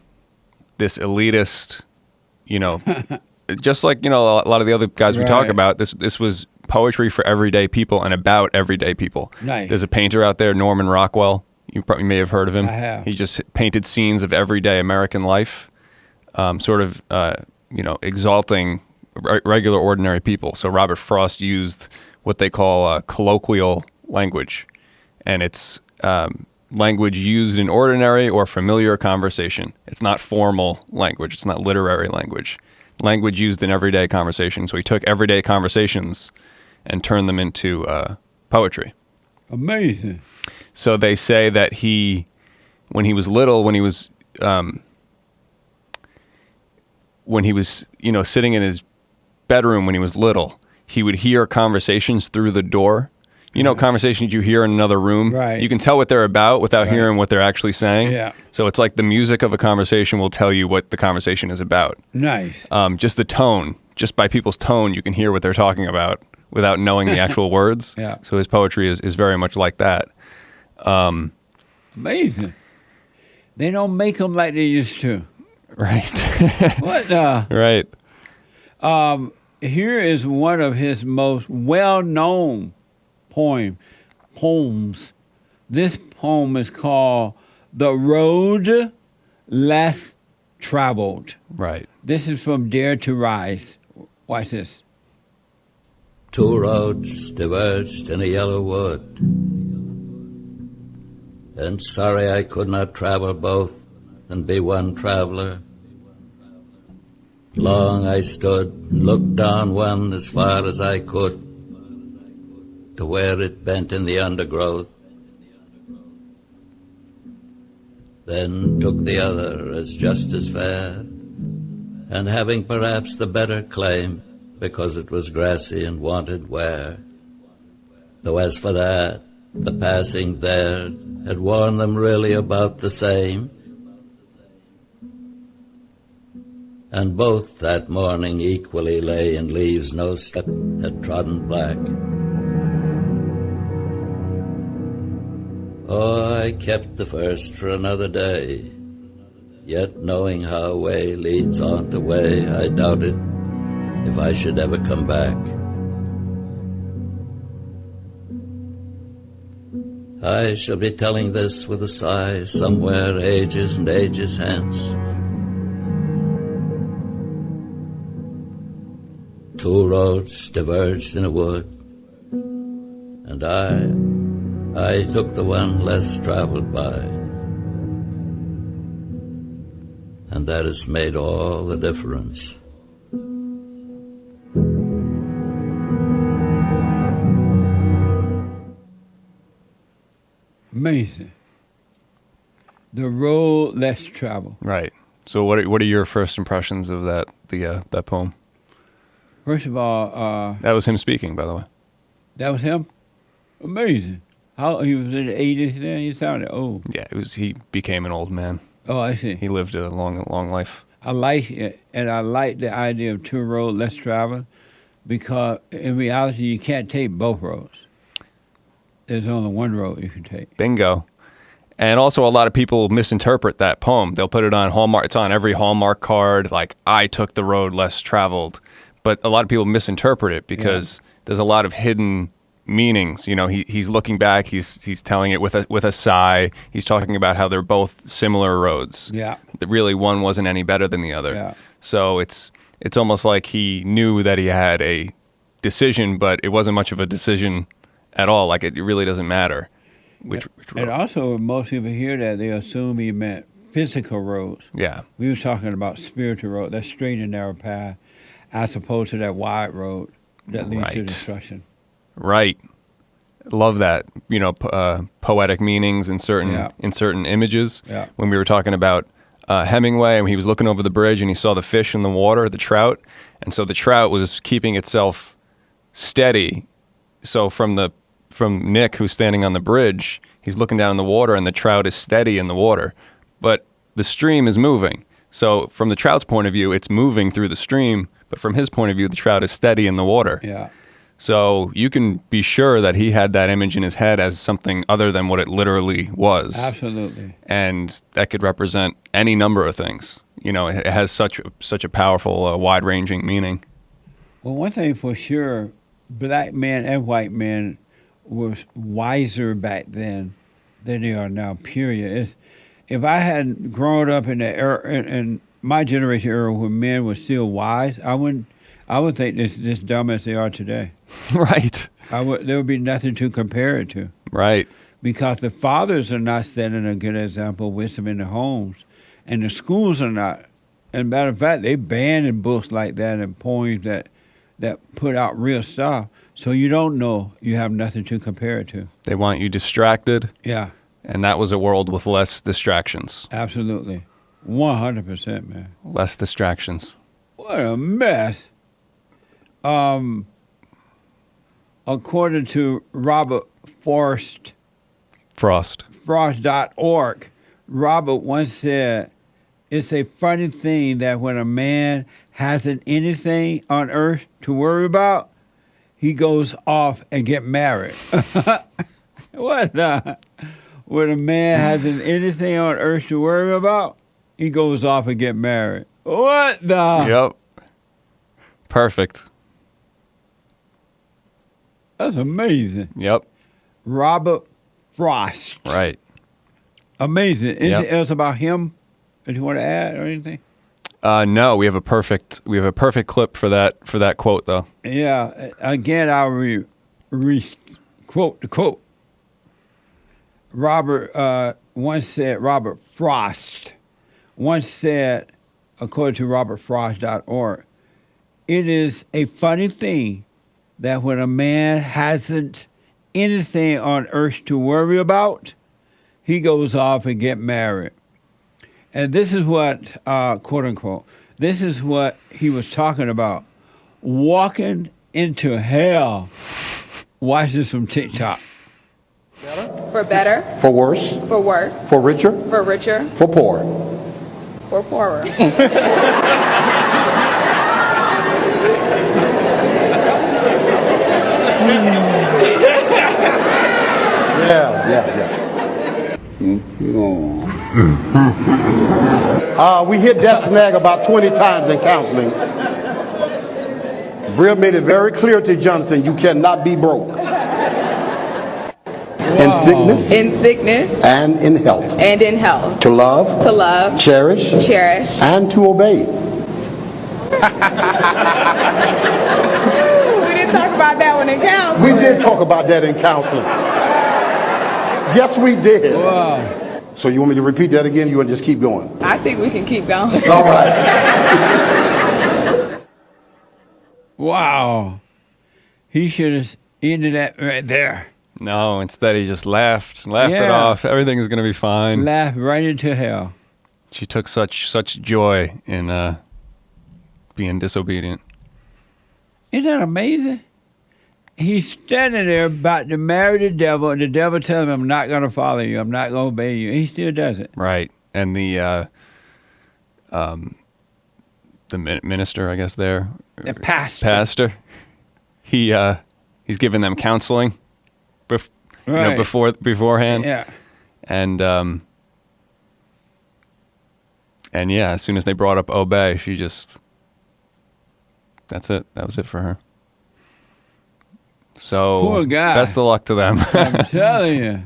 this elitist, just like, a lot of the other guys we talk about. This was poetry for everyday people and about everyday people. Nice. There's a painter out there, Norman Rockwell. You probably may have heard of him. I have. He just painted scenes of everyday American life, exalting regular, ordinary people. So Robert Frost used what they call colloquial language, and it's language used in ordinary or familiar conversation. It's not formal language. It's not literary language. Language used in everyday conversation. So he took everyday conversations and turned them into poetry. Amazing. So they say that when he was little, when he was sitting in his bedroom when he was little, he would hear conversations through the door. Conversations you hear in another room. Right. You can tell what they're about without hearing what they're actually saying. Yeah. So it's like the music of a conversation will tell you what the conversation is about. Nice. Just the tone, just by people's tone, you can hear what they're talking about without knowing the actual words. Yeah. So his poetry is very much like that. Amazing. They don't make them like they used to. Right. What? Right. Here is one of his most well-known poems. This poem is called "The Road Less Traveled." Right. This is from Dare to Rise. Watch this. Two roads diverged in a yellow wood, and sorry I could not travel both and be one traveler. Long I stood and looked down one as far as I could to where it bent in the undergrowth, then took the other as just as fair, and having perhaps the better claim because it was grassy and wanted wear. Though as for that, the passing there had worn them really about the same, and both that morning equally lay in leaves no step had trodden black. Oh, I kept the first for another day, yet knowing how way leads on to way, I doubted if I should ever come back. I shall be telling this with a sigh somewhere ages and ages hence. Two roads diverged in a wood, and I took the one less traveled by, and that has made all the difference. Amazing. The road less traveled. Right. So what are your first impressions of that that poem? First of all, that was him speaking, by the way. That was him? Amazing. How he was in the 80s then? He sounded old. Yeah, he became an old man. Oh, I see. He lived a long life. I like it, and I like the idea of two roads less traveled, because in reality you can't take both roads. There's only one road you can take. Bingo. And also a lot of people misinterpret that poem. They'll put it on Hallmark. It's on every Hallmark card, like, I took the road less traveled. But a lot of people misinterpret it because there's a lot of hidden meanings. You know, he's looking back, he's telling it with a sigh. He's talking about how they're both similar roads. Yeah. That really one wasn't any better than the other. Yeah. So it's almost like he knew that he had a decision, but it wasn't much of a decision at all. Like, it really doesn't matter which road. And also, when most people hear that, they assume he meant physical roads. Yeah. We were talking about spiritual road, that straight and narrow path, as opposed to that wide road that leads to destruction. Right. Love that. You know, poetic meanings in certain images. Yeah. When we were talking about Hemingway, and he was looking over the bridge and he saw the fish in the water, the trout, and so the trout was keeping itself steady. So from Nick, who's standing on the bridge, he's looking down in the water, and the trout is steady in the water, but the stream is moving. So from the trout's point of view, it's moving through the stream, but from his point of view, the trout is steady in the water. Yeah. So you can be sure that he had that image in his head as something other than what it literally was. Absolutely. And that could represent any number of things. You know, it has such a powerful, wide-ranging meaning. Well, one thing for sure, black men and white men were wiser back then than they are now, period. If I hadn't grown up in the era, in my generation era where men were still wise, I would think this dumb as they are today. Right. There would be nothing to compare it to. Right. Because the fathers are not setting a good example of wisdom in the homes, and the schools are not. And matter of fact, they banned books like that and poems that put out real stuff. So you don't know, you have nothing to compare it to. They want you distracted. Yeah. And that was a world with less distractions. Absolutely. 100%, man. Less distractions. What a mess. According to Robert Frost.org, Robert once said, it's a funny thing that when a man hasn't anything on earth to worry about, he goes off and get married. What the? When a man hasn't anything on earth to worry about, he goes off and get married. What the? Yep. Perfect. That's amazing. Yep. Robert Frost. Right. Amazing. Anything Yep. else about him that you want to add or anything? No, we have a perfect clip for that quote though. Yeah, again, I'll quote the quote. Robert Frost once said, according to robertfrost.org, it is a funny thing that when a man hasn't anything on earth to worry about, he goes off and get married. And this is what, quote unquote, this is what he was talking about. Walking into hell. Watch this from TikTok. For better. For worse. For worse. For richer. For richer. For poor. For poorer. Yeah. We hit that snag about 20 times in counseling. Brill made it very clear to Jonathan, you cannot be broke. In sickness. In sickness. And in health. And in health. To love. To love. Cherish. Cherish. And to obey. We didn't talk about that one in counseling. We did talk about that in counseling. Yes, we did. Wow. So you want me to repeat that again? You want to just keep going? I think we can keep going. All right. Wow. He should have ended that right there. No, instead he just laughed it off. Everything's going to be fine. Laughed right into hell. She took such joy in being disobedient. Isn't that amazing? He's standing there about to marry the devil, and the devil tells him, I'm not going to follow you. I'm not going to obey you. He still does it. Right. And the minister, I guess there. The pastor. He's giving them counseling beforehand. Yeah. And yeah, as soon as they brought up obey, she just, that's it. That was it for her. So, poor guy. Best of luck to them. I'm telling you.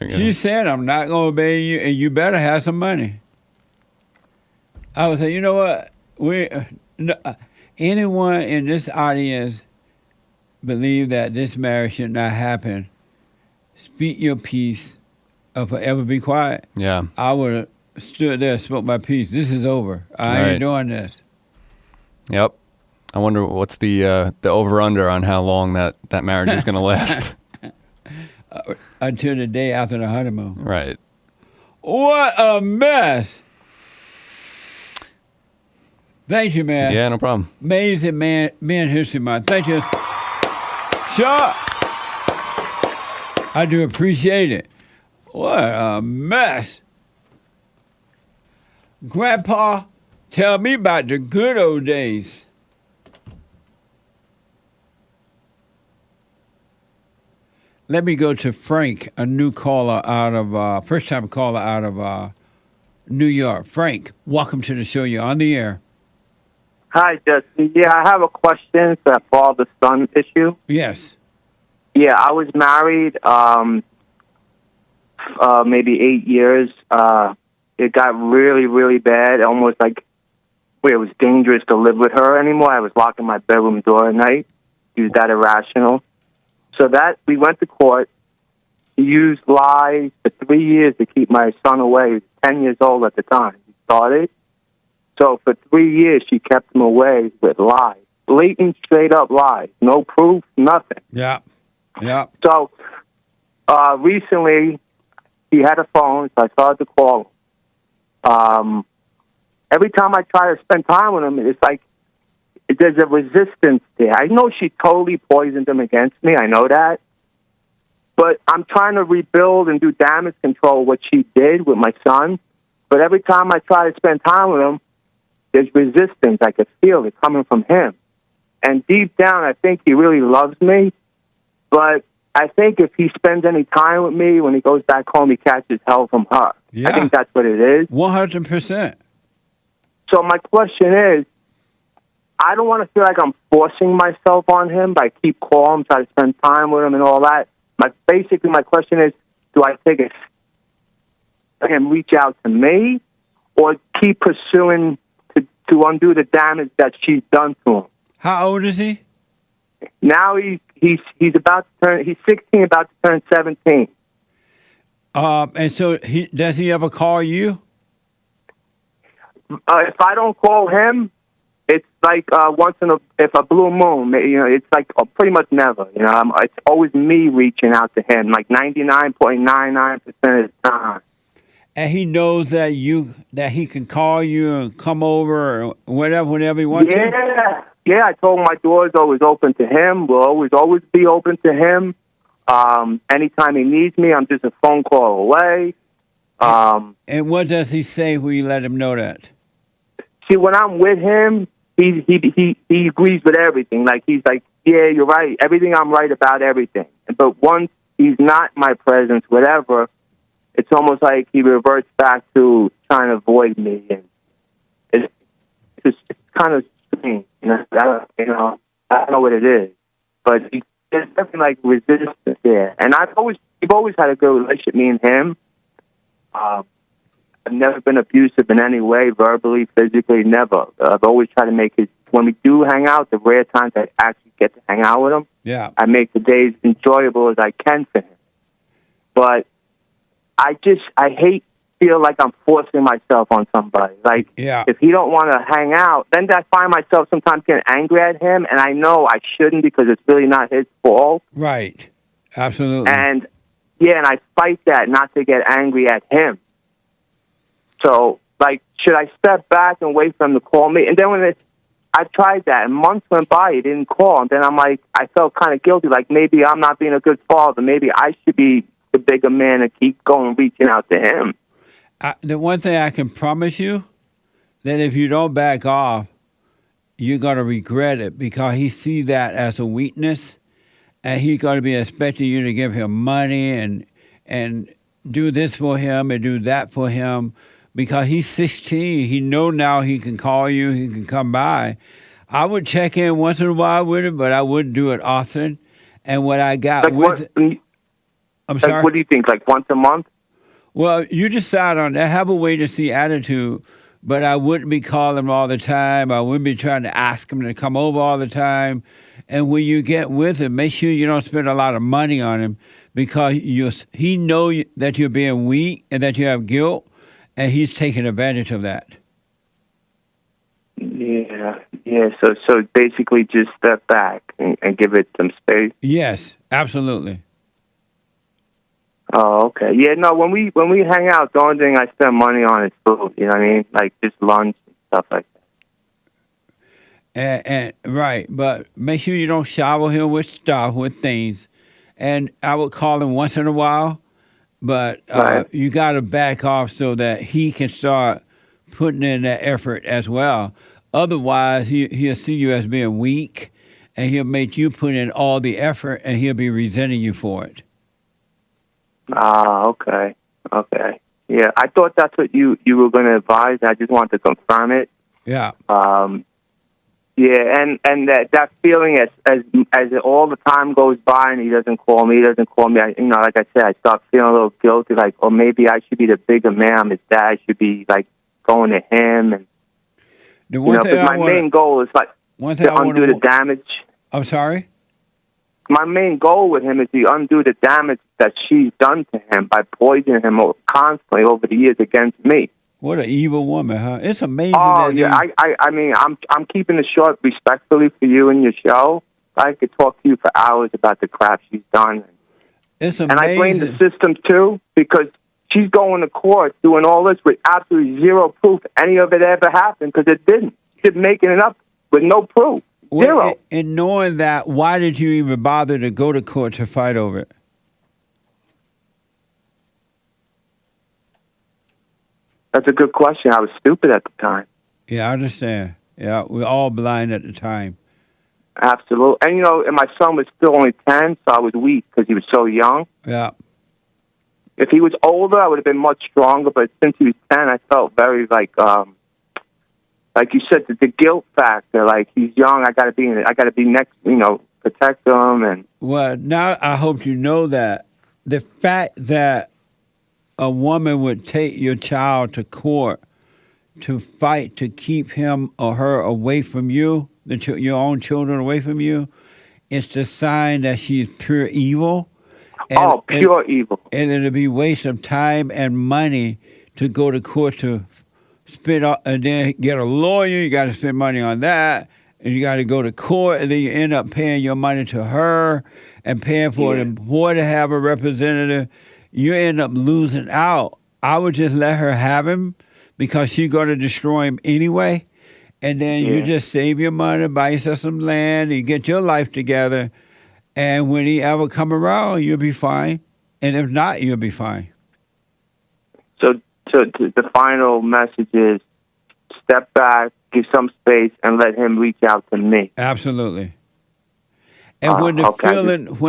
She said, I'm not going to obey you, and you better have some money. I would say, you know what? Anyone in this audience believe that this marriage should not happen, speak your piece or forever be quiet. Yeah. I would have stood there and spoke my piece. This is over. I ain't doing this. Yep. I wonder what's the over-under on how long that marriage is going to last. Until the day after the honeymoon. Right. What a mess. Thank you, man. Yeah, no problem. Amazing man history month. Thank you. Sure. I do appreciate it. What a mess. Grandpa, tell me about the good old days. Let me go to Frank, a new caller out of, first-time caller out of New York. Frank, welcome to the show. You're on the air. Hi, Jesse. Yeah, I have a question for that father-son issue. Yes. Yeah, I was married maybe 8 years. It got really, really bad, almost like where it was dangerous to live with her anymore. I was locking my bedroom door at night. She was that irrational. So that we went to court. He used lies for 3 years to keep my son away. He was 10 years old at the time. He started. So for 3 years, she kept him away with lies. Blatant, straight-up lies. No proof, nothing. Yeah. Yeah. So recently, he had a phone, so I started to call him. Every time I try to spend time with him, it's like there's a resistance there. I know she totally poisoned him against me. I know that. But I'm trying to rebuild and do damage control, what she did with my son. But every time I try to spend time with him, there's resistance. I can feel it coming from him. And deep down, I think he really loves me. But I think if he spends any time with me, when he goes back home, he catches hell from her. Yeah. I think that's what it is. 100%. So my question is, I don't want to feel like I'm forcing myself on him by keep calling, try to spend time with him and all that. Basically, my question is, do I take it, him reach out to me, or keep pursuing to undo the damage that she's done to him. How old is he? Now he's 16, about to turn 17. And so does he ever call you? If I don't call him, it's like if a blue moon. It's like pretty much never. It's always me reaching out to him, like 99.99% of the time. And he knows that he can call you and come over or whenever he wants to? Yeah, I told him my door's always open to him. Will always be open to him. Anytime he needs me, I'm just a phone call away. And what does he say when you let him know that? See, when I'm with him, he agrees with everything. Like, he's like, yeah, you're right. Everything, I'm right about everything. But once he's not in my presence, whatever, it's almost like he reverts back to trying to avoid me. And it's kind of strange. I don't know what it is. But there's definitely like resistance there. And we've always had a good relationship, me and him. I've never been abusive in any way, verbally, physically, never. I've always tried to make when we do hang out, the rare times I actually get to hang out with him, I make the days enjoyable as I can for him. But I feel like I'm forcing myself on somebody. Like, if he don't want to hang out, then I find myself sometimes getting angry at him, and I know I shouldn't because it's really not his fault. Right. Absolutely. And I fight that not to get angry at him. So, like, should I step back and wait for him to call me? And then I tried that, and months went by, he didn't call. And then I'm like, I felt kind of guilty, like maybe I'm not being a good father. Maybe I should be the bigger man and keep going, reaching out to him. The one thing I can promise you, that if you don't back off, you're going to regret it because he sees that as a weakness, and he's going to be expecting you to give him money and do this for him and do that for him. Because he's 16, he know now he can call you, he can come by. I would check in once in a while with him, but I wouldn't do it often. And what I got I'm sorry? What do you think, like once a month? Well, you decide on that. Have a wait-and-see attitude, but I wouldn't be calling him all the time. I wouldn't be trying to ask him to come over all the time. And when you get with him, make sure you don't spend a lot of money on him because he know that you're being weak and that you have guilt. And he's taking advantage of that. Yeah. So basically, just step back and give it some space. Yes, absolutely. Oh, okay. Yeah, no. When we hang out, the only thing I spend money on is food. You know what I mean? Like just lunch and stuff like that. And right, but make sure you don't shower him with things. And I would call him once in a while. But you got to back off so that he can start putting in that effort as well. Otherwise, he'll see you as being weak, and he'll make you put in all the effort, and he'll be resenting you for it. Okay. Yeah, I thought that's what you were going to advise. I just wanted to confirm it. Yeah. Yeah, and that feeling as all the time goes by and he doesn't call me, like I said, I start feeling a little guilty, like, oh, maybe I should be the bigger man. I'm his dad. I should be, like, going to him. And, because my main goal is, like, to undo the damage. I'm sorry? My main goal with him is to undo the damage that she's done to him by poisoning him constantly over the years against me. What an evil woman, huh? It's amazing. Oh, yeah. I mean, I'm keeping it short respectfully for you and your show. I could talk to you for hours about the crap she's done. It's amazing. And I blame the system, too, because she's going to court doing all this with absolutely zero proof any of it ever happened, because it didn't. She's making it up with no proof. Zero. And knowing that, why did you even bother to go to court to fight over it? That's a good question. I was stupid at the time. Yeah, I understand. Yeah, we're all blind at the time. Absolutely. And, and my son was still only 10, so I was weak because he was so young. Yeah. If he was older, I would have been much stronger, but since he was 10, I felt very, like you said, the guilt factor. Like, he's young, I got to be next, protect him. And well, now I hope you know that the fact that a woman would take your child to court to fight to keep him or her away from you, your own children away from you, it's the sign that she's pure evil. And, pure evil. And it'll be waste of time and money to go to court to spend and then get a lawyer. You got to spend money on that, and you got to go to court, and then you end up paying your money to her and paying for the boy to have a representative. You end up losing out. I would just let her have him because she's going to destroy him anyway. And then you just save your money, buy yourself some land, you get your life together, and when he ever come around, you'll be fine. And if not, you'll be fine. So the final message is step back, give some space, and let him reach out to me. Absolutely. And when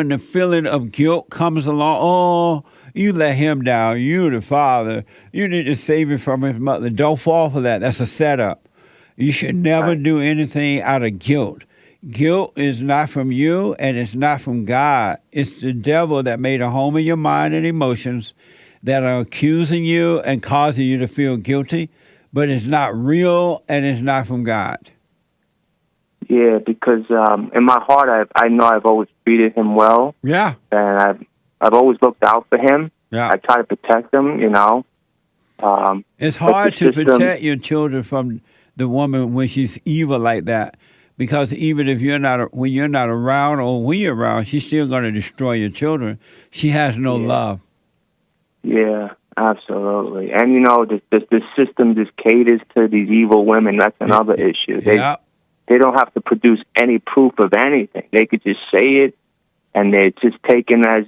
the feeling of guilt comes along, oh, you let him down, you the father, you need to save him from his mother. Don't fall for that. That's a setup. You should never do anything out of guilt. Guilt is not from you, and it's not from God. It's the devil that made a home in your mind and emotions that are accusing you and causing you to feel guilty, but it's not real, and it's not from God. Yeah, because in my heart, I know I've always treated him well. Yeah. And I've always looked out for him. Yeah. I try to protect him, It's hard to protect your children from the woman when she's evil like that, because even if when you're not around or when you're around, she's still going to destroy your children. She has no love. Yeah, absolutely. And the system just caters to these evil women. That's another issue. They don't have to produce any proof of anything. They could just say it, and they're just taken as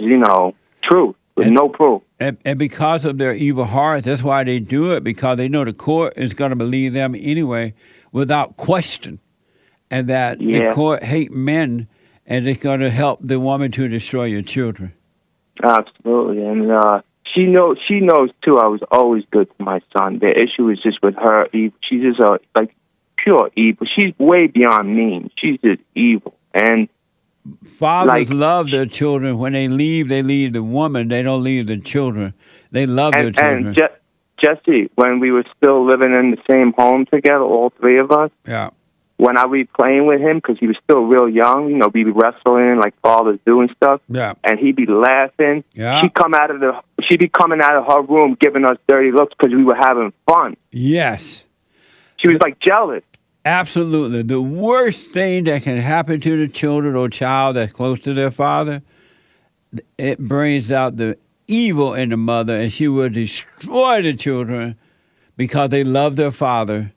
truth with no proof. And because of their evil heart, that's why they do it, because they know the court is going to believe them anyway without question. And that the court hate men, and it's going to help the woman to destroy your children. Absolutely. And she knows, too, I was always good to my son. The issue is just with her. She's just pure evil. She's way beyond mean. She's just evil. And fathers love their children. When they leave the woman. They don't leave the children. They love their children. And Jesse, when we were still living in the same home together, all three of us, when I be playing with him, because he was still real young, we'd be wrestling like fathers do and stuff, and he'd be laughing. She'd be coming out of her room giving us dirty looks because we were having fun. Yes. She was jealous. Absolutely. The worst thing that can happen to the children or child that's close to their father, it brings out the evil in the mother, and she will destroy the children because they love their father.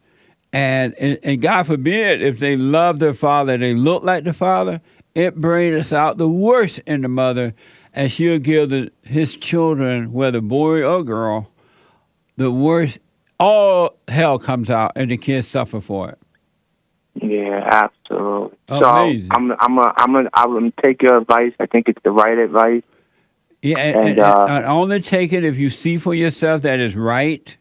And God forbid, if they love their father, they look like the father, it brings out the worst in the mother, and she'll give his children, whether boy or girl, the worst. All hell comes out, and the kids suffer for it. Yeah, absolutely. Amazing. So I'm gonna take your advice. I think it's the right advice. Yeah, and only take it if you see for yourself that it's right.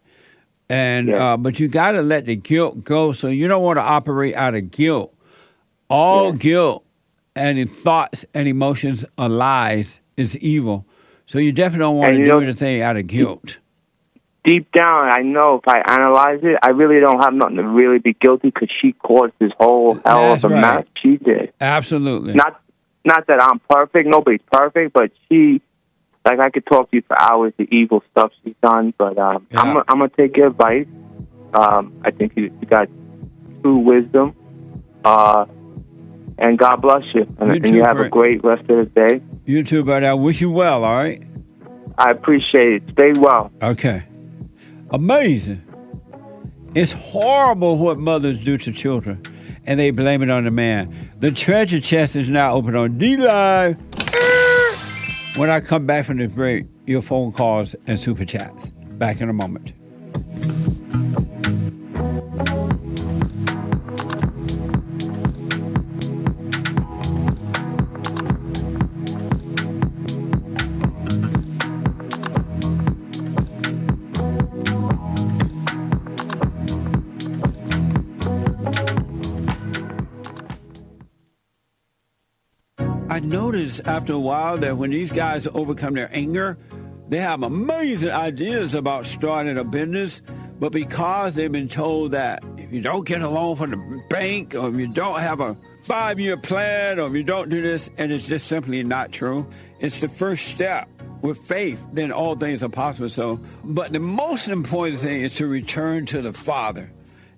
And but you got to let the guilt go. So you don't want to operate out of guilt. All guilt and thoughts and emotions are lies, is evil. So you definitely don't want to do anything out of guilt. Deep down, I know if I analyze it, I really don't have nothing to really be guilty because she caused this whole hell of a mess. She did. Absolutely. Not that I'm perfect. Nobody's perfect, but she, I could talk to you for hours, the evil stuff she's done. But I'm gonna take your advice. I think you got true wisdom. And God bless you. And you have a great rest of the day. You too, buddy. I wish you well. All right. I appreciate it. Stay well. Okay. Amazing. It's horrible what mothers do to children, and they blame it on the man. The treasure chest is now open on D-Live. When I come back from this break, your phone calls and super chats. Back in a moment. I noticed after a while that when these guys overcome their anger, they have amazing ideas about starting a business, But because they've been told that if you don't get a loan from the bank, or if you don't have a 5-year plan, or if you don't do this, and it's just simply not true, it's the first step. With faith, then all things are possible. So, but the most important thing is to return to the Father.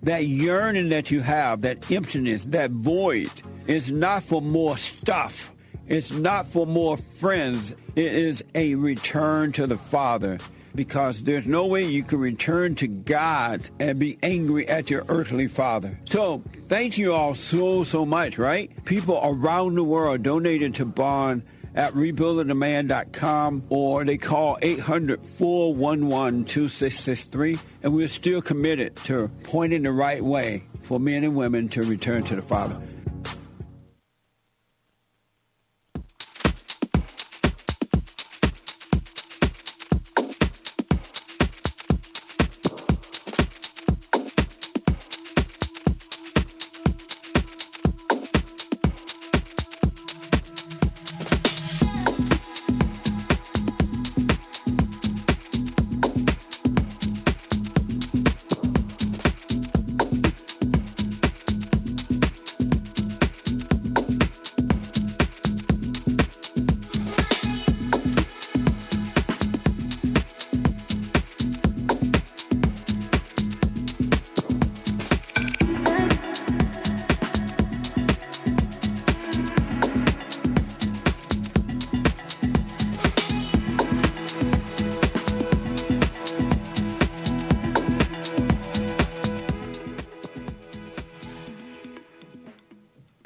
That yearning that you have, that emptiness, that void, is not for more stuff. It's not for more friends. It is a return to the Father, because there's no way you can return to God and be angry at your earthly father. So thank you all so much, right? People around the world donated to Bond at rebuildingtheman.com, or they call 800-411-2663, and we're still committed to pointing the right way for men and women to return to the Father.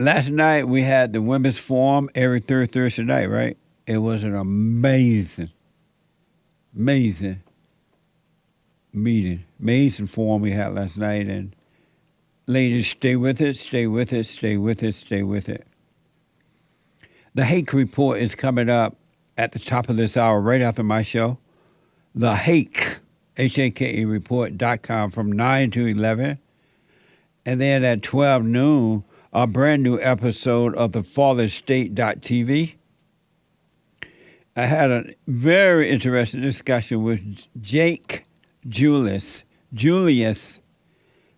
Last night we had the Women's Forum every third Thursday night, right? It was an amazing meeting, amazing forum we had last night. And ladies, stay with it, stay with it, stay with it, stay with it. The Hake report is coming up at the top of this hour, right after my show. The Hake, Hake report.com from 9 to 11. And then at 12 noon, a brand new episode of the FallenState.tv. I had a very interesting discussion with Jake Julius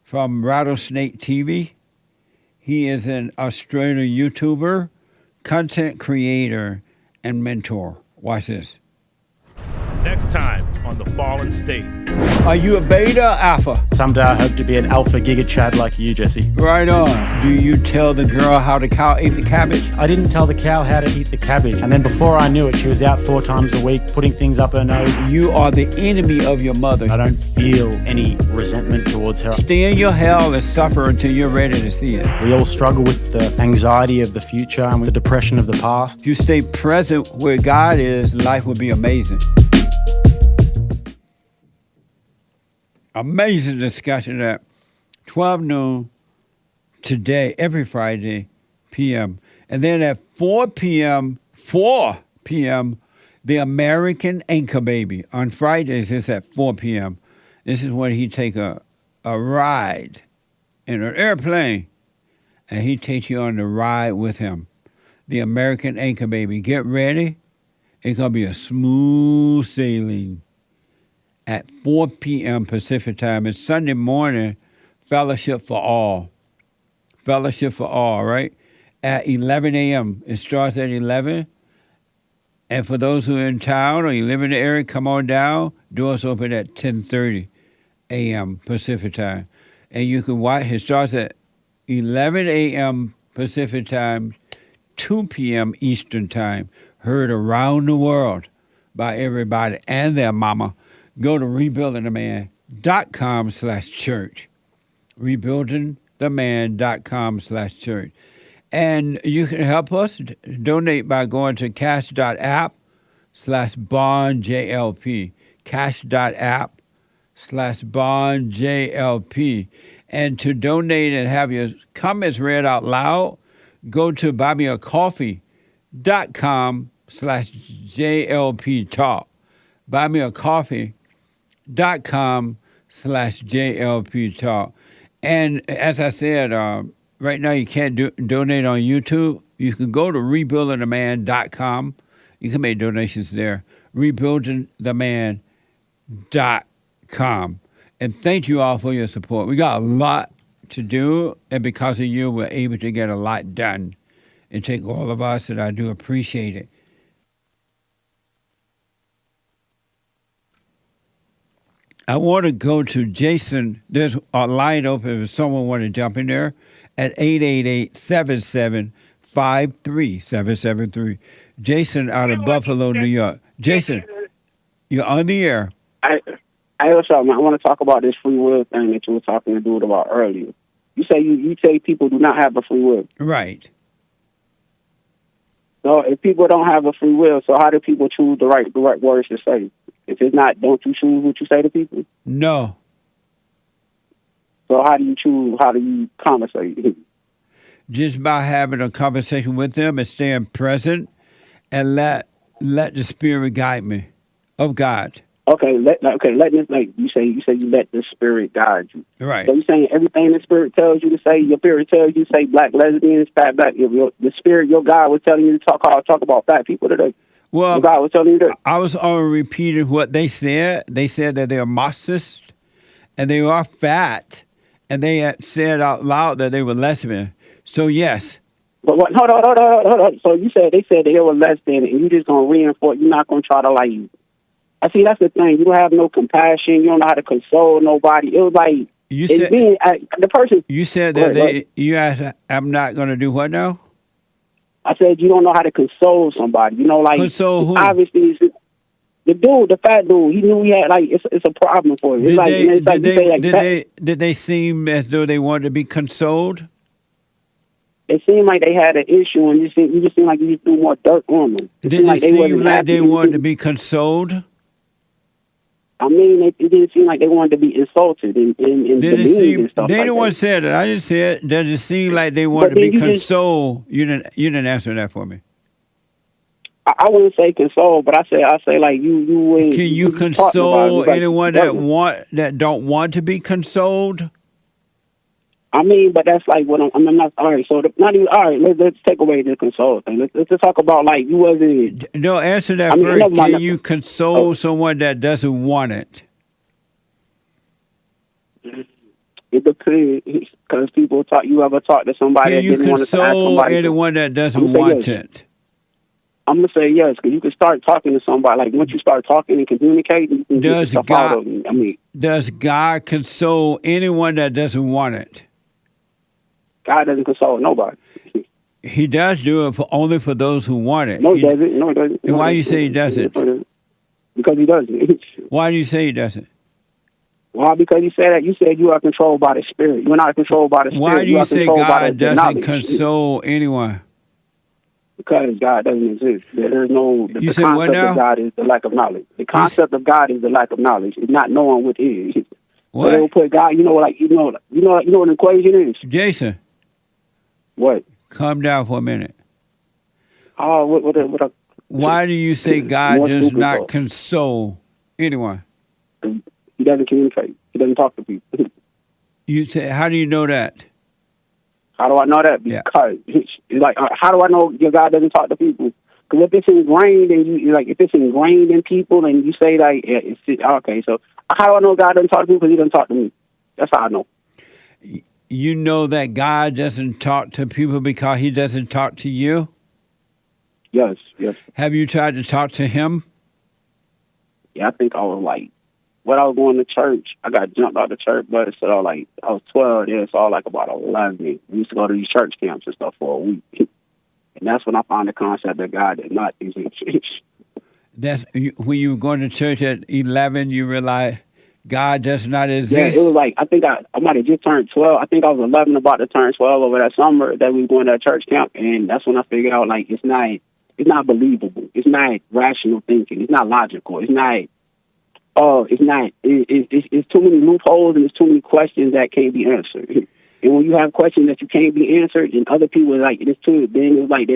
from Rattlesnake TV. He is an Australian YouTuber, content creator, and mentor. Watch this. Next time on The Fallen State. Are you a beta or alpha? Someday I hope to be an alpha giga chad like you, Jesse. Right on. Do you tell the girl how the cow ate the cabbage? I didn't tell the cow how to eat the cabbage. And then before I knew it, she was out 4 times a week, putting things up her nose. You are the enemy of your mother. I don't feel any resentment towards her. Stay in your hell and suffer until you're ready to see it. We all struggle with the anxiety of the future and with the depression of the past. If you stay present where God is, life will be amazing. Amazing discussion at 12 noon today, every Friday p.m. And then at 4 p.m., the American Anchor Baby. On Fridays, it's at 4 p.m. This is when he take a ride in an airplane, and he takes you on the ride with him. The American Anchor Baby. Get ready. It's going to be a smooth sailing. At 4 p.m. Pacific time. It's Sunday morning, Fellowship for All. Fellowship for All, right? At 11 a.m. It starts at 11. And for those who are in town or you live in the area, come on down. Doors open at 10:30 a.m. Pacific time. And you can watch. It starts at 11 a.m. Pacific time, 2 p.m. Eastern time. Heard around the world by everybody and their mama. Go to rebuildingtheman.com/church. Rebuildingtheman.com/church. And you can help us donate by going to cash.app/bondjlp. Cash.app/bondjlp. And to donate and have your comments read out loud, go to buymeacoffee.com/JLP talk. buymeacoffee.com/JLP talk. And as I said, right now you can't donate on YouTube. You can go to rebuildingtheman.com. You can make donations there. Rebuildingtheman.com. And thank you all for your support. We got a lot to do, and because of you, we're able to get a lot done. It takes all of us, and I do appreciate it. I want to go to Jason. There's a line open if someone want to jump in there at 888-775-3773. Jason out of Buffalo, New York. Jason, you're on the air. What's up, man? I want to talk about this free will thing that you were talking to dude about earlier. You say you say people do not have a free will. Right. So if people don't have a free will, so how do people choose the right words to say? If it's not, don't you choose what you say to people? No. So how do you choose? How do you conversate? Just by having a conversation with them and staying present and let the Spirit guide me of God. Okay, let this, like you say you let the Spirit guide you. Right. So you're saying everything the Spirit tells you to say, your Spirit tells you to say black lesbians, fat black. The Spirit, your God was telling you to talk about fat people today. Well, your God was telling you that. I was already repeating what they said. They said that they are Marxist and they are fat, and they had said out loud that they were lesbian. So yes. But what? Hold on. So you said they said they were lesbian, and you just gonna reinforce. You're not gonna try to like. I see. That's the thing. You don't have no compassion. You don't know how to console nobody. It was like you said the person. You said that you asked, I'm not going to do what now? I said you don't know how to console somebody. You know, like console who? Obviously, the dude, the fat dude. He knew he had like it's a problem for him. Did they seem as though they wanted to be consoled? It seemed like they had an issue, and you just seemed like you just threw more dirt on them. Did it seem like they wanted to be consoled? I mean, it didn't seem like they wanted to be insulted and and stuff. They didn't want to say that. I just said, does it seem like they wanted to be consoled? You didn't answer that for me. I wouldn't say console, but I say like you would. Can you console anyone that don't want to be consoled? I mean, but that's like what I'm not. All right, so not even. All right, let's take away the console thing. Let's just talk about like you wasn't. No, answer that first. Can you console someone that doesn't want it? It depends, because people talk. You ever talk to somebody that didn't want to ask somebody? Can you console anyone that doesn't want it? I'm gonna say yes, because you can start talking to somebody. Like once you start talking and communicating, you can get stuff out of them. I mean, does God console anyone that doesn't want it? God doesn't console nobody. He does do it only for those who want it. No, he doesn't. No, he doesn't. And why do you say he doesn't? Because he doesn't. Why do you say he doesn't? Why? Because you said that. You said you are controlled by the Spirit. You're not controlled by the Spirit. Why do you say God doesn't console anyone? Because God doesn't exist. There's no. The concept of God is the lack of knowledge. The concept of God is the lack of knowledge. It's not knowing what is. What? They will put God. You know what an equation is. Jason. What? Calm down for a minute. Oh, why do you say God does not console anyone? He doesn't communicate. He doesn't talk to people. You say, how do you know that? How do I know that? Because it's like, how do I know your God doesn't talk to people? Because if it's ingrained if it's ingrained in people, and you say like, okay, so how do I know God doesn't talk to people? Because He doesn't talk to me. That's how I know. You know that God doesn't talk to people because He doesn't talk to you? Yes. Have you tried to talk to Him? Yeah, I think I was like, when I was going to church, I got jumped out of the church, but so I was 12, yeah, so I was like about 11. We used to go to these church camps and stuff for a week. And that's when I found the concept that God did not exist. That's when you were going to church at 11, you realized God does not exist? Yeah, it was like, I think I might have just turned 12. I think I was 11, about to turn 12 over that summer that we were going to a church camp. And that's when I figured out, like, it's not believable. It's not rational thinking. It's not logical. It's too many loopholes, and there's too many questions that can't be answered. And when you have questions that you can't be answered, and other people are like, it's too, then it's like,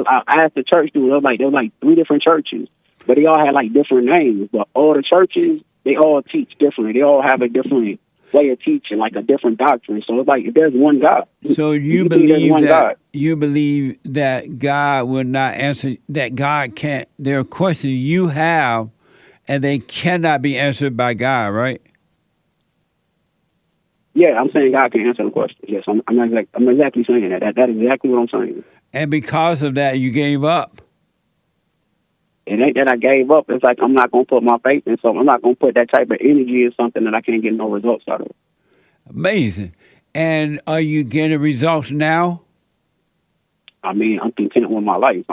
I asked the church dude, there was like 3 different churches, but they all had like different names. But all the churches, they all teach differently. They all have a different way of teaching, like a different doctrine. So it's like, if there's one God. So you believe that God will not answer, that God can't, there are questions you have, and they cannot be answered by God, right? Yeah, I'm saying God can answer the question. Yes, I'm exactly saying that. That is exactly what I'm saying. And because of that, you gave up. It ain't that I gave up. It's like I'm not going to put my faith in something. I'm not going to put that type of energy in something that I can't get no results out of. Amazing. And are you getting results now? I mean, I'm content with my life.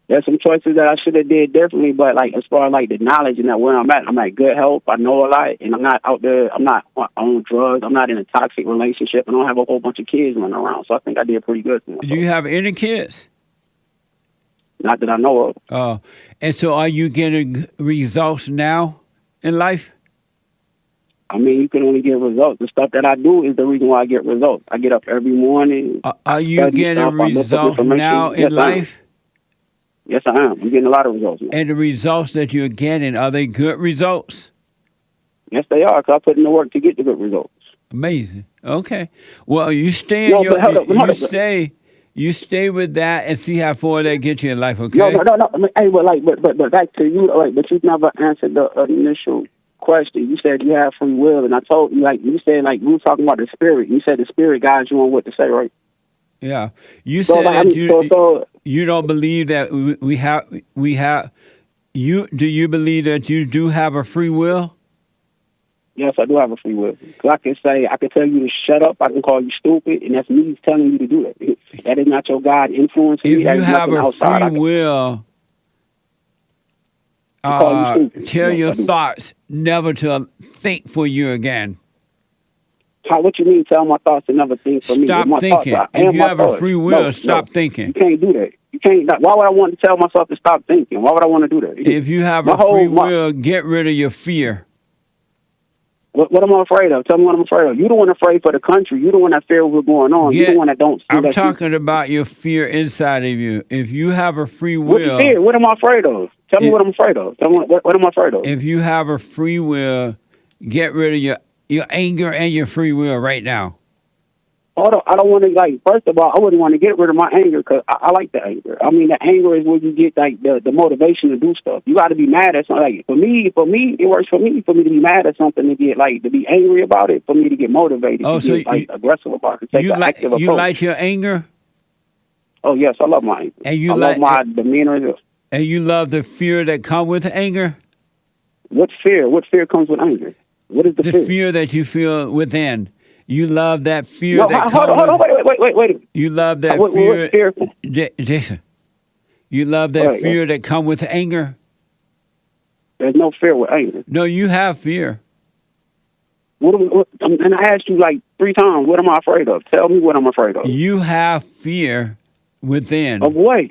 There's some choices that I should have did differently, but like as far as like the knowledge and that where I'm at good health. I know a lot, and I'm not out there. I'm not on drugs. I'm not in a toxic relationship. I don't have a whole bunch of kids running around. So I think I did pretty good. Do you have any kids? Not that I know of. And so are you getting results now in life? I mean, you can only get results. The stuff that I do is the reason why I get results. I get up every morning. Are you getting results now in life? Yes, I am. I'm getting a lot of results now. And the results that you're getting, are they good results? Yes, they are, because I put in the work to get the good results. Amazing. Okay. Well, you stay in you stay with that and see how far that gets you in life, okay? No. I mean, hey, but back to you, like, but you never answered the initial question. You said you have free will, and I told you, like, you said, like, we were talking about the spirit. You said the spirit guides you on what to say, right? Yeah. You said that you don't believe that we have you. Do you believe that you do have a free will? Yes, I do have a free will. Because I can tell you to shut up. I can call you stupid, and that's me telling you to do that. That is not your God influencing me. If you have a free will, tell your thoughts never to think for you again. What you mean? Tell my thoughts to never think for me. Stop thinking. If you have a free will, stop thinking. You can't do that. You can't. Why would I want to tell myself to stop thinking? Why would I want to do that? If you have a free will, get rid of your fear. What am I afraid of? Tell me what I'm afraid of. You're the one afraid for the country. You're the one that fear what's going on. You're the one that don't see I'm talking about your fear inside of you. If you have a free will... What fear? What am I afraid of? Tell me what I'm afraid of. Tell me what am I afraid of? If you have a free will, get rid of your anger and your free will right now. I don't want to, like, first of all, I wouldn't want to get rid of my anger because I like the anger. I mean, the anger is where you get, like, the motivation to do stuff. You got to be mad at something. Like, for me, it works for me to be mad at something, to get, like, to be angry about it, for me to get motivated, to get, like, aggressive about it, take an active approach. You like your anger? Oh, yes, I love my anger. And I love my demeanor. And you love the fear that comes with anger? What fear? What fear comes with anger? What is the fear? The fear that you feel within. You love that fear that comes. Hold on, wait. You love that fear. Jason, you love that fear that comes with anger? There's no fear with anger. No, you have fear. And I asked you like 3 times, what am I afraid of? Tell me what I'm afraid of. You have fear within. Of what?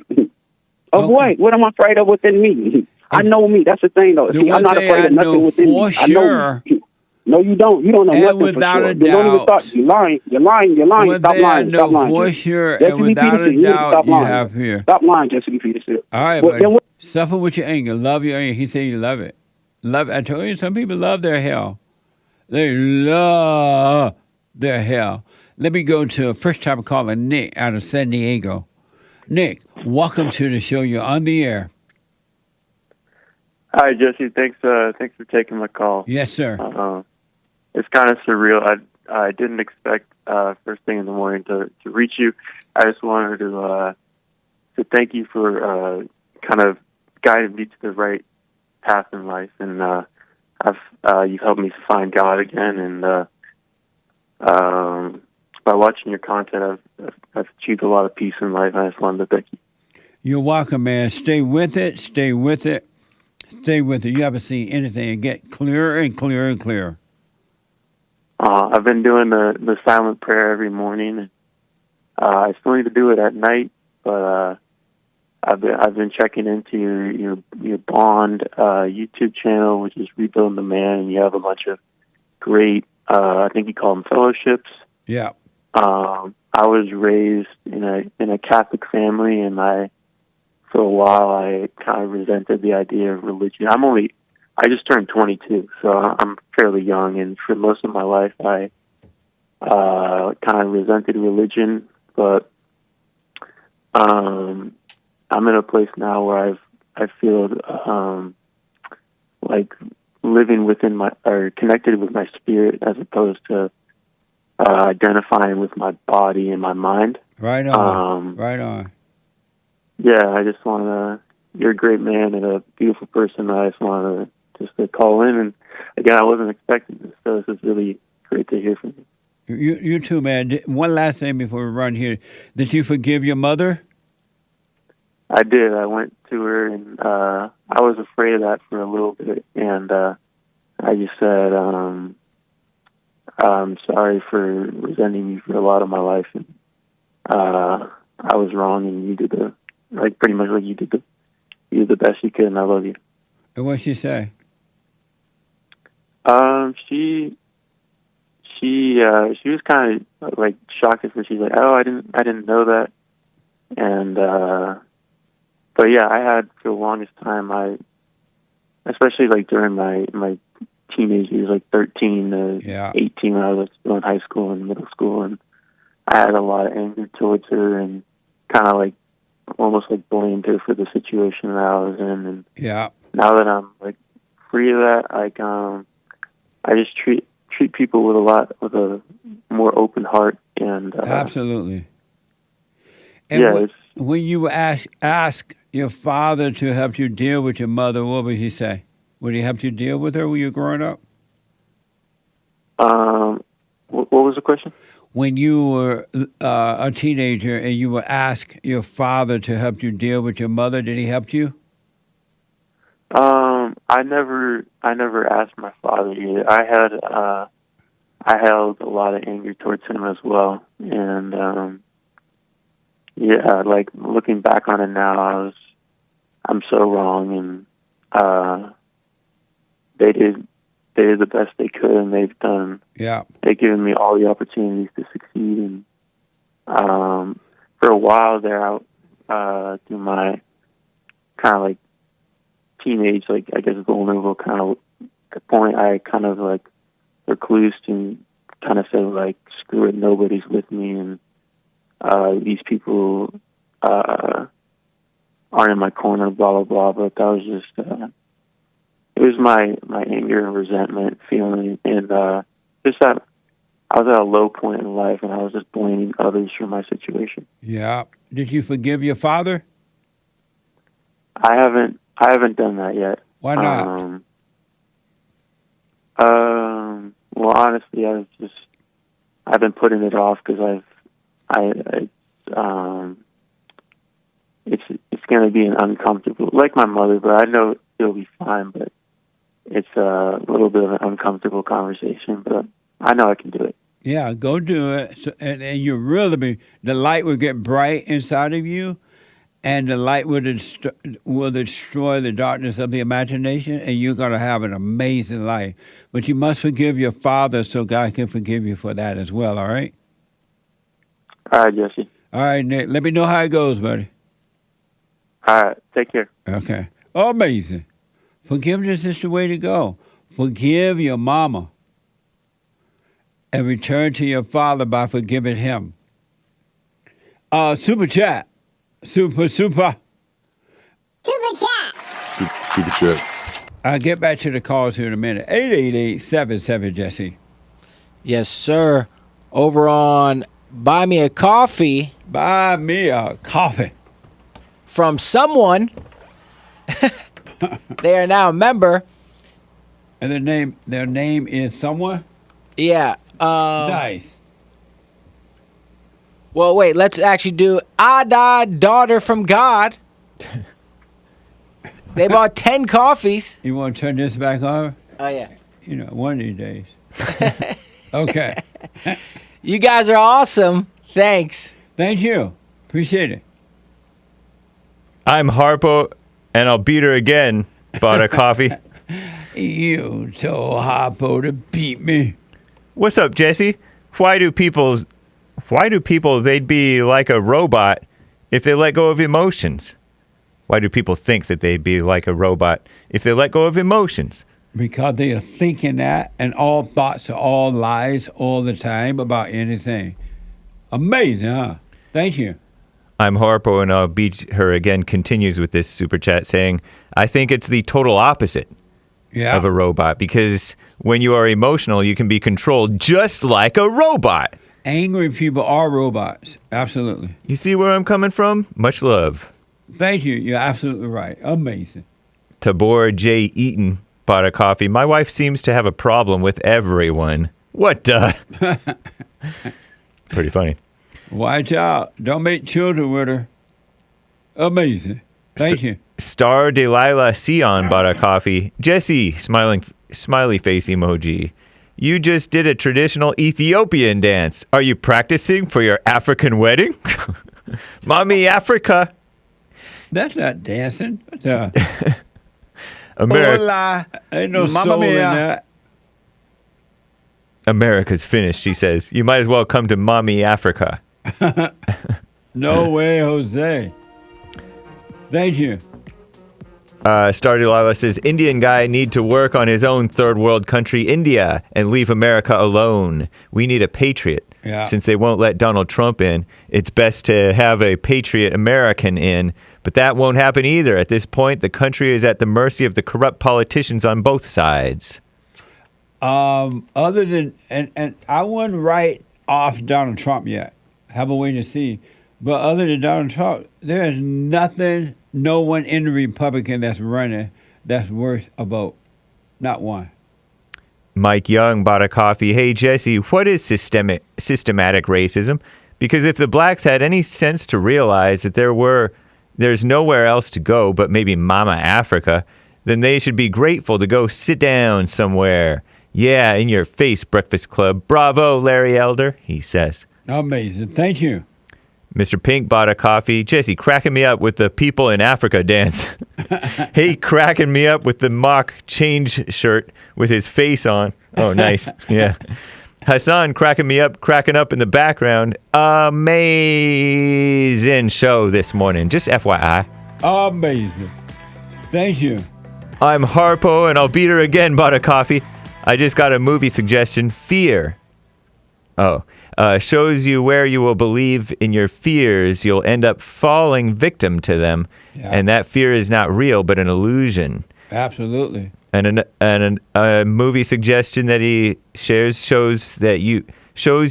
What? What am I afraid of within me? I know me. That's the thing, though. See, I'm not afraid of nothing within me. I know me. No, you don't. You don't know nothing without for sure. a doubt. You're lying. You're lying. Stop lying. Stop lying. For sure, and without a doubt, you have fear. Stop lying, Jesse Peterson. All right, but suffer with your anger. Love your anger. He said you love it. Love it. I told you, some people love their hell. They love their hell. Let me go to a first-time caller, Nick, out of San Diego. Nick, welcome to the show. You're on the air. Hi, Jesse. Thanks for taking my call. Yes, sir. It's kind of surreal. I didn't expect first thing in the morning to reach you. I just wanted to thank you for kind of guiding me to the right path in life, and you've helped me find God again. And by watching your content, I've achieved a lot of peace in life. I just wanted to thank you. You're welcome, man. Stay with it. Stay with it. Stay with it. You haven't seen anything. It get clearer and clearer and clearer. I've been doing the silent prayer every morning. I still need to do it at night, but I've been checking into your Bond YouTube channel, which is Rebuilding the Man, and you have a bunch of great, I think you call them fellowships. Yeah. I was raised in a Catholic family, and for a while I kind of resented the idea of religion. I just turned 22, so I'm fairly young, and for most of my life I kind of resented religion, but I'm in a place now where I feel like living within or connected with my spirit, as opposed to identifying with my body and my mind. Right on. Right on. Yeah, I just want to. You're a great man and a beautiful person. I just want to call in, and again, I wasn't expecting this, so this is really great to hear from you. You too, man. One last thing before we run here. Did you forgive your mother? I did. I went to her, and I was afraid of that for a little bit, and I just said, I'm sorry for resenting you for a lot of my life, and I was wrong, and you did pretty much like you did the best you could, and I love you. And what'd she say? She was kind of like shocked at first. She's like, "Oh, I didn't know that," and but yeah, I had for the longest time. Especially like during my teenage years, like 13 to 18, when I was still in high school and middle school, and I had a lot of anger towards her, and kind of like almost like blamed her for the situation that I was in. And now that I'm like free of that, like I just treat people with a more open heart, and absolutely. And when you ask your father to help you deal with your mother, what would he say? Would he help you deal with her when you were growing up? What was the question? When you were a teenager and you would ask your father to help you deal with your mother, did he help you? I never asked my father either. I held a lot of anger towards him as well, and like looking back on it now, I'm so wrong, and they did the best they could, and they've given me all the opportunities to succeed. And for a while there, through my kind of like teenage, like I guess vulnerable kind of point, I kind of like reclused and kind of said like, screw it, nobody's with me, and these people aren't in my corner, blah, blah, blah. But that was just, it was my anger and resentment feeling. And just that I was at a low point in life, and I was just blaming others for my situation. Yeah. Did you forgive your father? I haven't done that yet. Why not? Well, honestly, I've been putting it off because it's going to be an uncomfortable, like my mother, but I know it'll be fine, but it's a little bit of an uncomfortable conversation, but I know I can do it. Yeah, go do it. So, and you really the light will get bright inside of you, and the light will destroy the darkness of the imagination, and you're going to have an amazing life. But you must forgive your father so God can forgive you for that as well, all right? All right, Jesse. All right, Nick. Let me know how it goes, buddy. All right. Take care. Okay. Amazing. Forgiveness is the way to go. Forgive your mama and return to your father by forgiving him. Super chat. Super. Super chats. I'll get back to the calls here in a minute. 888-77 Jesse. Yes, sir. Over on Buy Me a Coffee. Buy me a coffee. From someone. They are now a member. And their name is someone? Yeah. Nice. Well, wait, let's actually do Ada, daughter from God. They bought 10 coffees. You want to turn this back on? Oh, yeah. You know, one of these days. Okay. You guys are awesome. Thanks. Thank you. Appreciate it. I'm Harpo, and I'll beat her again. Bought a coffee. You told Harpo to beat me. What's up, Jesse? Why do people they'd be like a robot if they let go of emotions? Why do people think that they'd be like a robot if they let go of emotions? Because they are thinking that, and all thoughts are all lies all the time about anything. Amazing, huh? Thank you. I'm Harpo, and I'll beat her again continues with this super chat saying, I think it's the total opposite. of a robot, because when you are emotional, you can be controlled just like a robot. Angry people are robots. Absolutely. You see where I'm coming from? Much love. Thank you. You're absolutely right. Amazing. Tabor J. Eaton bought a coffee. My wife seems to have a problem with everyone. What the? Pretty funny. Watch out. Don't make children with her. Amazing. Thank you. Star Delilah Sion bought a coffee. Jesse, smiley face emoji. You just did a traditional Ethiopian dance. Are you practicing for your African wedding? Mommy Africa. That's not dancing. America. Ain't no Mamma soul in mia. that. America's finished, she says. You might as well come to Mommy Africa. No way, Jose. Thank you. Star Delilah says, Indian guy need to work on his own third world country, India, and leave America alone. We need a patriot. Yeah. Since they won't let Donald Trump in, it's best to have a patriot American in. But that won't happen either. At this point, the country is at the mercy of the corrupt politicians on both sides. Other than, and I wouldn't write off Donald Trump yet. Have a wait to see. But other than Donald Trump, there is nothing, no one in the Republican that's running that's worth a vote. Not one. Mike Young bought a coffee. Hey, Jesse, what is systematic racism? Because if the blacks had any sense to realize that there's nowhere else to go but maybe Mama Africa, then they should be grateful to go sit down somewhere. Yeah, in your face, Breakfast Club. Bravo, Larry Elder, he says. Amazing. Thank you. Mr. Pink bought a coffee. Jesse, cracking me up with the people in Africa dance. Hey, cracking me up with the mock change shirt with his face on. Oh, nice. Yeah. Hassan cracking up in the background. Amazing show this morning. Just FYI. Amazing. Thank you. I'm Harpo, and I'll beat her again, bought a coffee. I just got a movie suggestion. Fear. Shows you where you will believe in your fears. You'll end up falling victim to them. Yeah. And that fear is not real, but an illusion. Absolutely. And a movie suggestion that he shares shows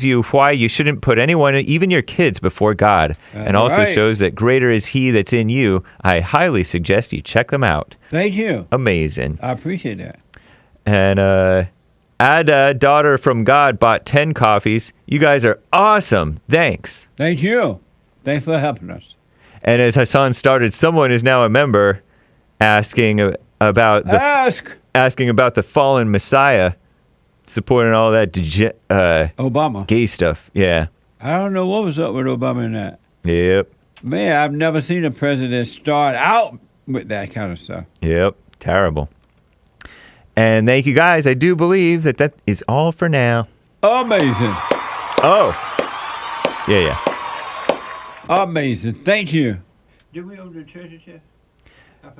you why you shouldn't put anyone, even your kids, before God. And also shows that greater is he that's in you. I highly suggest you check them out. Thank you. Amazing. I appreciate that. And Ada, daughter from God, bought 10 coffees. You guys are awesome. Thanks. Thank you. Thanks for helping us. And as Hassan started, someone is now a member asking about the fallen Messiah, supporting all that Obama gay stuff. Yeah. I don't know what was up with Obama and that. Yep. Man, I've never seen a president start out with that kind of stuff. Yep. Terrible. And thank you, guys. I do believe that is all for now. Amazing. Oh. Yeah. Amazing. Thank you. Did we open the treasure chest?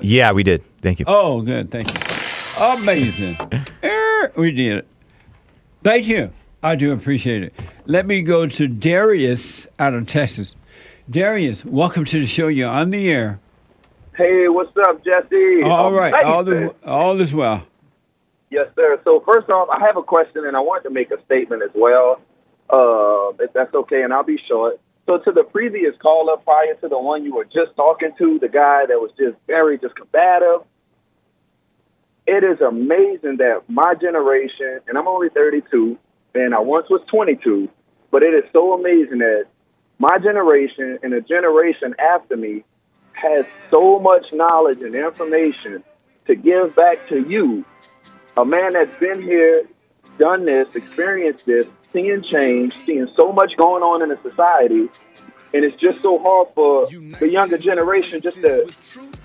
Yeah, we did. Thank you. Oh, good. Thank you. Amazing. We did it. Thank you. I do appreciate it. Let me go to Darius out of Texas. Darius, welcome to the show. You're on the air. Hey, what's up, Jesse? All right. All is well. Yes, sir. So first off, I have a question, and I wanted to make a statement as well, if that's okay, and I'll be short. So to the previous caller prior to the one you were just talking to, the guy that was just very combative, it is amazing that my generation, and I'm only 32, and I once was 22, but it is so amazing that my generation and the generation after me has so much knowledge and information to give back to you, a man that's been here, done this, experienced this, seeing change, seeing so much going on in the society, and it's just so hard for the younger generation just to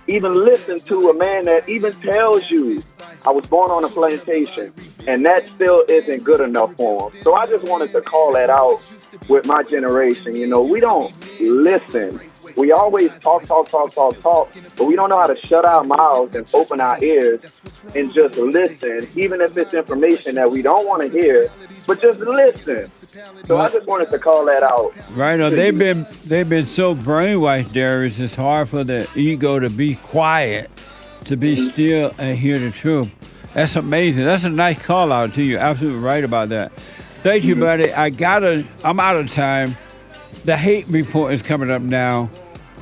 even listen to a man that even tells you, I was born on a plantation, and that still isn't good enough for him. So I just wanted to call that out with my generation. You know, we don't listen. We always talk, but we don't know how to shut our mouths and open our ears and just listen, even if it's information that we don't want to hear, but just listen. So I just wanted to call that out. Right on. They've been so brainwashed, Darius. It's hard for the ego to be quiet, to be still and hear the truth. That's amazing. That's a nice call out to you. Absolutely right about that. Thank you, buddy. I'm out of time. The Hake report is coming up now.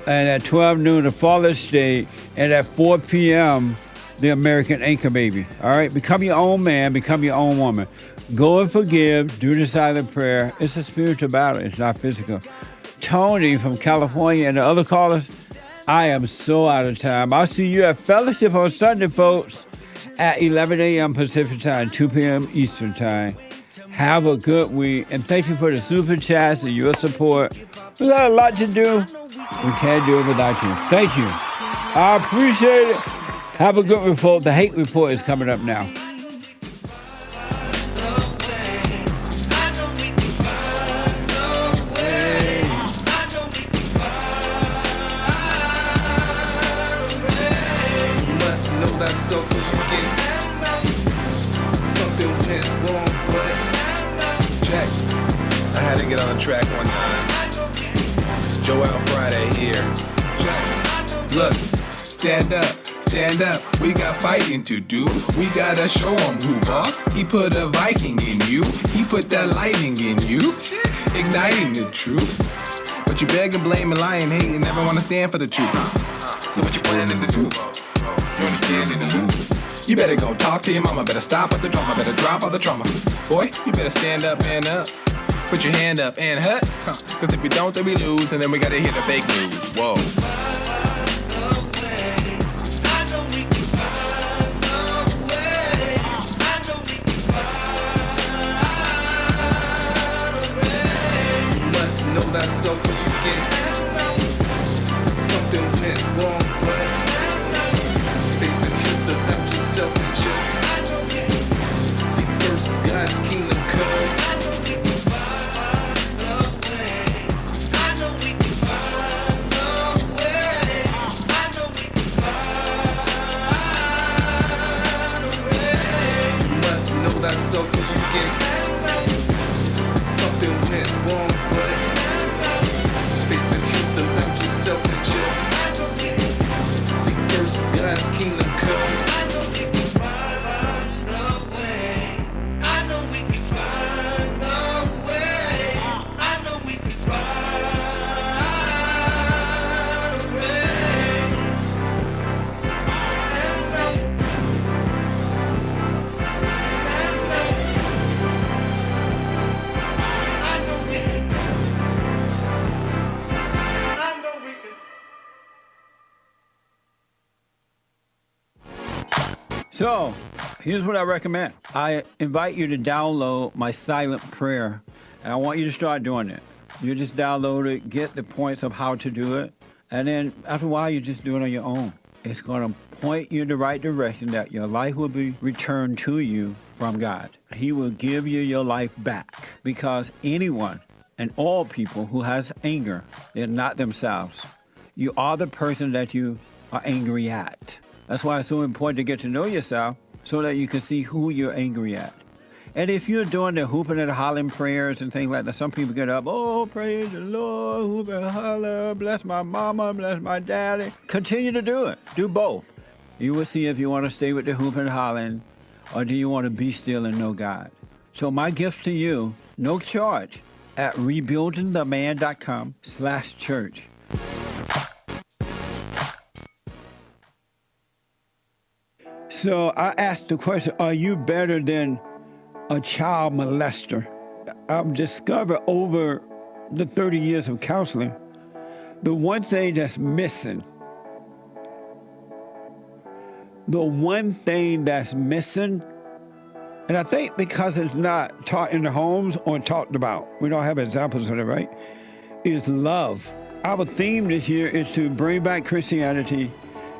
And at 12 noon, the Fallen State. And at 4 p.m., the American Anchor Baby. All right? Become your own man. Become your own woman. Go and forgive. Do the silent prayer. It's a spiritual battle. It's not physical. Tony from California and the other callers, I am so out of time. I'll see you at Fellowship on Sunday, folks, at 11 a.m. Pacific Time, 2 p.m. Eastern Time. Have a good week, and thank you for the super chats and your support. We got a lot to do. We can't do it without you. Thank you. I appreciate it. Have a good report. The Hake report is coming up now. So you get something went wrong, but check. I had to get on the track one time. Joel Friday here. Check. Look, stand up. Stand up, we got fighting to do. We gotta show him who boss. He put a Viking in you. He put that lightning in you. Igniting the truth. But you beg and blame and lie and hate and never wanna stand for the truth. So what you planning to do? You understand in the lose. You better go talk to your mama. Better stop at the drama. Better drop all the trauma. Boy, you better stand up and up. Put your hand up and hut. Cause if we don't, then we lose. And then we gotta hear the fake news. Whoa. You must know that so you get something went wrong, but face the truth about yourself and just seek first God's kingdom, cause you must know that so you get something went wrong, but face the truth about yourself and just seek first God's kingdom, cause So, here's what I recommend. I invite you to download my silent prayer, and I want you to start doing it. You just download it, get the points of how to do it, and then after a while, you just do it on your own. It's going to point you in the right direction that your life will be returned to you from God. He will give you your life back, because anyone and all people who has anger, they're not themselves. You are the person that you are angry at. That's why it's so important to get to know yourself so that you can see who you're angry at. And if you're doing the hooping and hollering prayers and things like that, some people get up, oh, praise the Lord, hoop and holler, bless my mama, bless my daddy. Continue to do it. Do both. You will see if you want to stay with the hooping and hollering or do you want to be still and know God. So my gift to you, no charge, at rebuildingtheman.com/church. So I asked the question, are you better than a child molester? I've discovered over the 30 years of counseling, the one thing that's missing, and I think because it's not taught in the homes or talked about, we don't have examples of it, right, is love. Our theme this year is to bring back Christianity,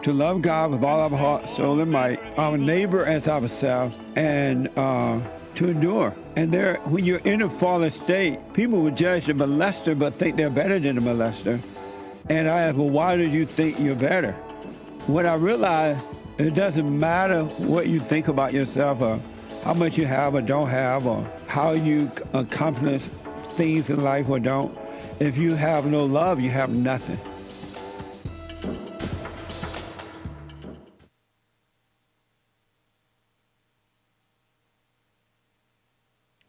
to love God with all our heart, soul, and might, our neighbor as ourselves, and to endure. And there, when you're in a fallen state, people will judge the molester but think they're better than the molester. And I ask, well, why do you think you're better? When I realized it doesn't matter what you think about yourself or how much you have or don't have or how you accomplish things in life or don't. If you have no love, you have nothing.